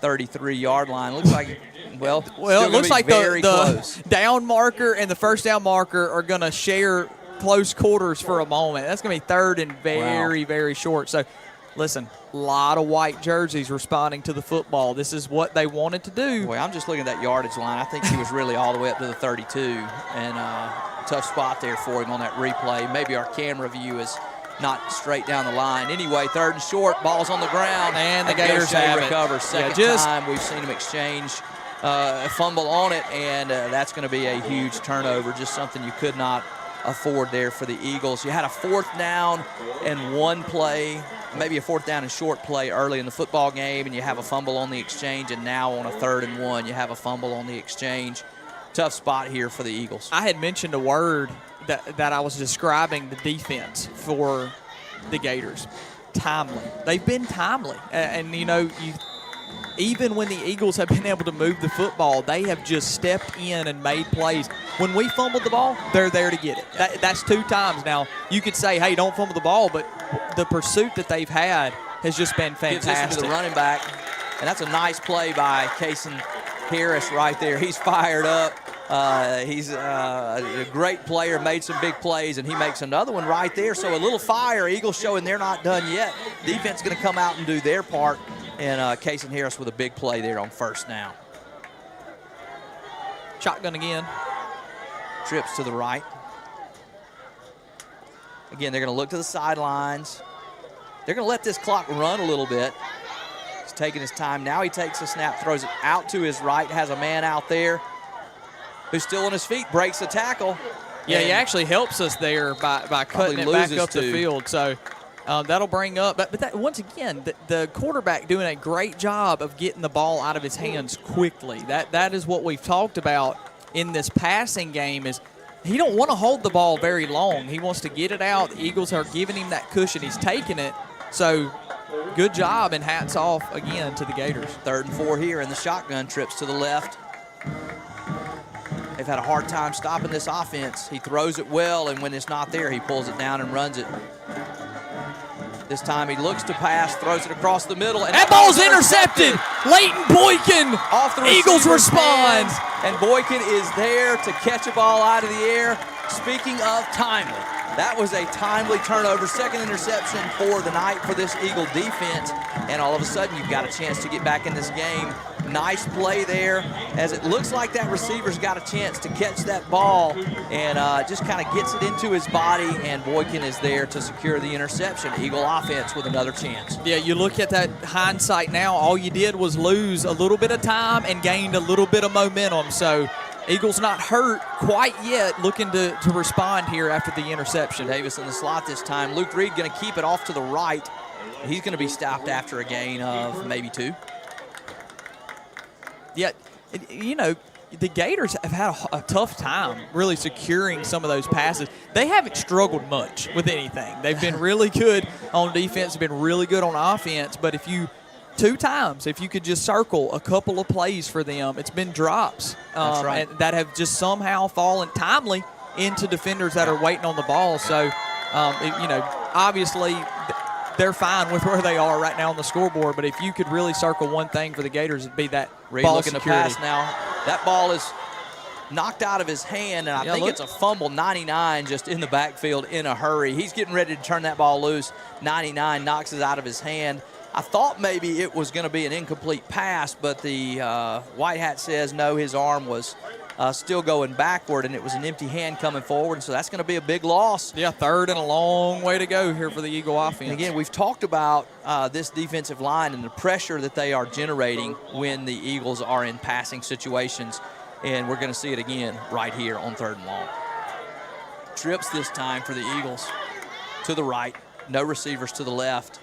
33-yard line. Looks like, well it looks like the down marker and the first down marker are going to share close quarters for a moment. That's going to be 3rd and very, very short. So, listen, a lot of white jerseys responding to the football. This is what they wanted to do. Well, I'm just looking at that yardage line. I think he was really all the way up to the 32, and tough spot there for him on that replay. Maybe our camera view is not straight down the line. Anyway, 3rd and short, ball's on the ground. And the Gators have it. Recovers. Second time we've seen them exchange a fumble on it, and that's going to be a huge turnover, just something you could not afford there for the Eagles. You had a 4th down and 1 play, maybe a 4th down and short play early in the football game, and you have a fumble on the exchange, and now on a 3rd and 1, you have a fumble on the exchange. Tough spot here for the Eagles. I had mentioned a word that I was describing the defense for the Gators. Timely. They've been timely. And you know, even when the Eagles have been able to move the football, they have just stepped in and made plays. When we fumbled the ball, they're there to get it. That's 2 times. Now, you could say, hey, don't fumble the ball, but the pursuit that they've had has just been fantastic. Gives this to the running back, and that's a nice play by Cason Harris right there. He's fired up. He's a great player, made some big plays, and he makes another one right there. So a little fire. Eagles showing they're not done yet. Defense going to come out and do their part, and Cason Harris with a big play there on 1st down. Shotgun again. Trips to the right. Again, they're going to look to the sidelines. They're going to let this clock run a little bit. He's taking his time. Now he takes a snap, throws it out to his right, has a man out there who's still on his feet, breaks the tackle. Yeah, he actually helps us there by cutting it back up the field. So that'll bring up. But that, once again, the quarterback doing a great job of getting the ball out of his hands quickly. That is what we've talked about in this passing game is he don't want to hold the ball very long. He wants to get it out. The Eagles are giving him that cushion. He's taking it. So good job, and hats off again to the Gators. 3rd and 4 here, and the shotgun trips to the left. They've had a hard time stopping this offense. He throws it well, and when it's not there, he pulls it down and runs it. This time he looks to pass, throws it across the middle. And that ball's intercepted. Leighton Boykin. Off the Eagles respond. And Boykin is there to catch a ball out of the air. Speaking of timely, that was a timely turnover. 2nd interception for the night for this Eagle defense. And all of a sudden, you've got a chance to get back in this game. Nice play there, as it looks like that receiver's got a chance to catch that ball and just kind of gets it into his body, and Boykin is there to secure the interception. Eagle offense with another chance. Yeah, you look at that hindsight now, all you did was lose a little bit of time and gained a little bit of momentum. So Eagles not hurt quite yet, looking to respond here after the interception. Davis in the slot this time. Luke Reed going to keep it off to the right. He's going to be stopped after a gain of maybe 2. Yeah, you know, the Gators have had a tough time really securing some of those passes. They haven't struggled much with anything. They've been really good on defense, been really good on offense, but if you 2 times, if you could just circle a couple of plays for them, it's been drops. That's right. And that have just somehow fallen timely into defenders that are waiting on the ball. So, you know, obviously they're fine with where they are right now on the scoreboard, but if you could really circle one thing for the Gators, it'd be that Reed ball looking security. to pass now. That ball is knocked out of his hand, and I think it's a fumble. 99 just in the backfield in a hurry. He's getting ready to turn that ball loose. 99 knocks it out of his hand. I thought maybe it was going to be an incomplete pass, but the white hat says no, his arm was still going backward, and it was an empty hand coming forward, so that's going to be a big loss. Yeah, 3rd and a long way to go here for the Eagle offense. And again, we've talked about this defensive line and the pressure that they are generating when the Eagles are in passing situations, and we're going to see it again right here on 3rd and long. Trips this time for the Eagles to the right, no receivers to the left.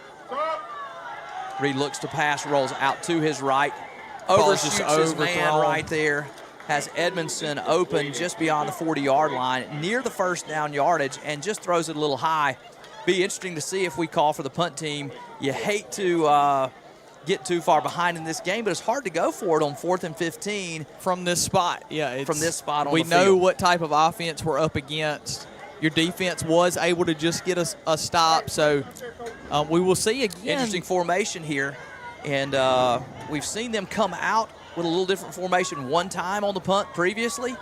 Reed looks to pass, rolls out to his right, overshoots his man right there. Has Edmondson open just beyond the 40-yard line, near the 1st down yardage, and just throws it a little high. Be interesting to see if we call for the punt team. You hate to get too far behind in this game, but it's hard to go for it on 4th and 15. From this spot, yeah. From this spot on the field. We know what type of offense we're up against. Your defense was able to just get us a stop, so we will see again. Interesting formation here, and we've seen them come out with a little different formation one time on the punt previously.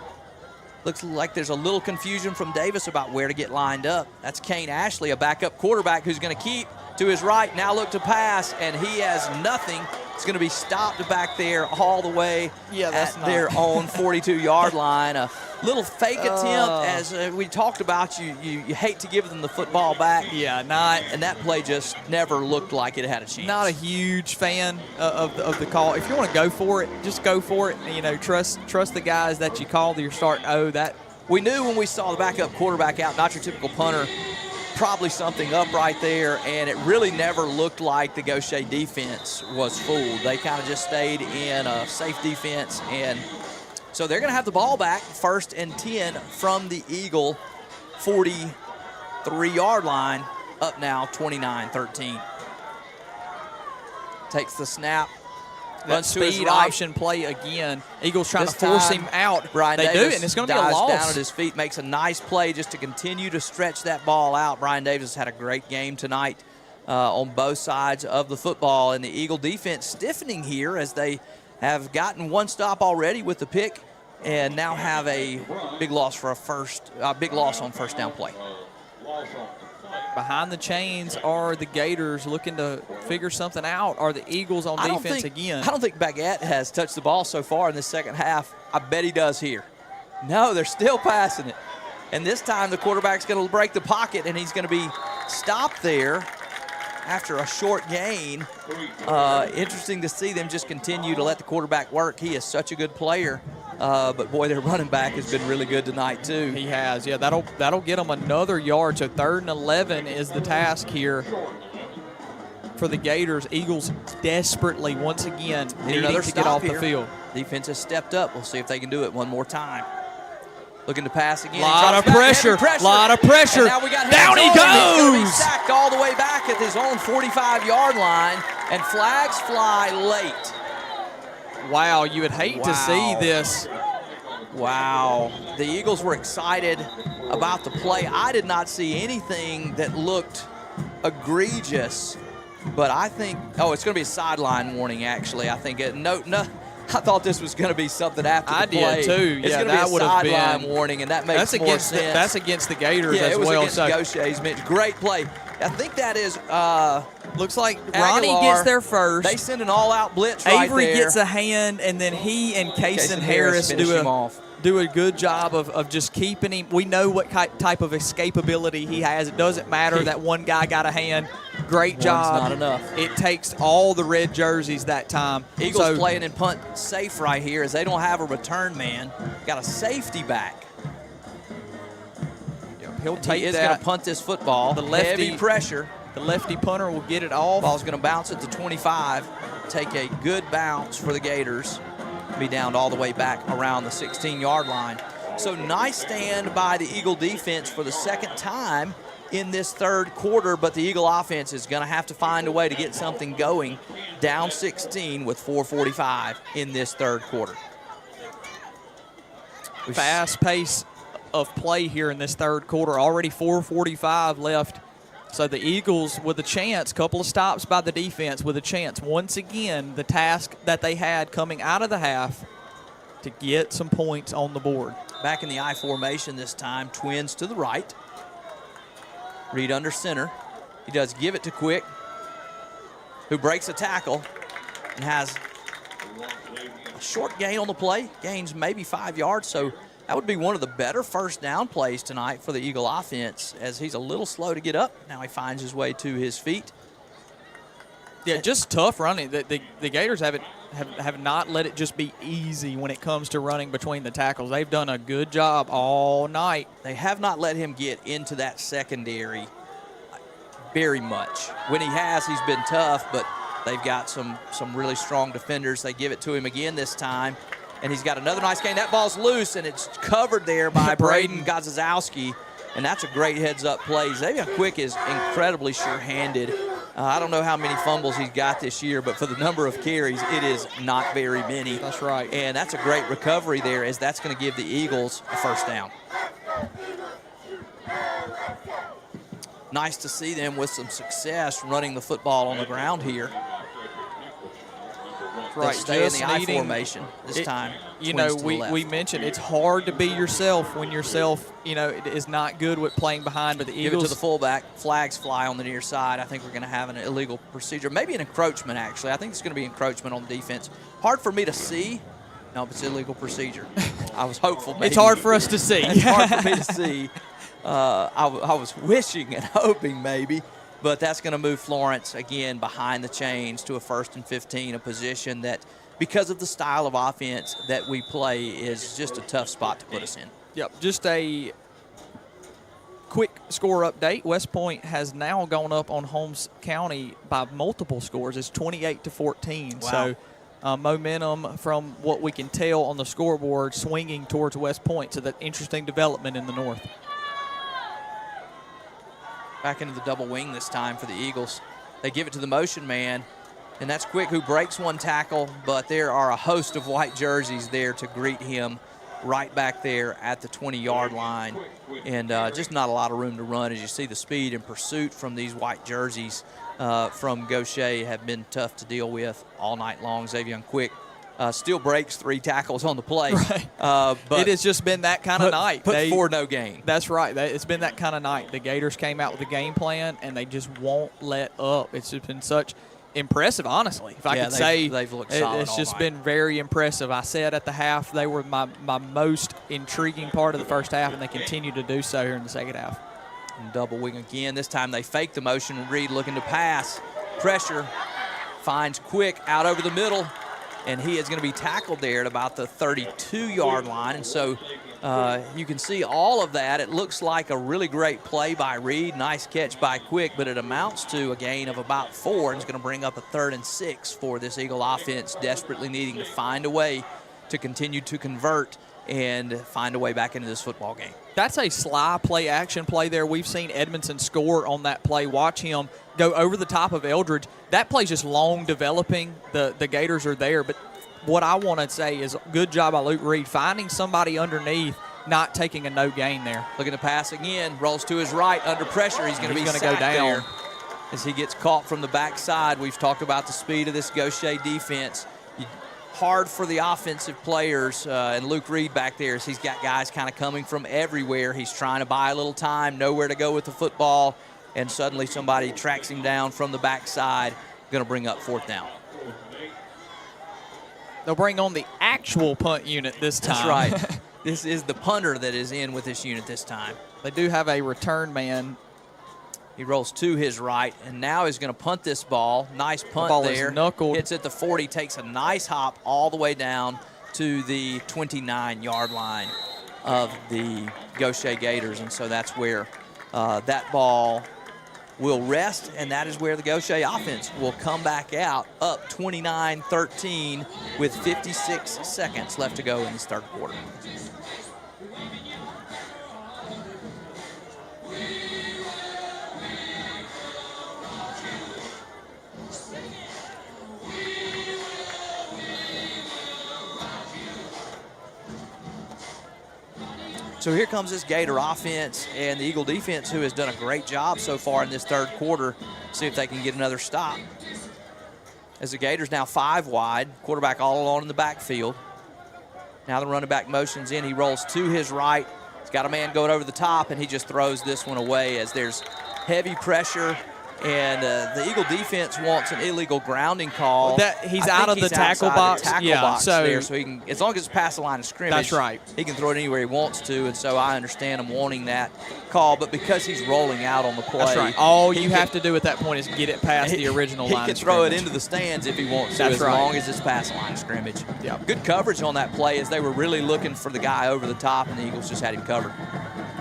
Looks like there's a little confusion from Davis about where to get lined up. That's Kane Ashley, a backup quarterback who's going to keep to his right. Now look to pass, and he has nothing It's going to be stopped back there all the way that's at their own 42-yard line. A little fake attempt, as we talked about. You hate to give them the football back. Yeah, and that play just never looked like it had a chance. Not a huge fan of the call. If you want to go for it, just go for it. You know, trust the guys that you called your start. That we knew when we saw the backup quarterback out, not your typical punter. Probably something up right there, and it really never looked like the Gautier defense was fooled. They kind of just stayed in a safe defense, and so they're going to have the ball back, 1st and 10 from the Eagle 43-yard line, up now 29-13. Takes the snap. That speed option play again. Eagles trying to force him out. Brian they Davis do it, and it's going to be a dives loss. down at his feet, makes a nice play just to continue to stretch that ball out. Brian Davis had a great game tonight on both sides of the football, and the Eagle defense stiffening here as they have gotten one stop already with the pick, and now have a big loss for big loss on first down play. Behind the chains are the Gators looking to figure something out. Are the Eagles on defense again? I don't think Baguette has touched the ball so far in the second half. I bet he does here. No, they're still passing it. And this time the quarterback's going to break the pocket, and he's going to be stopped there after a short gain. Interesting to see them just continue to let the quarterback work. He is such a good player. But, boy, their running back has been really good tonight, too. He has. Yeah, that'll get them another yard. So 3rd and 11 is the task here for the Gators. Eagles desperately, once again, needing to get off the field. Defense has stepped up. We'll see if they can do it one more time. Looking to pass again. Lot of pressure. And now we got down he goes. He's going to be goes. sacked all the way back at his own 45-yard line, and flags fly late. Wow, you would hate to see this. Wow. The Eagles were excited about the play. I did not see anything that looked egregious, but I think, it's going to be a sideline warning, actually. I think I thought this was going to be something after the play. I did, too. It's going to be a sideline warning, and that makes more sense. That's against the Gators as well. Yeah, it was against Gautier's. Great play. I think that is looks like Ronnie Ronnie gets there first. They send an all-out blitz right Avery there. gets a hand, and then he and Kason Harris do a good job of just keeping him. We know what type of escapability he has. It doesn't matter that one guy got a hand. Great job. Not enough. It takes all the red jerseys that time. Eagles playing in punt safe right here as they don't have a return man. Got a safety back. He'll take he is going to punt this football. The lefty, heavy pressure. The lefty punter will get it off. Ball's going to bounce at the 25. Take a good bounce for the Gators. Be down all the way back around the 16-yard line. So nice stand by the Eagle defense for the second time in this third quarter, but the Eagle offense is going to have to find a way to get something going. Down 16 with 4:45 in this third quarter. Fast pace of play here in this third quarter. Already 4:45 left. So the Eagles with a chance, couple of stops by the defense with a chance. Once again, the task that they had coming out of the half to get some points on the board. Back in the I formation this time, twins to the right. Reed under center. He does give it to Quick, who breaks a tackle and has a short gain on the play. Gains maybe 5 yards, so that would be one of the better first down plays tonight for the Eagle offense, as he's a little slow to get up. Now he finds his way to his feet. Yeah, just tough running. The Gators have not let it just be easy when it comes to running between the tackles. They've done a good job all night. They have not let him get into that secondary very much. When he has, he's been tough, but they've got some really strong defenders. They give it to him again this time, and he's got another nice gain. That ball's loose, and it's covered there by Braden Gazazowski, and that's a great heads-up play. Xavier Quick is incredibly sure-handed. I don't know how many fumbles he's got this year, but for the number of carries, it is not very many. That's right. And that's a great recovery there, as that's going to give the Eagles a first down. Nice to see them with some success running the football on the ground here. right. Stay Just in the I needing- formation this time. You know, Swings to the left. we mentioned it's hard to be yourself when yourself, is not good with playing behind, but the Give Eagles. it to the fullback. Flags fly on the near side. I think we're going to have an illegal procedure. Maybe an encroachment, actually. I think it's going to be encroachment on the defense. Hard for me to see. No, it's illegal procedure. I was hopeful. Maybe. It's hard for us to see. It's hard for me to see. I was wishing and hoping maybe. But that's going to move Florence, again, behind the chains to a 1st and 15, a position that, because of the style of offense that we play, is just a tough spot to put us in. Yep, just a quick score update. West Point has now gone up on Holmes County by multiple scores. It's 28-14. Wow. So momentum, from what we can tell on the scoreboard, swinging towards West Point. So that interesting development in the north. Back into the double wing this time for the Eagles. They give it to the motion man, and that's Quick, who breaks one tackle, but there are a host of white jerseys there to greet him right back there at the 20-yard line, and just not a lot of room to run. As you see, the speed and pursuit from these white jerseys from Gautier have been tough to deal with all night long. Xavier Quick still breaks 3 tackles on the play. Right. But it has just been that kind of night. Put 4 no gain. That's right. It's been that kind of night. The Gators came out with a game plan, and they just won't let up. It's just been such impressive, honestly. If I could say, they've looked solid it's all just night. been very impressive. I said at the half they were my most intriguing part of the first half, and they continue to do so here in the second half. And double wing again. This time they fake the motion. Reed looking to pass. Pressure. Finds Quick out over the middle. And he is going to be tackled there at about the 32-yard line. And so you can see all of that. It looks like a really great play by Reed. Nice catch by Quick, but it amounts to a gain of about 4. And it's going to bring up a 3rd and 6 for this Eagle offense, desperately needing to find a way to continue to convert and find a way back into this football game. That's a sly play-action play there. We've seen Edmondson score on that play. Watch him go over the top of Eldridge. That play's just long developing. The Gators are there. But what I want to say is good job by Luke Reed finding somebody underneath, not taking a no gain there. Looking to pass again. Rolls to his right. Under pressure. He's going to go down there as he gets caught from the backside. We've talked about the speed of this Gautier defense. Hard for the offensive players, and Luke Reed back there, as he's got guys kind of coming from everywhere. He's trying to buy a little time, nowhere to go with the football, and suddenly somebody tracks him down from the backside, going to bring up 4th down. They'll bring on the actual punt unit this time. That's right. This is the punter that is in with this unit this time. They do have a return man. He rolls to his right, and now he's going to punt this ball. Nice punt ball there. is knuckled. Hits at the 40, takes a nice hop all the way down to the 29-yard line of the Gautier Gators. And so that's where that ball will rest, and that is where the Gautier offense will come back out up 29-13 with 56 seconds left to go in this 3rd quarter. So here comes this Gator offense and the Eagle defense, who has done a great job so far in this 3rd quarter. See if they can get another stop. As the Gators now 5 wide, quarterback all alone in the backfield. Now the running back motions in. He rolls to his right. He's got a man going over the top, and he just throws this one away as there's heavy pressure. And the Eagle defense wants an illegal grounding call. He's out of the tackle box. So he can, as long as it's past the line of scrimmage, that's right. He can throw it anywhere he wants to. And so I understand him wanting that call, but because he's rolling out on the play, that's right. All you have to do at that point is get it past the original line. He can throw it into the stands if he wants to, as long as it's past the line of scrimmage. Yeah. Good coverage on that play, as they were really looking for the guy over the top, and the Eagles just had him covered.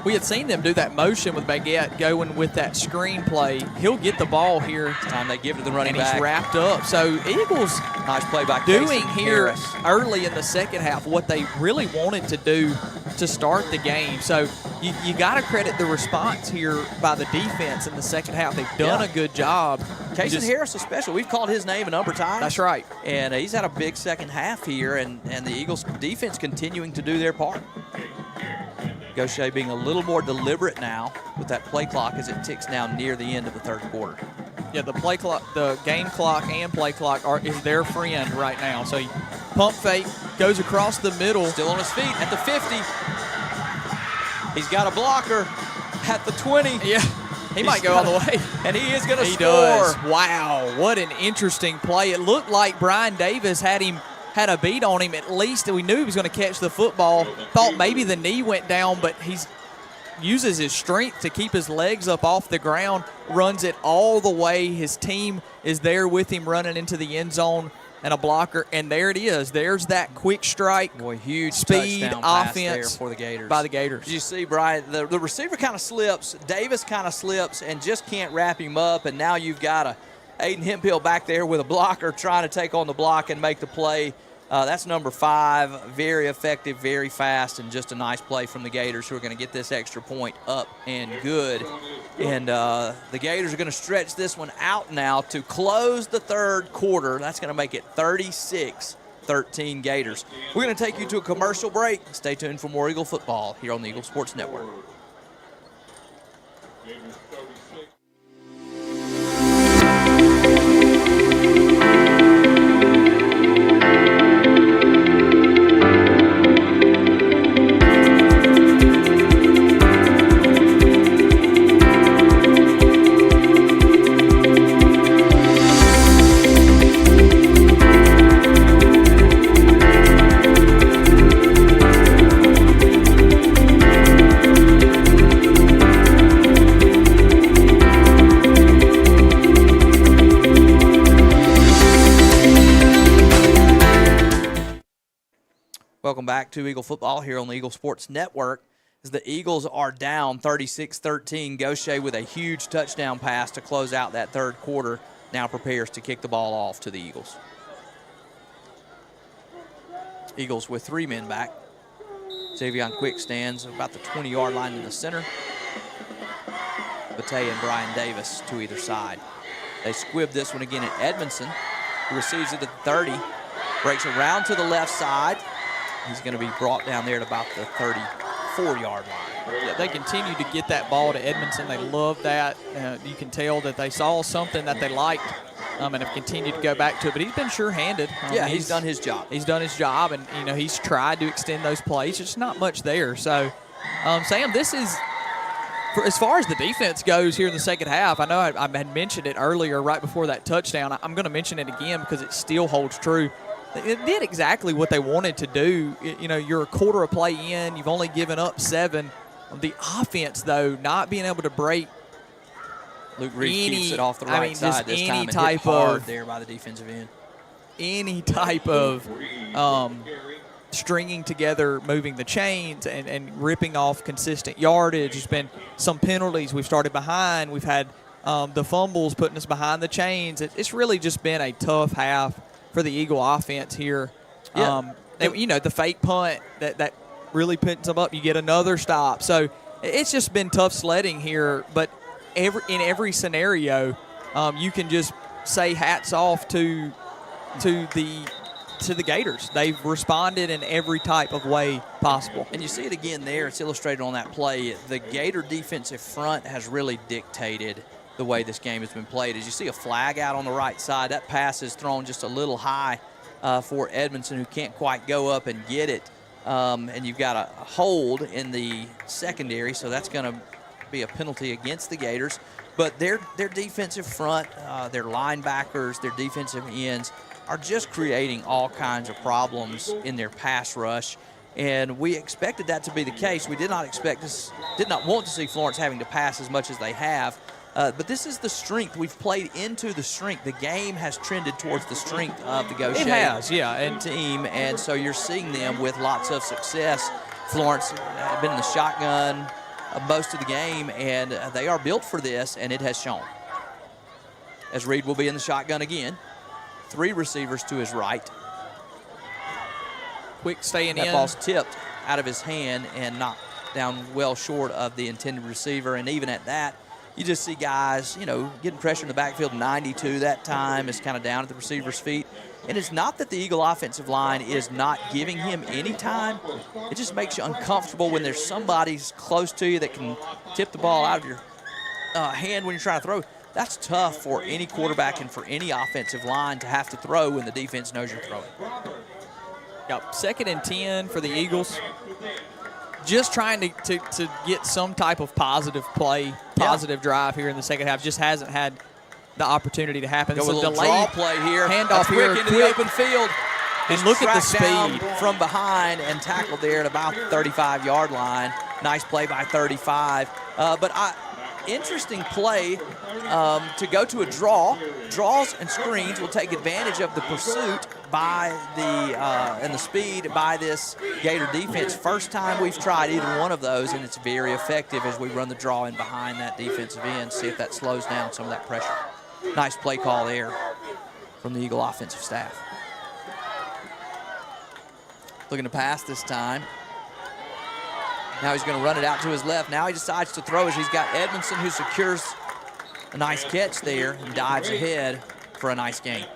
We had seen them do that motion with Baguette going with that screen play. He'll get the ball here. It's time they give it to the running back. And he's wrapped up. So Eagles nice play by doing Casey here Harris early in the second half what they really wanted to do to start the game. So you got to credit the response here by the defense in the second half. They've done a good job. Casey Harris is special. We've called his name a number of times. That's right. And he's had a big second half here, and the Eagles defense continuing to do their part. Gautier being a little more deliberate now with that play clock as it ticks now near the end of the 3rd quarter. Yeah, the play clock, the game clock and play clock is their friend right now. So he pump fake, goes across the middle. Still on his feet at the 50. He's got a blocker at the 20. Yeah, he might go all the way. And he is going to score. He does. Wow, what an interesting play. It looked like Brian Davis had a beat on him at least. We knew he was going to catch the football. Thought maybe the knee went down, but he uses his strength to keep his legs up off the ground, runs it all the way. His team is there with him running into the end zone and a blocker, and there it is. There's that quick strike. Boy, huge speed touchdown pass offense there for the Gators. by the Gators. Did you see, Brian, the receiver kind of slips, Davis kind of slips and just can't wrap him up, and now you've got Aiden Hemphill back there with a blocker trying to take on the block and make the play. That's number 5, very effective, very fast, and just a nice play from the Gators, who are going to get this extra point up and good. And the Gators are going to stretch this one out now to close the third quarter. That's going to make it 36-13 Gators. We're going to take you to a commercial break. Stay tuned for more Eagle football here on the Eagle Sports Network. Welcome back to Eagle football here on the Eagle Sports Network. As the Eagles are down 36-13, Gautier with a huge touchdown pass to close out that third quarter now prepares to kick the ball off to the Eagles. Eagles with 3 men back. Xavion Quick stands about the 20-yard line in the center. Batey and Brian Davis to either side. They squib this one again at Edmondson, who receives it at the 30, breaks around to the left side. He's going to be brought down there at about the 34-yard line. Yeah, they continue to get that ball to Edmondson. They love that. You can tell that they saw something that they liked and have continued to go back to it. But he's been sure-handed. Yeah, he's done his job. He's done his job, and, he's tried to extend those plays. There's not much there. So, Sam, this is, as far as the defense goes here in the second half, I know I had mentioned it earlier right before that touchdown. I'm going to mention it again because it still holds true. It did exactly what they wanted to do. You're a quarter of play in. You've only given up 7. The offense, though, not being able to break. Luke Reed keeps it off the right side this time and hit hard there by the defensive end. Any type of stringing together, moving the chains, and ripping off consistent yardage. There's been some penalties. We've started behind. We've had the fumbles putting us behind the chains. It's really just been a tough half for the Eagle offense here. Yeah. The fake punt that really puts them up. You get another stop. So it's just been tough sledding here. But in every scenario, you can just say hats off to the Gators. They've responded in every type of way possible. And you see it again there. It's illustrated on that play. The Gator defensive front has really dictated the way this game has been played. As you see a flag out on the right side, that pass is thrown just a little high for Edmondson, who can't quite go up and get it. And you've got a hold in the secondary, so that's going to be a penalty against the Gators. But their defensive front, their linebackers, their defensive ends are just creating all kinds of problems in their pass rush. And we expected that to be the case. We did not want to see Florence having to pass as much as they have. But this is the strength. We've played into the strength. The game has trended towards the strength of the Gautier team, and so you're seeing them with lots of success. Florence has been in the shotgun most of the game, and they are built for this, and it has shown. As Reed will be in the shotgun again. 3 receivers to his right. Quick staying in. That ball's tipped out of his hand and knocked down well short of the intended receiver, and even at that, you just see guys, getting pressure in the backfield. 92 that time is kind of down at the receiver's feet. And it's not that the Eagle offensive line is not giving him any time. It just makes you uncomfortable when there's somebody close to you that can tip the ball out of your hand when you're trying to throw. That's tough for any quarterback and for any offensive line to have to throw when the defense knows you're throwing. Yep, 2nd and 10 for the Eagles. Just trying to get some type of positive play, positive drive here in the second half. Just hasn't had the opportunity to happen. Go So with a little draw play here. Handoff here, quick into the open field. And look at the Tracked down speed. from behind and tackled there at about the 35-yard line. Nice play by 35. Interesting play to go to a draw. Draws and screens will take advantage of the pursuit by and the speed by this Gator defense. First time we've tried either one of those, and it's very effective as we run the draw in behind that defensive end. See if that slows down some of that pressure. Nice play call there from the Eagle offensive staff. Looking to pass this time. Now he's going to run it out to his left. Now he decides to throw as he's got Edmondson, who secures a nice catch there and dives ahead for a nice gain.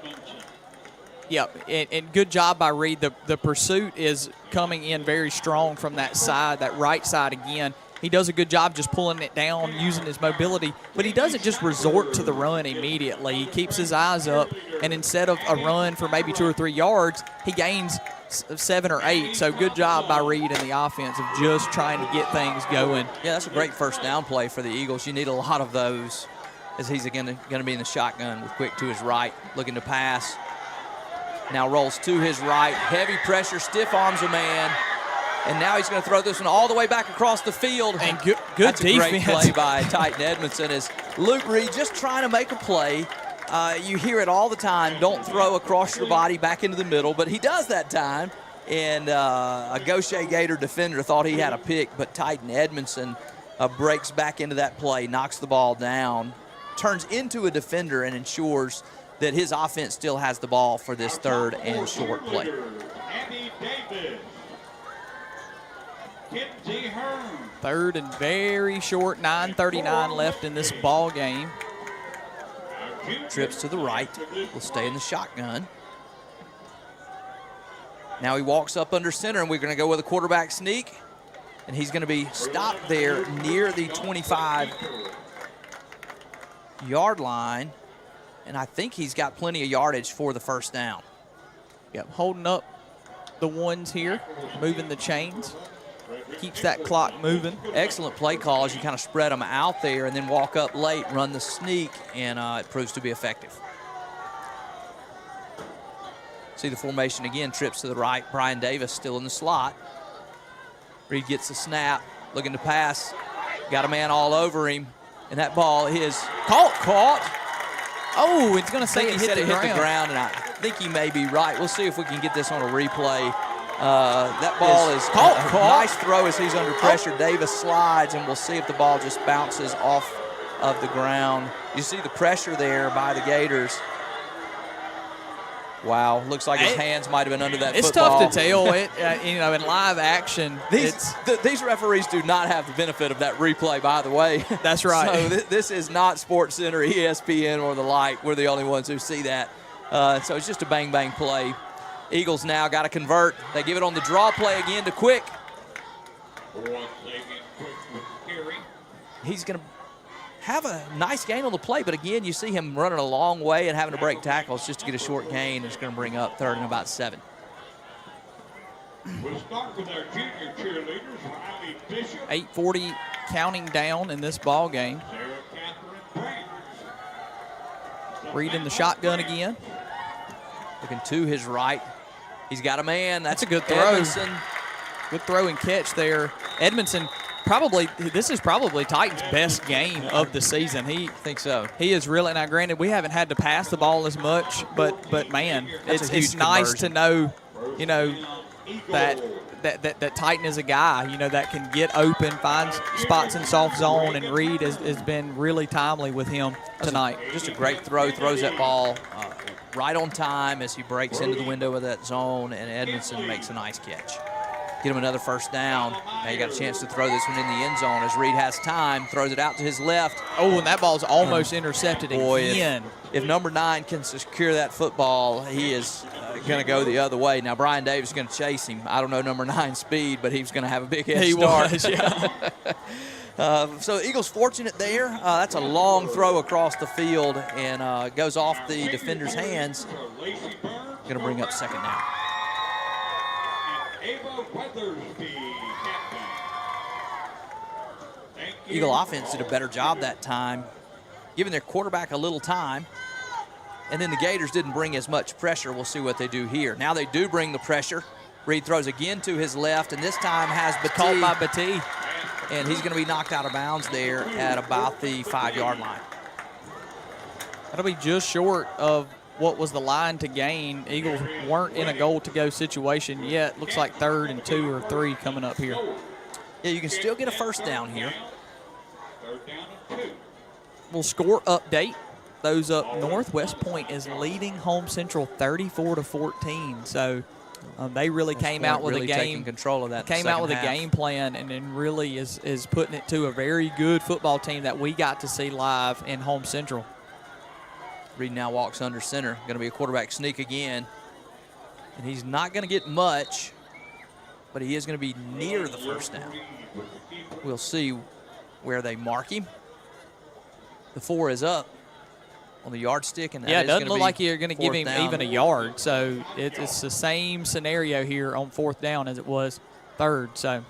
Yep, and good job by Reed. The pursuit is coming in very strong from that side, that right side again. He does a good job just pulling it down, using his mobility, but he doesn't just resort to the run immediately. He keeps his eyes up, and instead of a run for maybe 2 or 3 yards, he gains 7 or 8. So good job by Reed and the offense of just trying to get things going. Yeah, that's a great first down play for the Eagles. You need a lot of those as he's going to be in the shotgun with Quick to his right, looking to pass. Now rolls to his right, heavy pressure, stiff arms a man, and now he's going to throw this one all the way back across the field. And good That's defense. a great play by Titan Edmondson as Luke Reed just trying to make a play. You hear it all the time, don't throw across your body back into the middle, but he does that time. And a Gautier Gator defender thought he had a pick, but Titan Edmondson breaks back into that play, knocks the ball down, turns into a defender, and ensures that his offense still has the ball for this 3rd and short play. Third and very short, 9:39 left in this ball game. Trips to the right, will stay in the shotgun. Now he walks up under center, and we're going to go with a quarterback sneak, and he's going to be stopped there near the 25-yard line, and I think he's got plenty of yardage for the first down. Yep, holding up the ones here, moving the chains. Keeps that clock moving. Excellent play call as you kind of spread them out there and then walk up late, run the sneak, and it proves to be effective. See the formation again, trips to the right. Brian Davis still in the slot. Reed gets the snap, looking to pass. Got a man all over him, and that ball is caught. Oh, it's going to say he said it hit the ground, and I think he may be right. We'll see if we can get this on a replay. That ball is caught. Nice throw as he's under pressure. Davis slides, and we'll see if the ball just bounces off of the ground. You see the pressure there by the Gators. Wow, looks like his hands might have been under that football. It's tough to tell. In live action, these referees do not have the benefit of that replay, by the way. That's right. So this is not SportsCenter, ESPN, or the like. We're the only ones who see that. So it's just a bang-bang play. Eagles now got to convert. They give it on the draw play again to Quick. He's going to have a nice gain on the play, but again, you see him running a long way and having to break tackles just to get a short gain. It's going to bring up 3rd and about 7. We'll start with our junior cheerleaders, Riley Bishop. 8:40 counting down in this ball game. Reed in the shotgun again. Looking to his right. He's got a man. That's a good throw. Edmondson. Good throw and catch there. Edmondson, this is probably Titan's best game of the season. I think so. He is really, now granted, we haven't had to pass the ball as much, but man, it's nice to know, that Titan is a guy, that can get open, find spots in soft zone, and Reed has been really timely with him tonight. Just a great throw, throws that ball right on time as he breaks into the window of that zone, and Edmondson makes a nice catch. Get him another first down. Now you got a chance to throw this one in the end zone as Reed has time, throws it out to his left. Oh, and that ball's almost intercepted again. If number 9 can secure that football, he is going to go the other way. Now, Brian Davis is going to chase him. I don't know number 9's speed, but he's going to have a big head start. Was, yeah. So Eagles fortunate there. That's a long throw across the field and goes off the defender's hands. Going to bring up second down. Eagle offense did a better job that time, giving their quarterback a little time. And then the Gators didn't bring as much pressure. We'll see what they do here. Now they do bring the pressure. Reed throws again to his left, and this time has Batee. Caught by Batee. And he's going to be knocked out of bounds there at about the 5-yard line. That'll be just short of what was the line to gain. Eagles weren't in a goal-to-go situation yet. Looks like 3rd and 2 or 3 coming up here. Yeah, you can still get a first down here. We'll score update. Those up north, West Point is leading Home Central 34-14. So they really came out with really a game. Taking control of that. Came out with a game plan and then really is putting it to a very good football team that we got to see live in Home Central. Reed now walks under center. Going to be a quarterback sneak again. And he's not going to get much, but he is going to be near the first down. We'll see where they mark him. The 4 is up on the yardstick, and it doesn't look like you're going to give him even a yard. So it's the same scenario here on 4th down as it was 3rd. So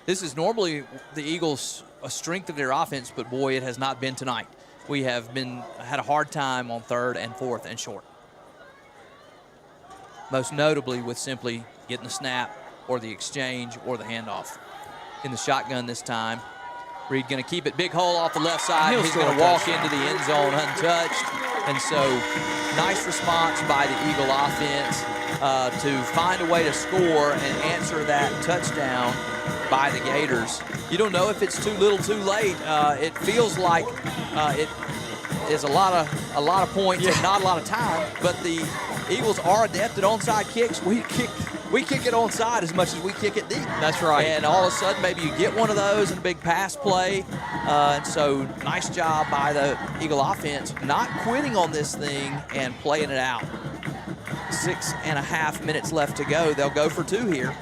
this is normally the Eagles' a strength of their offense, but boy, it has not been tonight. We have had a hard time on 3rd and 4th and short. Most notably with simply getting the snap or the exchange or the handoff. In the shotgun this time. Reed going to keep it. Big hole off the left side. He's going to walk into the end zone untouched. And so nice response by the Eagle offense to find a way to score and answer that touchdown by the Gators. You don't know if it's too little, too late. It feels like it is a lot of points and not a lot of time. But the Eagles are adept at onside kicks. We kick it onside as much as we kick it deep. That's right. And all of a sudden, maybe you get one of those in a big pass play. And so nice job by the Eagle offense, not quitting on this thing and playing it out. 6.5 minutes left to go. They'll go for 2 here.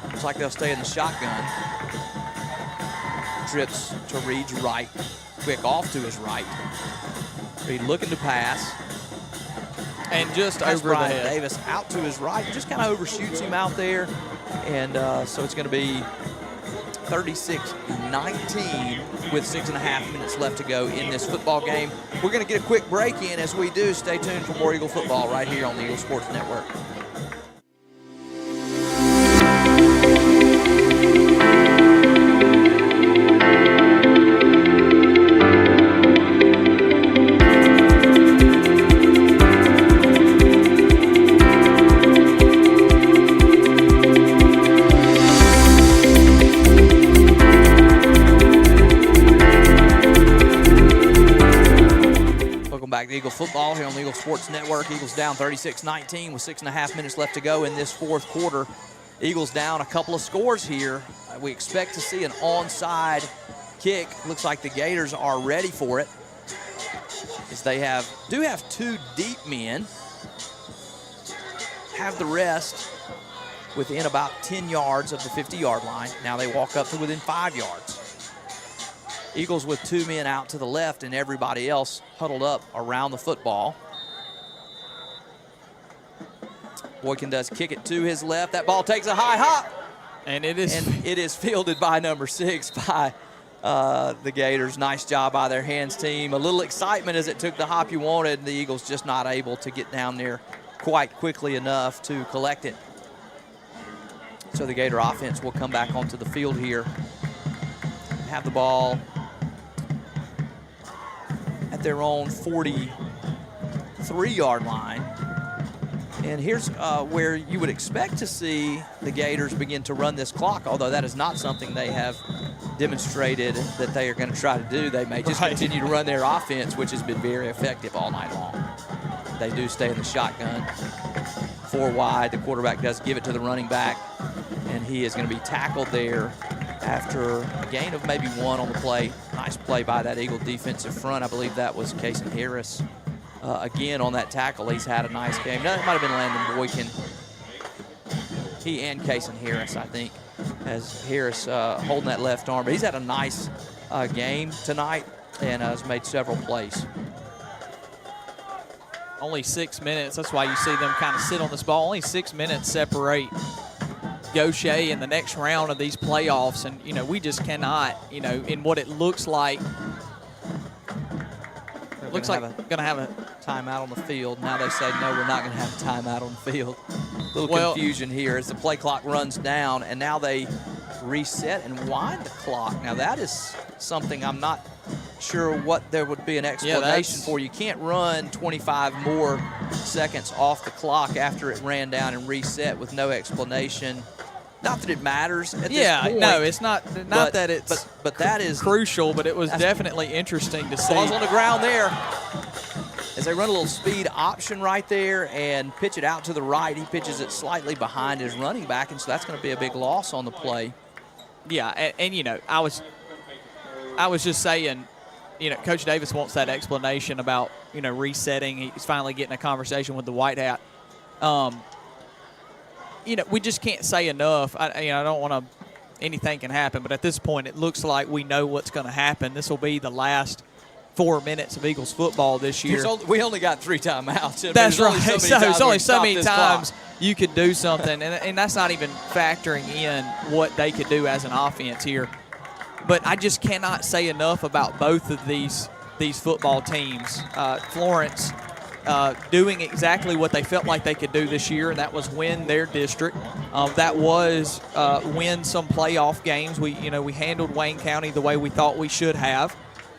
Looks like they'll stay in the shotgun. Trips to Reed's right. Quick off to his right. Reed looking to pass. And just That's over Brian the head. Davis out to his right. Just kind of overshoots him out there. And so it's going to be 36-19 with 6.5 minutes left to go in this football game. We're going to get a quick break in. As we do, stay tuned for more Eagle football right here on the Eagle Sports Network. Eagle football here on the Eagle Sports Network. Eagles down 36-19 with 6.5 minutes left to go in this 4th quarter. Eagles down a couple of scores here. We expect to see an onside kick. Looks like the Gators are ready for it, as they do have 2 deep men. Have the rest within about 10 yards of the 50-yard line. Now they walk up to within 5 yards. Eagles with 2 men out to the left and everybody else huddled up around the football. Boykin does kick it to his left. That ball takes a high hop. And it is fielded by number 6 by the Gators. Nice job by their hands team. A little excitement as it took the hop you wanted. The Eagles just not able to get down there quite quickly enough to collect it. So the Gator offense will come back onto the field here. Have the ball at their own 43-yard line. And here's where you would expect to see the Gators begin to run this clock, although that is not something they have demonstrated that they are going to try to do. They may just continue to run their offense, which has been very effective all night long. They do stay in the shotgun. 4 wide, the quarterback does give it to the running back, and he is going to be tackled there after a gain of maybe 1 on the play. Nice play by that Eagle defensive front. I believe that was Kason Harris. Again, on that tackle, he's had a nice game. That might have been Landon Boykin. He and Kason Harris, I think, as Harris holding that left arm. But he's had a nice game tonight and has made several plays. Only 6 minutes. That's why you see them kind of sit on this ball. Only 6 minutes separate Gautier in the next round of these playoffs. And, we just cannot, in what it looks like. It looks like we're going to have a timeout on the field. Now they say, no, we're not going to have a timeout on the field. A little confusion here as the play clock runs down, and now they reset and wind the clock. Now that is something I'm not sure what there would be an explanation for. You can't run 25 more seconds off the clock after it ran down and reset with no explanation. Not that it matters at this point. No, it's not that it's but that is crucial, but it was definitely interesting to see. Ball's on the ground there as they run a little speed option right there and pitch it out to the right. He pitches it slightly behind his running back, and so that's going to be a big loss on the play. Yeah, and I was just saying, Coach Davis wants that explanation about, resetting. He's finally getting a conversation with the White Hat. We just can't say enough. I don't want to – anything can happen, but at this point it looks like we know what's going to happen. This will be the last 4 minutes of Eagles football this year. We only got 3 timeouts. That's right. There's only so many times you could do something, and that's not even factoring in what they could do as an offense here. But I just cannot say enough about both of these football teams. Florence doing exactly what they felt like they could do this year, and that was win their district. That was win some playoff games. We handled Wayne County the way we thought we should have.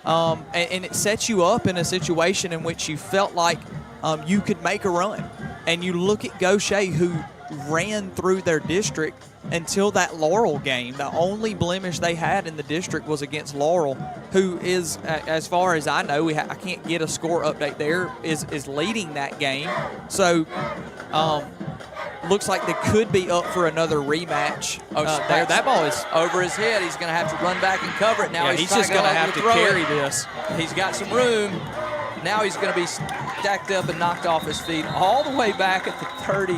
And it sets you up in a situation in which you felt like you could make a run. And you look at Gautier, who ran through their district until that Laurel game. The only blemish they had in the district was against Laurel, who is, as far as I know, I can't get a score update there, is leading that game. So looks like they could be up for another rematch. There. That ball is over his head. He's going to have to run back and cover it. Now he's just going to have to carry this. He's got some room. Now he's going to be stacked up and knocked off his feet all the way back at the 30,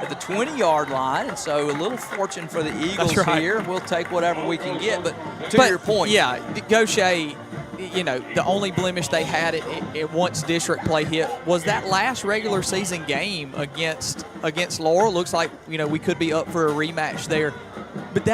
at the 20-yard line. And so a little fortune for the Eagles here. We'll take whatever we can get. But to your point. Yeah, Gautier, the only blemish they had it once district play hit was that last regular season game against Laurel. Looks like, we could be up for a rematch there. But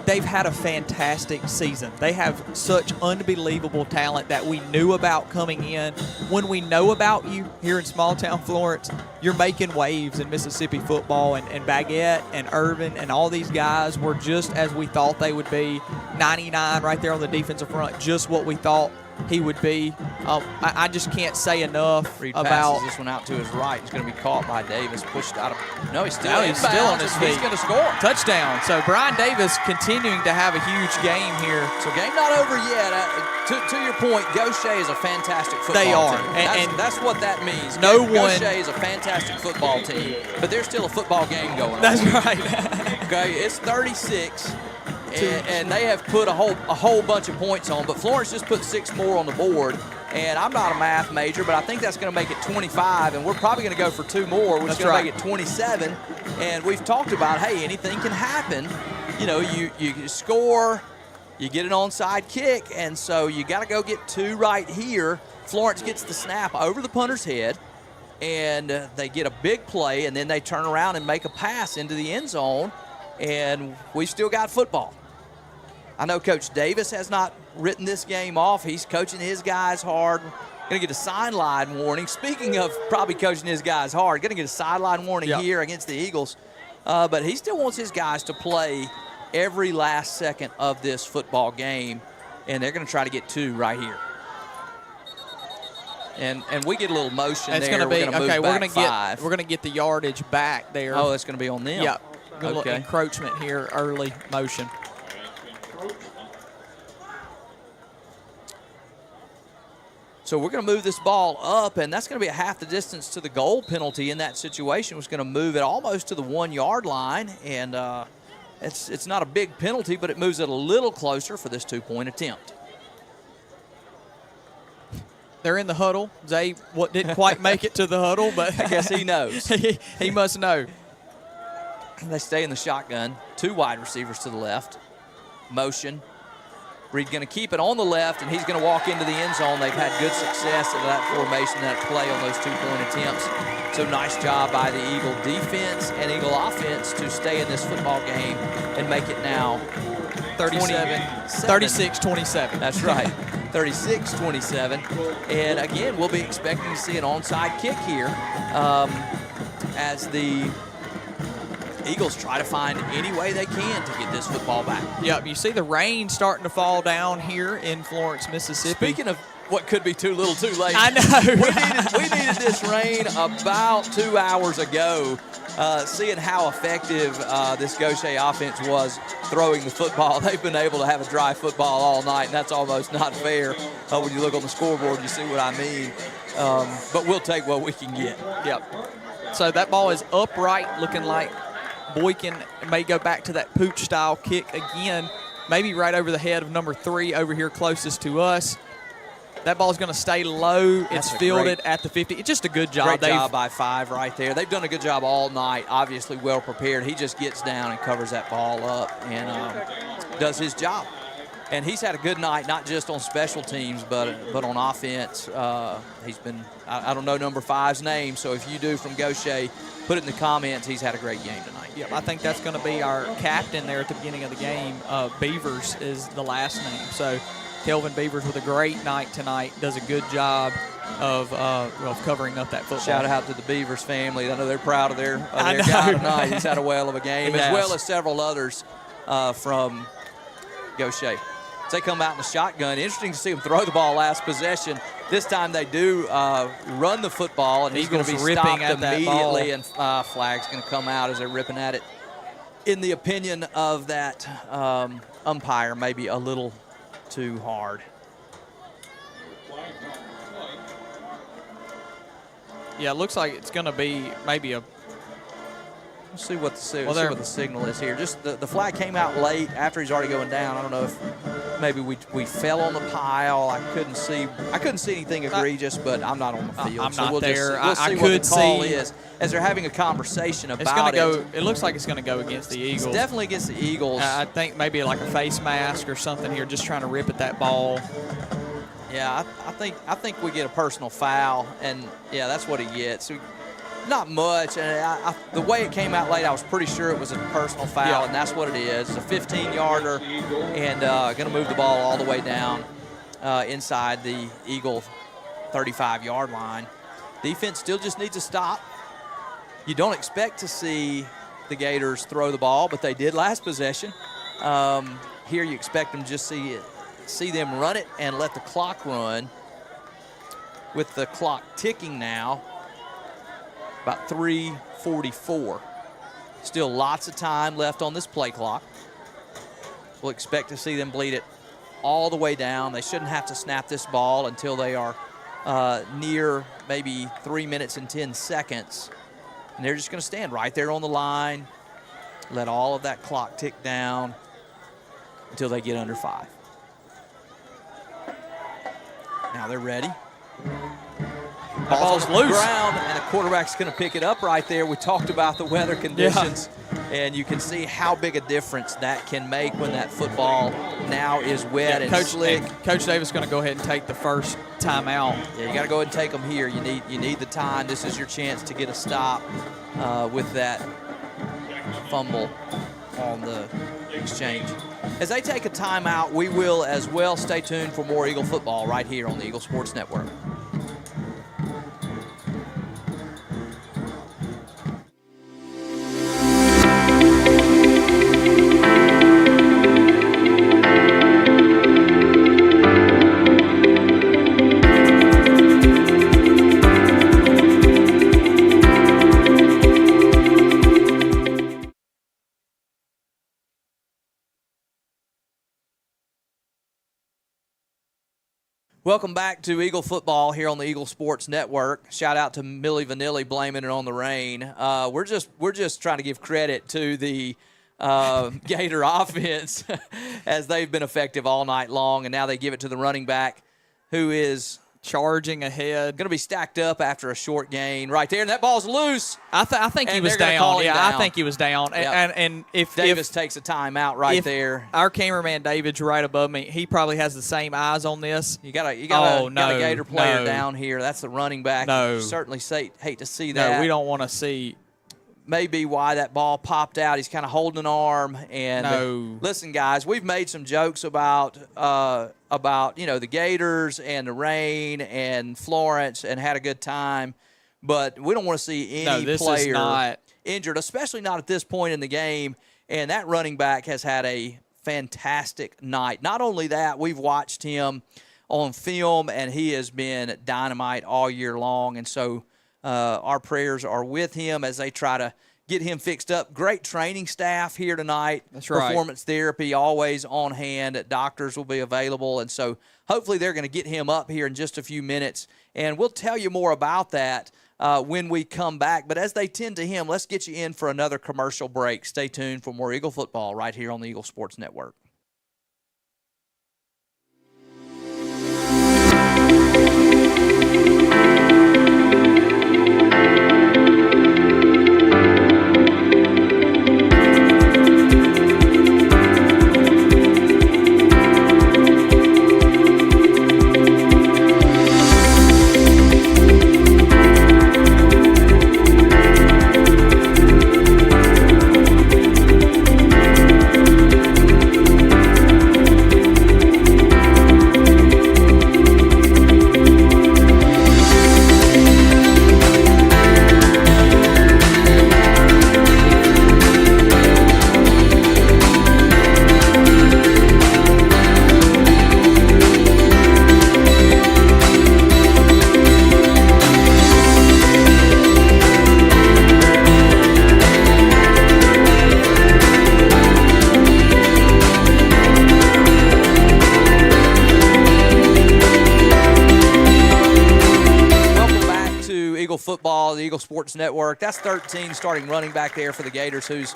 they've had a fantastic season. They have such unbelievable talent that we knew about coming in. When we know about you here in small-town Florence, you're making waves in Mississippi football. And Baguette and Irvin and all these guys were just as we thought they would be. 99 right there on the defensive front, just what we thought he would be. I just can't say enough Reed about passes this one out to his right. He's going to be caught by Davis, pushed out of. No, he's still on his feet. He's going to score. Touchdown. So Brian Davis continuing to have a huge game here. So game not over yet. To your point, Gautier is a fantastic football team. They are, and that's what that means. Gautier is a fantastic football team, but there's still a football game going on. That's right. Okay, it's 36. And they have put a whole bunch of points on, but Florence just put 6 more on the board. And I'm not a math major, but I think that's going to make it 25, and we're probably going to go for 2 more, which is going to make it 27. And we've talked about, hey, anything can happen. You score, you get an onside kick, and so you got to go get 2 right here. Florence gets the snap over the punter's head, and they get a big play, and then they turn around and make a pass into the end zone, and we've still got football. I know Coach Davis has not written this game off. He's coaching his guys hard. Going to get a sideline warning. Speaking of probably coaching his guys hard, going to get a sideline warning here against the Eagles. But he still wants his guys to play every last second of this football game, and they're going to try to get 2 right here. And we get a little motion there. Going to be okay. We're going to get the yardage back there. Oh, that's going to be on them. Yeah. Good little encroachment here, early motion. So we're going to move this ball up, and that's going to be a half the distance to the goal penalty in that situation. Was going to move it almost to the 1-yard line, and it's not a big penalty, but it moves it a little closer for this 2-point attempt. They're in the huddle. Zay didn't quite make it to the huddle, but I guess he knows. he must know. They stay in the shotgun. 2 wide receivers to the left. Motion. Reed going to keep it on the left, and he's going to walk into the end zone. They've had good success in that formation, that play on those 2-point attempts. So nice job by the Eagle defense and Eagle offense to stay in this football game and make it now 36-27. That's right, 36-27. And again, we'll be expecting to see an onside kick here as the Eagles try to find any way they can to get this football back. Yep, you see the rain starting to fall down here in Florence, Mississippi. Speaking of what could be too little too late. I know. we needed this rain about 2 hours ago. Seeing how effective this Gautier offense was throwing the football. They've been able to have a dry football all night, and that's almost not fair. When you look on the scoreboard, you see what I mean. But we'll take what we can get. Yep. So that ball is upright, looking like Boykin may go back to that pooch-style kick again, maybe right over the head of number 3 over here closest to us. That ball's going to stay low. It's fielded at the 50. It's just a good job. Great job by 5 right there. They've done a good job all night, obviously well prepared. He just gets down and covers that ball up and does his job. And he's had a good night, not just on special teams, but on offense. He's been, I don't know number 5's name, so if you do from Gautier, put it in the comments. He's had a great game tonight. Yep, I think that's going to be our captain there at the beginning of the game. Beavers is the last name. So Kelvin Beavers with a great night tonight, does a good job of covering up that football. Shout out to the Beavers family. I know they're proud of their guy tonight. He's had a whale of a game, as well as several others from Gautier. As they come out in the shotgun, interesting to see them throw the ball last possession. This time they do run the football, and he's going to be stopped immediately, and flag's going to come out as they're ripping at it. In the opinion of that umpire, maybe a little too hard. Yeah, it looks like it's going to be maybe a... Let's see what the signal is here. Just the flag came out late after he's already going down. I don't know if maybe we fell on the pile. I couldn't see anything egregious, but I'm not on the field. I'm so not we'll there. We'll see what the call is as they're having a conversation about it. It looks like it's going to go against the Eagles. It's definitely against the Eagles. I think maybe like a face mask or something here, just trying to rip at that ball. Yeah, I think we get a personal foul, and yeah, that's what he gets. So, not much, and the way it came out late, I was pretty sure it was a personal foul, and that's what it is. It's a 15-yarder, and going to move the ball all the way down inside the Eagle 35-yard line. Defense still just needs to stop. You don't expect to see the Gators throw the ball, but they did last possession. Here you expect them to just see them run it and let the clock run. With the clock ticking now, about 3:44. Still lots of time left on this play clock. We'll expect to see them bleed it all the way down. They shouldn't have to snap this ball until they are near maybe 3 minutes and 10 seconds. And they're just going to stand right there on the line, let all of that clock tick down until they get under 5. Now they're ready. Ball's loose. Ground, and the quarterback's going to pick it up right there. We talked about the weather conditions, and you can see how big a difference that can make when that football now is wet and slick. Coach Davis is going to go ahead and take the first timeout. Yeah, you got to go ahead and take them here. You need the time. This is your chance to get a stop with that fumble on the exchange. As they take a timeout, we will as well stay tuned for more Eagle football right here on the Eagle Sports Network. Welcome back to Eagle football here on the Eagle Sports Network. Shout out to Millie Vanilli blaming it on the rain. We're just trying to give credit to the Gator offense as they've been effective all night long, and now they give it to the running back who is charging ahead. Going to be stacked up after a short gain right there, and that ball's loose. I think he And was they're gonna down. call him Yeah, down. I think he was down. Yep. And if Davis takes a timeout right if there. Our cameraman David's right above me. He probably has the same eyes on this. You got a Gator player down here. That's the running back. No. Certainly hate to see that. No, we don't want to see. Maybe why that ball popped out. He's kind of holding an arm. And listen, guys, we've made some jokes about the Gators and the rain and Florence and had a good time, but we don't want to see any player injured, especially not at this point in the game. And that running back has had a fantastic night. Not only that, we've watched him on film, and he has been dynamite all year long. And so our prayers are with him as they try to get him fixed up. Great training staff here tonight. That's right. Performance therapy always on hand. Doctors will be available. And so hopefully they're going to get him up here in just a few minutes. And we'll tell you more about that when we come back. But as they tend to him, let's get you in for another commercial break. Stay tuned for more Eagle football right here on the Eagle Sports Network. Football, the Eagle Sports Network. That's 13 starting running back there for the Gators, who's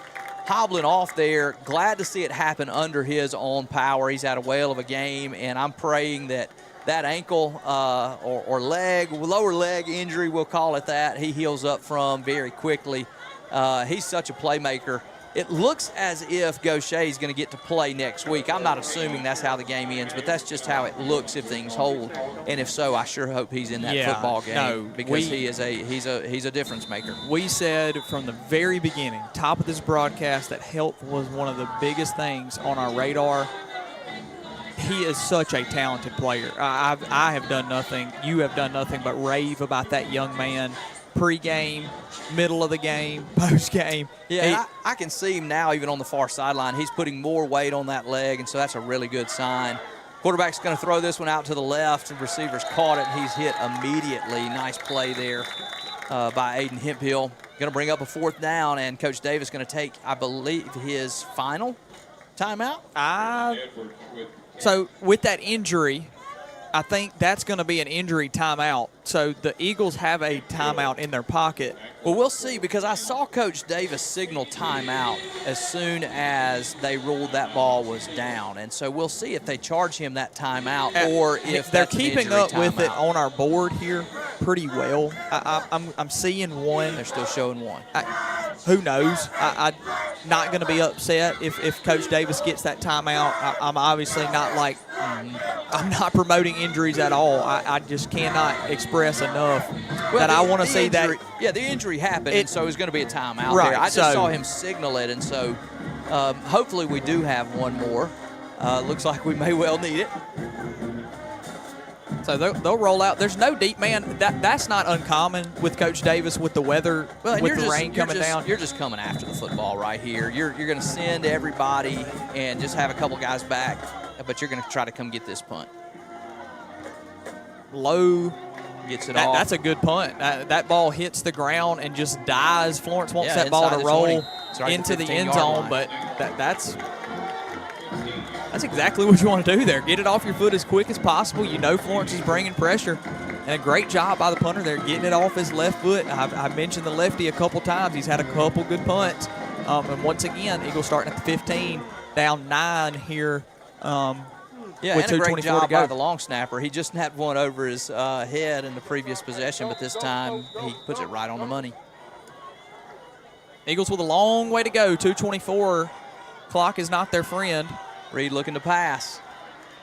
hobbling off there. Glad to see it happen under his own power. He's had a whale of a game, and I'm praying that ankle or leg, lower leg injury, we'll call it that, he heals up from very quickly. He's such a playmaker. It looks as if Gautier is going to get to play next week. I'm not assuming that's how the game ends, but that's just how it looks if things hold. And if so, I sure hope he's in that football game because he's a difference maker. We said from the very beginning, top of this broadcast, that health was one of the biggest things on our radar. He is such a talented player. I have done nothing, you have done nothing but rave about that young man. Pre-game, middle of the game, post-game. Yeah, I can see him now even on the far sideline. He's putting more weight on that leg, and so that's a really good sign. Quarterback's going to throw this one out to the left, and receivers caught it, and he's hit immediately. Nice play there by Aiden Hemphill. Going to bring up a fourth down, and Coach Davis going to take, I believe, his final timeout. So with that injury, I think that's going to be an injury timeout. So the Eagles have a timeout in their pocket. Well, we'll see, because I saw Coach Davis signal timeout as soon as they ruled that ball was down. And so we'll see if they charge him that timeout or if they're keeping up with it on our board here pretty well. I'm seeing one. They're still showing one. Who knows? I'm not going to be upset if Coach Davis gets that timeout. I'm obviously not I'm not promoting injuries at all. I just cannot express enough that I want to see that. Yeah, the injury happened, and so it's going to be a timeout there. I just saw him signal it, and so hopefully we do have one more. Looks like we may well need it. So they'll roll out. There's no deep man. That's not uncommon with Coach Davis with the weather, with the rain coming down. You're just coming after the football right here. You're going to send everybody and just have a couple guys back, but you're going to try to come get this punt. Low. Gets it off. That's a good punt. That ball hits the ground and just dies. Florence wants that ball to roll into the end zone, but that's exactly what you want to do there. Get it off your foot as quick as possible. You know Florence is bringing pressure, and a great job by the punter there getting it off his left foot. I mentioned the lefty a couple times. He's had a couple good punts. And once again, Eagles starting at the 15, down 9 here Yeah, with and a great 2:24 to job go. by the long snapper. He just had one over his head in the previous possession, but this time he puts it right on the money. Eagles with a long way to go. 2:24. Clock is not their friend. Reed looking to pass.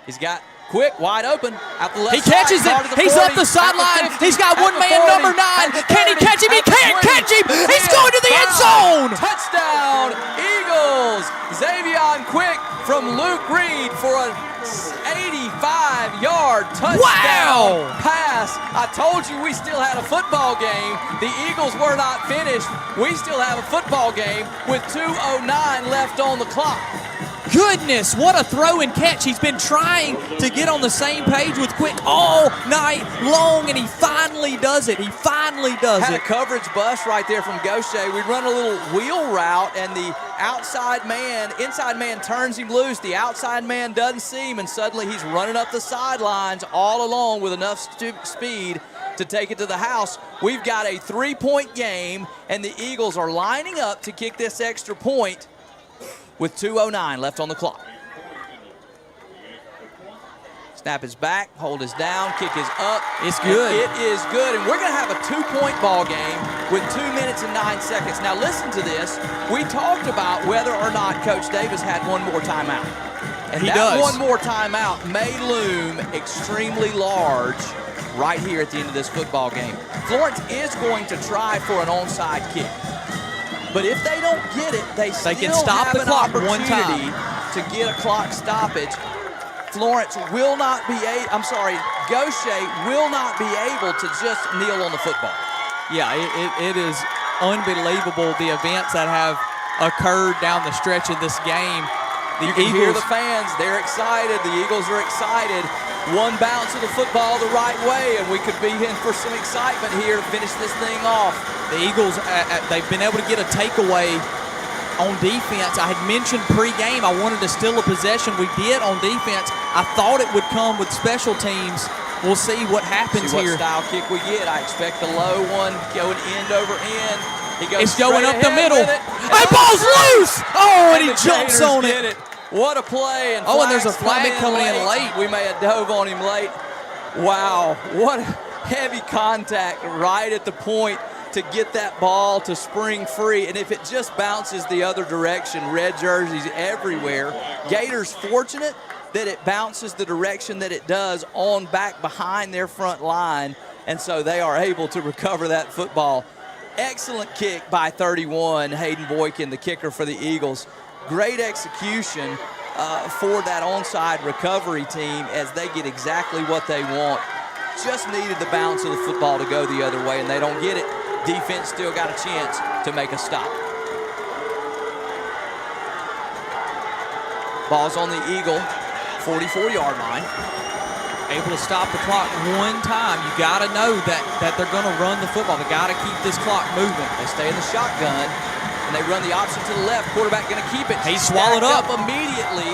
He's got quick, wide open, out the left He catches side, it. He's up the sideline. He's got one man, number 9. Can he catch him? He can't catch him. He's going to the end zone. Touchdown, Eagles. Xavion Quick from Luke Reed for a 85-yard touchdown pass. I told you we still had a football game. The Eagles were not finished. We still have a football game with 2:09 left on the clock. Goodness, what a throw and catch. He's been trying to get on the same page with Quick all night long, and he finally does it. He finally does Had it. a coverage bust right there from Gautier. We run a little wheel route, and the inside man turns him loose. The outside man doesn't see him, and suddenly he's running up the sidelines all along with enough speed to take it to the house. We've got a 3-point game, and the Eagles are lining up to kick this extra point with 2:09 left on the clock. Snap is back, hold is down, kick is up. It's good. It is good, and we're going to have a 2-point ball game with 2 minutes and 9 seconds. Now listen to this. We talked about whether or not Coach Davis had one more timeout. And He that does. one more timeout may loom extremely large right here at the end of this football game. Florence is going to try for an onside kick. But if they don't get it, they can still stop have the an clock one opportunity to get a clock stoppage. Florence will not be Gautier will not be able to just kneel on the football. Yeah, it is unbelievable the events that have occurred down the stretch of this game. You can hear the fans. They're excited. The Eagles are excited. One bounce of the football the right way, and we could be in for some excitement here to finish this thing off. The Eagles, they've been able to get a takeaway on defense. I had mentioned pregame I wanted to steal a possession. We did on defense. I thought it would come with special teams. We'll see what happens See what here. style kick we get. I expect the low one going end over end. He goes It's going straight up the ahead middle. with it. Hey, ball's loose! Oh, and he the jumps Gators on get it. What a play. And Oh, and there's a flags flag coming in late. We may have dove on him late. Wow, what heavy contact right at the point to get that ball to spring free. And if it just bounces the other direction, red jerseys everywhere. Gators fortunate that it bounces the direction that it does on back behind their front line. And so they are able to recover that football. Excellent kick by 31, Hayden Boykin, the kicker for the Eagles. Great execution for that onside recovery team as they get exactly what they want. Just needed the bounce of the football to go the other way, and they don't get it. Defense still got a chance to make a stop. Ball's on the Eagle, 44-yard line. Able to stop the clock one time. You got to know that they're going to run the football. They got to keep this clock moving. They stay in the shotgun, and they run the option to the left. Quarterback going to keep it. He swallowed up immediately,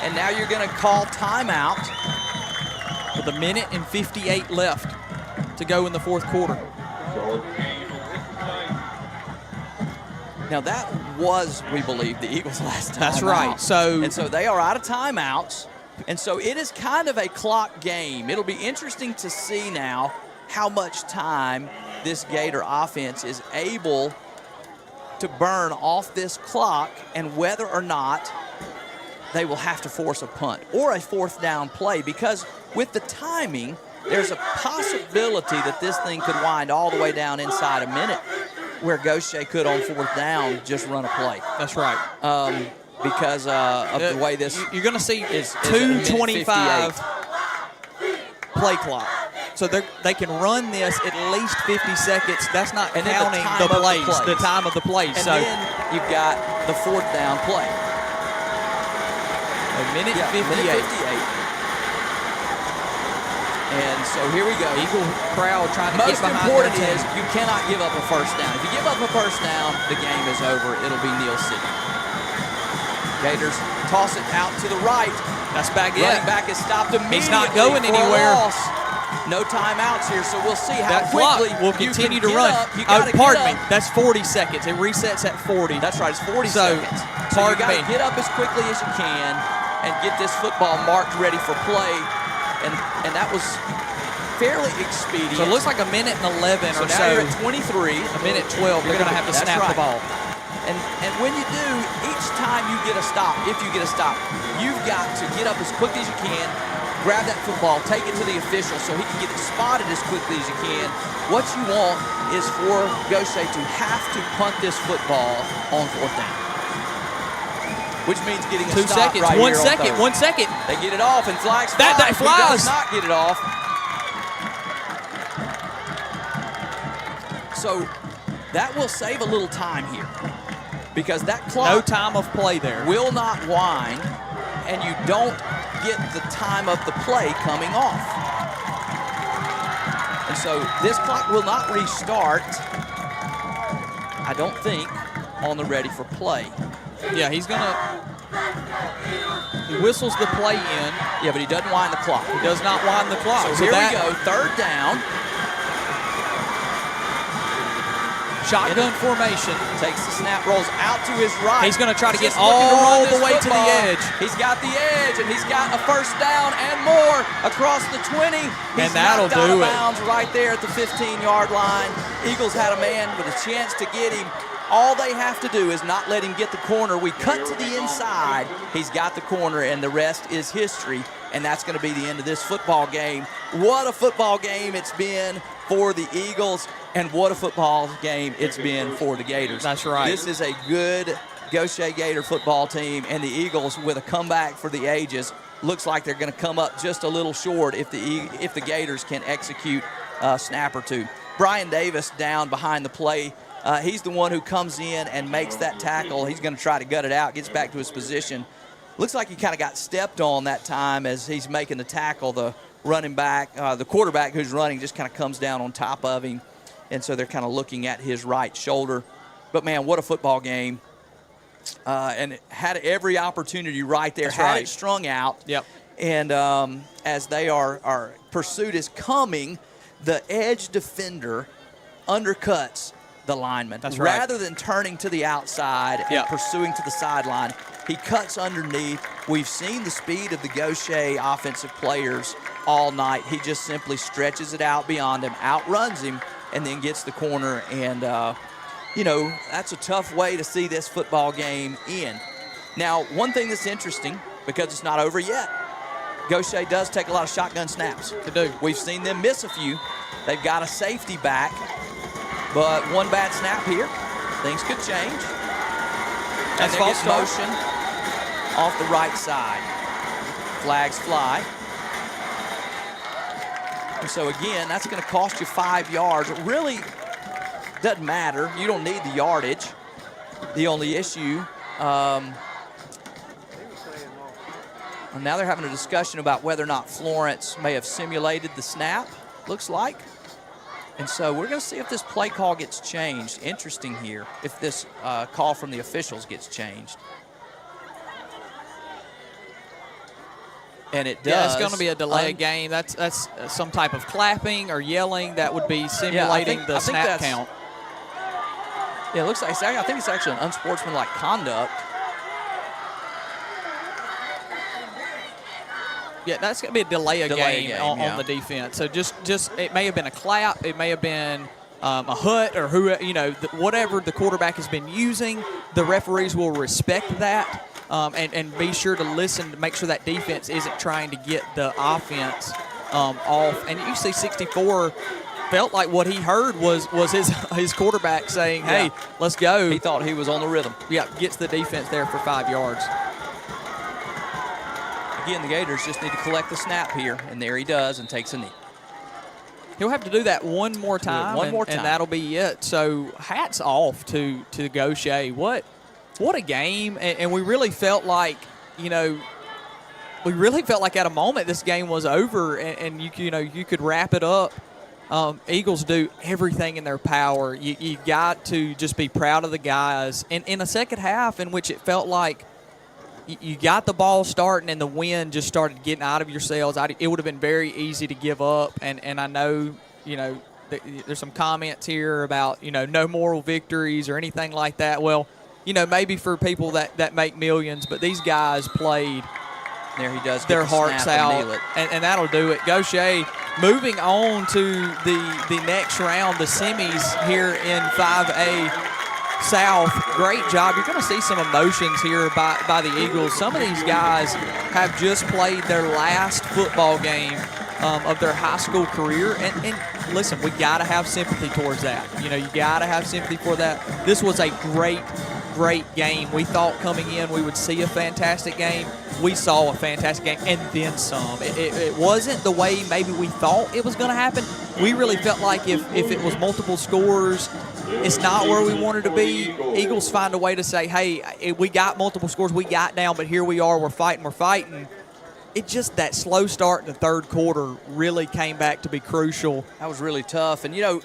and now you're going to call timeout. With 1 minute and 58 left to go in the fourth quarter. Now that was, we believe, the Eagles' last time. That's right. And so they are out of timeouts. And so it is kind of a clock game. It'll be interesting to see now how much time this Gator offense is able to burn off this clock and whether or not they will have to force a punt or a fourth down play, because with the timing, there's a possibility that this thing could wind all the way down inside a minute, where Gautier could on fourth down just run a play. That's right. Because of the way this you're going to see is 2:25 play clock. So they can run this at least 50 seconds. That's not And counting then the plays, the time of the plays. And so then you've got the fourth down play. a minute 58. Minute 58. And so here we go. Eagle crowd trying to Most get behind important their is team. you cannot give up a first down. If you give up a first down, the game is over. It'll be Neal City. Gators toss it out to the right. That's back in. Running back is stopped immediately. He's not going for a anywhere. loss. No timeouts here, so we'll see how That clock quickly will you continue can to get run. up. You gotta Pardon get me. up. That's 40 seconds. It resets at 40. That's right. It's 40 So, seconds. So you pardon got to me. get up as quickly as you can. and get this football marked ready for play. And that was fairly expedient. So it looks like a minute and 11 so or now so. you're at 23. A minute 12, you're going to have to snap the ball. And when you do, each time you get a stop, if you get a stop, you've got to get up as quickly as you can, grab that football, take it to the official so he can get it spotted as quickly as you can. What you want is for Gautier to have to punt this football on 4th down, which means getting a 2 stop seconds. right 1 here on second. 3rd. 1 second. They get it off, and flags fly. That He flies. does not get it off. So that will save a little time here, because that clock No time of play there. will not wind, and you don't get the time of the play coming off. And so this clock will not restart, I don't think, on the ready for play. Yeah, he's going to. He whistles the play in. Yeah, but he doesn't wind the clock. He does not wind the clock. So here we go, 3rd down. Shotgun formation. Takes the snap, rolls out to his right. He's going to try to get Just looking to all run the this way to the football. edge. He's got the edge, and he's got a 1st down and more across the 20. He's And that'll knocked out do of it. bounds right there at the 15-yard line. Eagles had a man with a chance to get him. All they have to do is not let him get the corner. We cut to the inside. He's got the corner, and the rest is history. And that's going to be the end of this football game. What a football game it's been for the Eagles, and what a football game it's been for the Gators. That's right. This is a good Gautier Gator football team, and the Eagles, with a comeback for the ages, looks like they're going to come up just a little short if the Gators can execute a snap or two. Brian Davis down behind the play. He's the one who comes in and makes that tackle. He's going to try to gut it out, gets back to his position. Looks like he kind of got stepped on that time as he's making the tackle. The running back, the quarterback who's running, just kind of comes down on top of him. And so they're kind of looking at his right shoulder. But, man, what a football game. And it had every opportunity right there. That's had right. it strung out. Yep. And as they are pursuit is coming, the edge defender undercuts the lineman. That's right. Rather than turning to the outside and pursuing to the sideline, he cuts underneath. We've seen the speed of the Gautier offensive players all night. He just simply stretches it out beyond him, outruns him, and then gets the corner. And, that's a tough way to see this football game end. Now, one thing that's interesting, because it's not over yet, Gautier does take a lot of shotgun snaps. They do. We've seen them miss a few. They've got a safety back, but one bad snap here, things could change. And they get motion off the right side. Flags fly. And so, again, that's going to cost you 5 yards. It really doesn't matter. You don't need the yardage. The only issue, and now they're having a discussion about whether or not Florence may have simulated the snap, looks like. And so we're going to see if this play call gets changed. Interesting here, if this call from the officials gets changed. And it does. Yeah, it's going to be a delay game. That's some type of clapping or yelling that would be simulating the snap count. Yeah, it looks like I think it's actually an unsportsmanlike conduct. Yeah, that's going to be a delay game on the defense. So just it may have been a clap, it may have been a hut, or whatever the quarterback has been using. The referees will respect that. And be sure to listen to make sure that defense isn't trying to get the offense off. And you see 64 felt like what he heard was his quarterback saying, hey, let's go. He thought he was on the rhythm. Yeah, gets the defense there for 5 yards. Again, the Gators just need to collect the snap here, and there he does and takes a knee. He'll have to do that one more time. And that'll be it. So hats off to Gautier. What a game. And we really felt like, at a moment this game was over, and you could wrap it up. Eagles do everything in their power. You got to just be proud of the guys. And in a second half in which it felt like you got the ball starting and the wind just started getting out of yourselves, it would have been very easy to give up. And I know, there's some comments here about, no moral victories or anything like that. Well, maybe for people that make millions, but these guys played There he does. Get their the hearts snap and out, kneel it. and that'll do it. Gautier moving on to the next round, the semis here in 5A South. Great job. You're going to see some emotions here by the Eagles. Some of these guys have just played their last football game of their high school career, and listen, we got to have sympathy towards that. You know, you got to have sympathy for that. This was a great game. We thought coming in we would see a fantastic game. We saw a fantastic game and then some. It wasn't the way maybe we thought it was going to happen. We really felt like if it was multiple scores, it's not where we wanted to be. Eagles find a way to say, hey, we got multiple scores, we got down, but here we are, we're fighting. It just, that slow start in the third quarter really came back to be crucial. That was really tough. And, you know,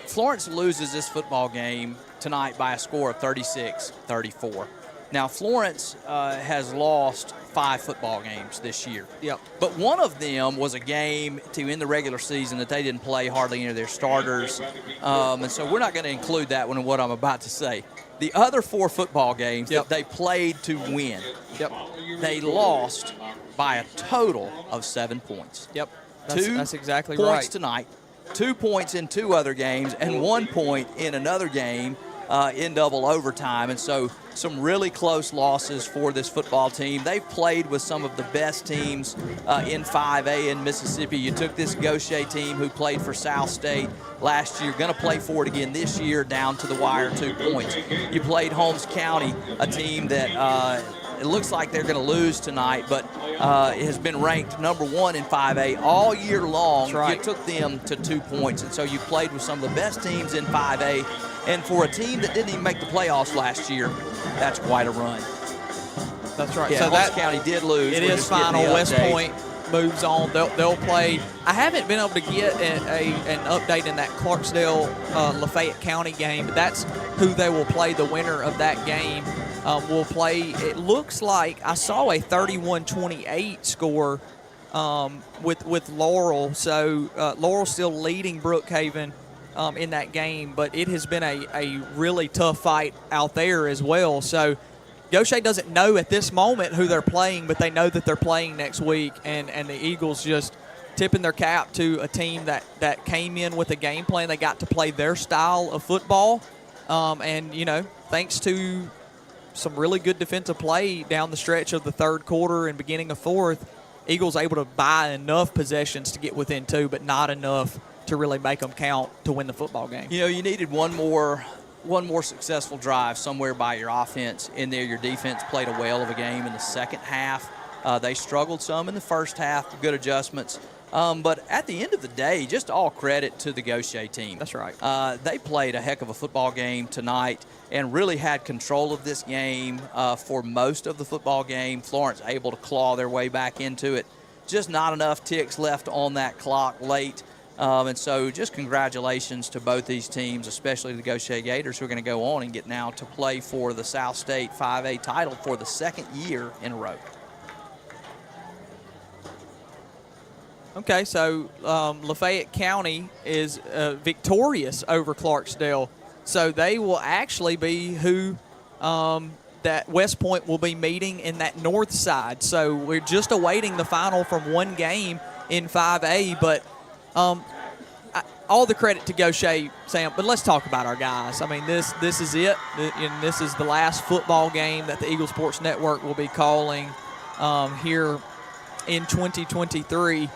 Florence loses this football game tonight by a score of 36-34. Now, Florence has lost 5 football games this year. Yep. But one of them was a game to end the regular season that they didn't play hardly any of their starters. And so we're not going to include that one in what I'm about to say. The other 4 football games that they played to win, they lost by a total of 7 points. Yep. That's exactly points right. Tonight, 2 points in 2 other games, and 1 point in another game in double overtime. And so some really close losses for this football team. They've played with some of the best teams in 5A in Mississippi. You took this Gautier team who played for South State last year, going to play for it again this year, down to the wire, 2 points. You played Holmes County, a team that it looks like they're going to lose tonight, but it has been ranked number 1 in 5A all year long. That's right. You took them to 2 points, and so you played with some of the best teams in 5A. And for a team that didn't even make the playoffs last year, that's quite a run. That's right. Yeah, so Holmes County did lose. It We're is just getting final. the West update. Point moves on. They'll play. I haven't been able to get an update in that Clarksdale Lafayette County game, but that's who they will play. The winner of that game will play. It looks like I saw a 31-28 score with Laurel. So Laurel's still leading Brookhaven in that game, but it has been a really tough fight out there as well. So Gautier doesn't know at this moment who they're playing, but they know that they're playing next week, and the Eagles just tipping their cap to a team that came in with a game plan. They got to play their style of football, and, you know, thanks to some really good defensive play down the stretch of the third quarter and beginning of fourth, Eagles able to buy enough possessions to get within 2, but not enough to really make them count to win the football game. You know, you needed one more successful drive somewhere by your offense in there. Your defense played a whale of a game in the second half. They struggled some in the first half, good adjustments. But at the end of the day, just all credit to the Gautier team. That's right. They played a heck of a football game tonight and really had control of this game for most of the football game. Florence able to claw their way back into it. Just not enough ticks left on that clock late. And so just congratulations to both these teams, especially the Gautier Gators, who are going to go on and get now to play for the South State 5A title for the second year in a row. Okay, so Lafayette County is victorious over Clarksdale. So they will actually be who that West Point will be meeting in that north side. So we're just awaiting the final from one game in 5A, but all the credit to Gautier, Sam, but let's talk about our guys. I mean, this is it, and this is the last football game that the Eagle Sports Network will be calling here in 2023.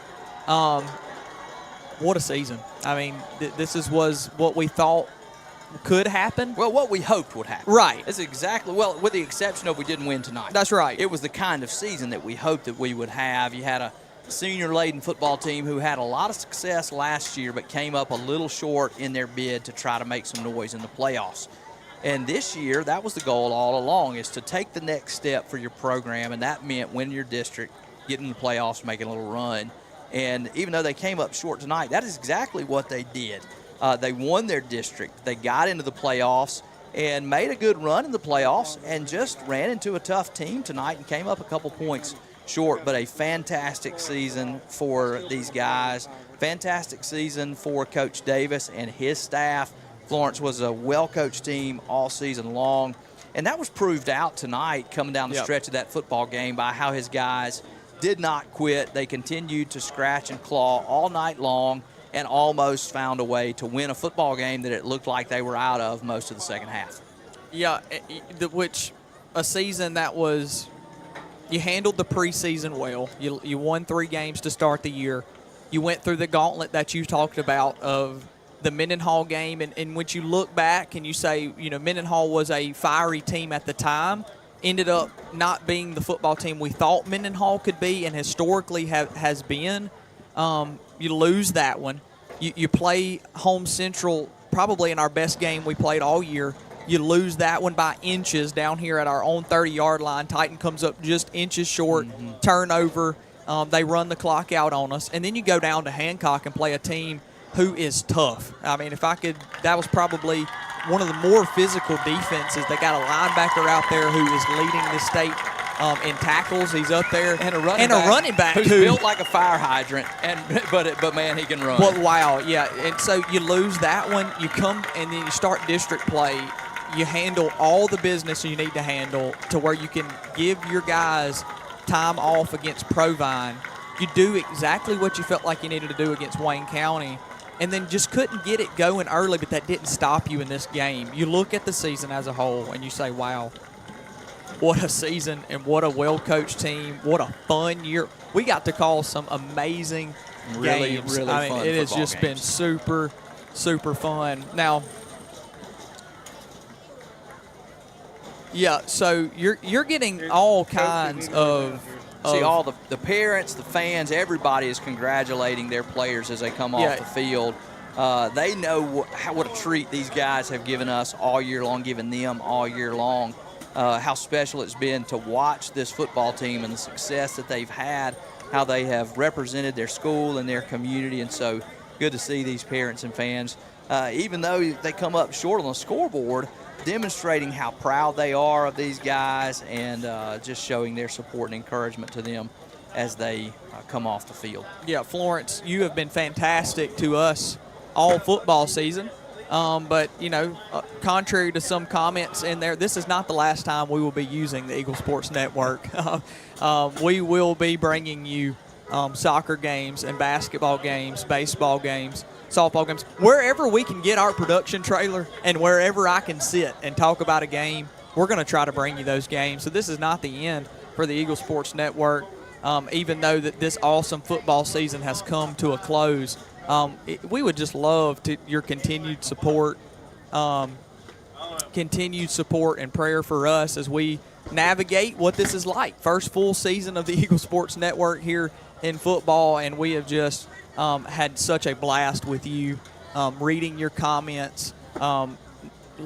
What a season. I mean, this was what we thought could happen. Well, what we hoped would happen. Right. That's exactly, well, with the exception of we didn't win tonight. That's right. It was the kind of season that we hoped that we would have. You had a senior-laden football team who had a lot of success last year but came up a little short in their bid to try to make some noise in the playoffs. And this year, that was the goal all along, is to take the next step for your program, and that meant winning your district, getting in the playoffs, making a little run. And even though they came up short tonight, that is exactly what they did. They won their district. They got into the playoffs and made a good run in the playoffs and just ran into a tough team tonight and came up a couple points short. But a fantastic season for these guys. Fantastic season for Coach Davis and his staff. Florence was a well-coached team all season long. And that was proved out tonight coming down the stretch of that football game by how his guys did not quit. They continued to scratch and claw all night long and almost found a way to win a football game that it looked like they were out of most of the second half. Yeah, which a season that was – you handled the preseason well. You won 3 games to start the year. You went through the gauntlet that you talked about of the Mendenhall game, and in which you look back and you say, Mendenhall was a fiery team at the time, ended up not being the football team we thought Mendenhall could be and historically has been. You lose that one. You play Home Central probably in our best game we played all year. You lose that one by inches down here at our own 30-yard line. Titan comes up just inches short, turnover. They run the clock out on us. And then you go down to Hancock and play a team who is tough. I mean, that was probably one of the more physical defenses. They got a linebacker out there who is leading the state in tackles. He's up there. And a running back who's built like a fire hydrant. But man, he can run. Well, wow, yeah. And so you lose that one. You come and then you start district play. You handle all the business you need to handle to where you can give your guys time off against Provine. You do exactly what you felt like you needed to do against Wayne County, and then just couldn't get it going early, but that didn't stop you in this game. You look at the season as a whole, and you say, wow, what a season and what a well-coached team. What a fun year. We got to call some amazing games. Really I mean, fun it has just games. been super, super fun. Now, yeah, so you're getting all kinds of See, all the parents, the fans, everybody is congratulating their players as they come off the field. They know what a treat these guys have given us all year long, given them all year long, how special it's been to watch this football team and the success that they've had, how they have represented their school and their community. And so good to see these parents and fans, even though they come up short on the scoreboard, demonstrating how proud they are of these guys and just showing their support and encouragement to them as they come off the field. Yeah, Florence, you have been fantastic to us all football season. But, contrary to some comments in there, this is not the last time we will be using the Eagle Sports Network. We will be bringing you soccer games and basketball games, baseball games, softball games, wherever we can get our production trailer and wherever I can sit and talk about a game, we're going to try to bring you those games. So this is not the end for the Eagle Sports Network, even though that this awesome football season has come to a close. We would just love your continued support and prayer for us as we navigate what this is like. First full season of the Eagle Sports Network here in football, and we have just had such a blast with you, reading your comments,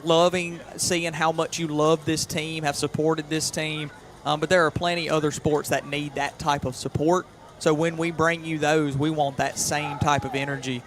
loving seeing how much you love this team, have supported this team. But there are plenty other sports that need that type of support. So when we bring you those, we want that same type of energy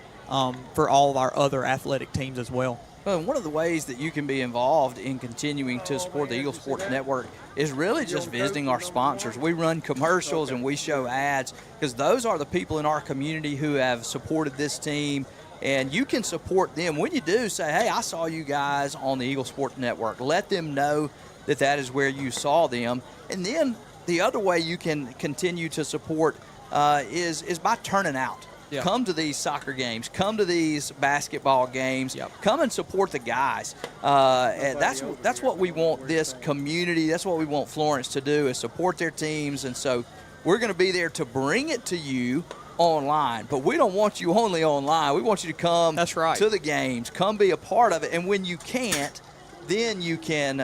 for all of our other athletic teams as well. Well, one of the ways that you can be involved in continuing to support the Eagle Sports Network is really just visiting our sponsors. We run commercials and we show ads because those are the people in our community who have supported this team, and you can support them. When you do, say, hey, I saw you guys on the Eagle Sports Network. Let them know that is where you saw them. And then the other way you can continue to support is by turning out. Yep. Come to these soccer games. Come to these basketball games. Yep. Come and support the guys. And that's what we want this community. That's what we want Florence to do, is support their teams. And so we're going to be there to bring it to you online. But we don't want you only online. We want you to come to the games. Come be a part of it. And when you can't, then you can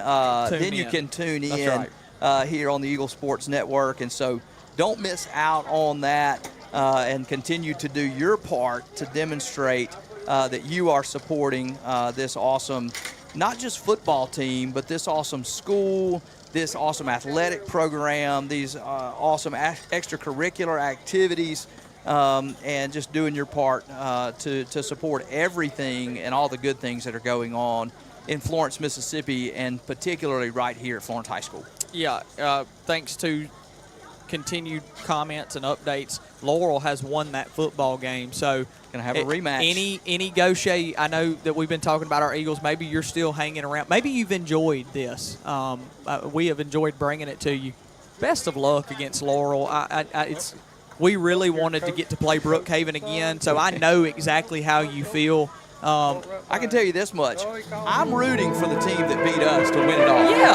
tune in here on the Eagle Sports Network. And so don't miss out on that. And continue to do your part to demonstrate that you are supporting this awesome, not just football team, but this awesome school, this awesome athletic program, these awesome extracurricular activities, and just doing your part to support everything and all the good things that are going on in Florence, Mississippi, and particularly right here at Florence High School. Yeah, thanks to continued comments and updates, Laurel has won that football game. So gonna have a rematch. Any Gautier, I know that we've been talking about our Eagles. Maybe you're still hanging around. Maybe you've enjoyed this. We have enjoyed bringing it to you. Best of luck against Laurel. We really wanted to get to play Brookhaven again, so I know exactly how you feel. I can tell you this much. I'm rooting for the team that beat us to win it all. Yeah.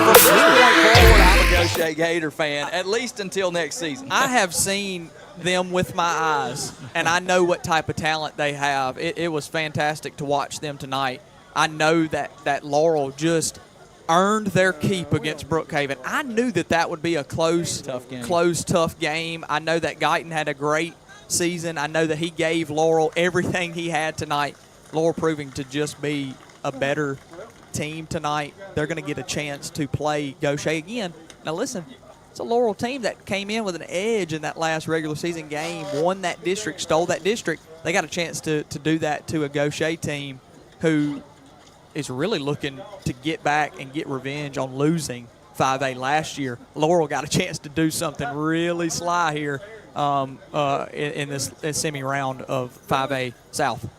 From this point forward, I'm a Gautier Gator fan, at least until next season. I have seen them with my eyes, and I know what type of talent they have. It was fantastic to watch them tonight. I know that Laurel just earned their keep against Brookhaven. I knew that would be a close, tough game. I know that Guyton had a great season. I know that he gave Laurel everything he had tonight. Laurel proving to just be a better team tonight. They're going to get a chance to play Gautier again. Now listen, it's a Laurel team that came in with an edge in that last regular season game, won that district, stole that district. They got a chance to do that to a Gautier team who is really looking to get back and get revenge on losing 5A last year. Laurel got a chance to do something really sly here in this semi-round of 5A South.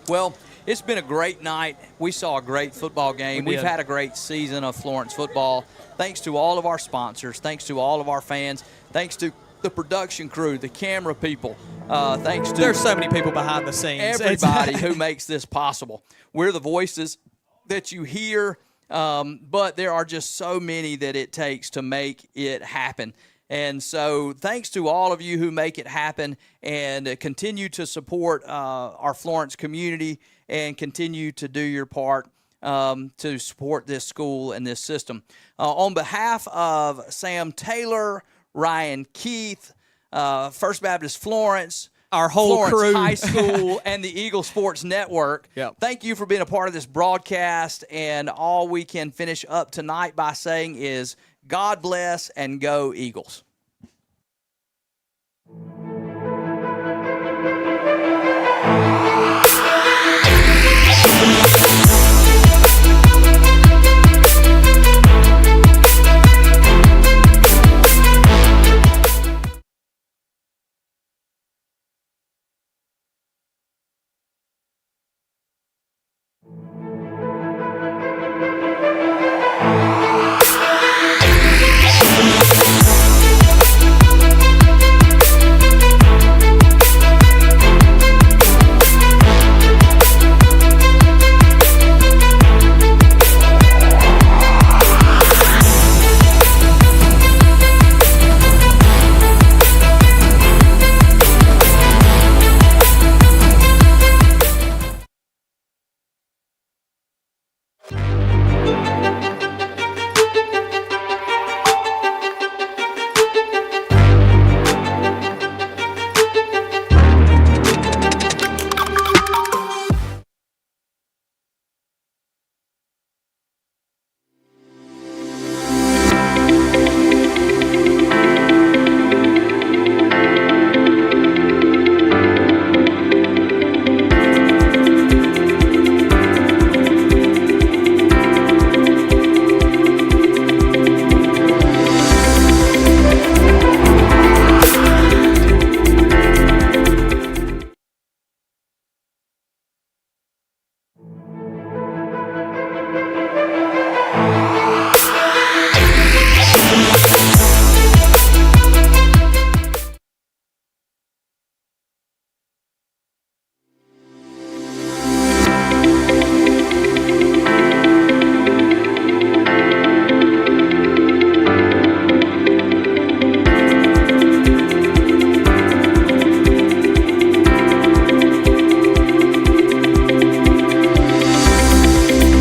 Well, it's been a great night. We saw a great football game. We've had a great season of Florence football. Thanks to all of our sponsors. Thanks to all of our fans. Thanks to the production crew, the camera people. Thanks to there's so many people behind the scenes. Everybody who makes this possible. We're the voices that you hear, but there are just so many that it takes to make it happen. And so thanks to all of you who make it happen and continue to support our Florence community and continue to do your part to support this school and this system. On behalf of Sam Taylor, Ryan Keith, First Baptist Florence, our whole Florence crew, High School, and the Eagle Sports Network. Yep. Thank you for being a part of this broadcast. And all we can finish up tonight by saying is God bless and go Eagles.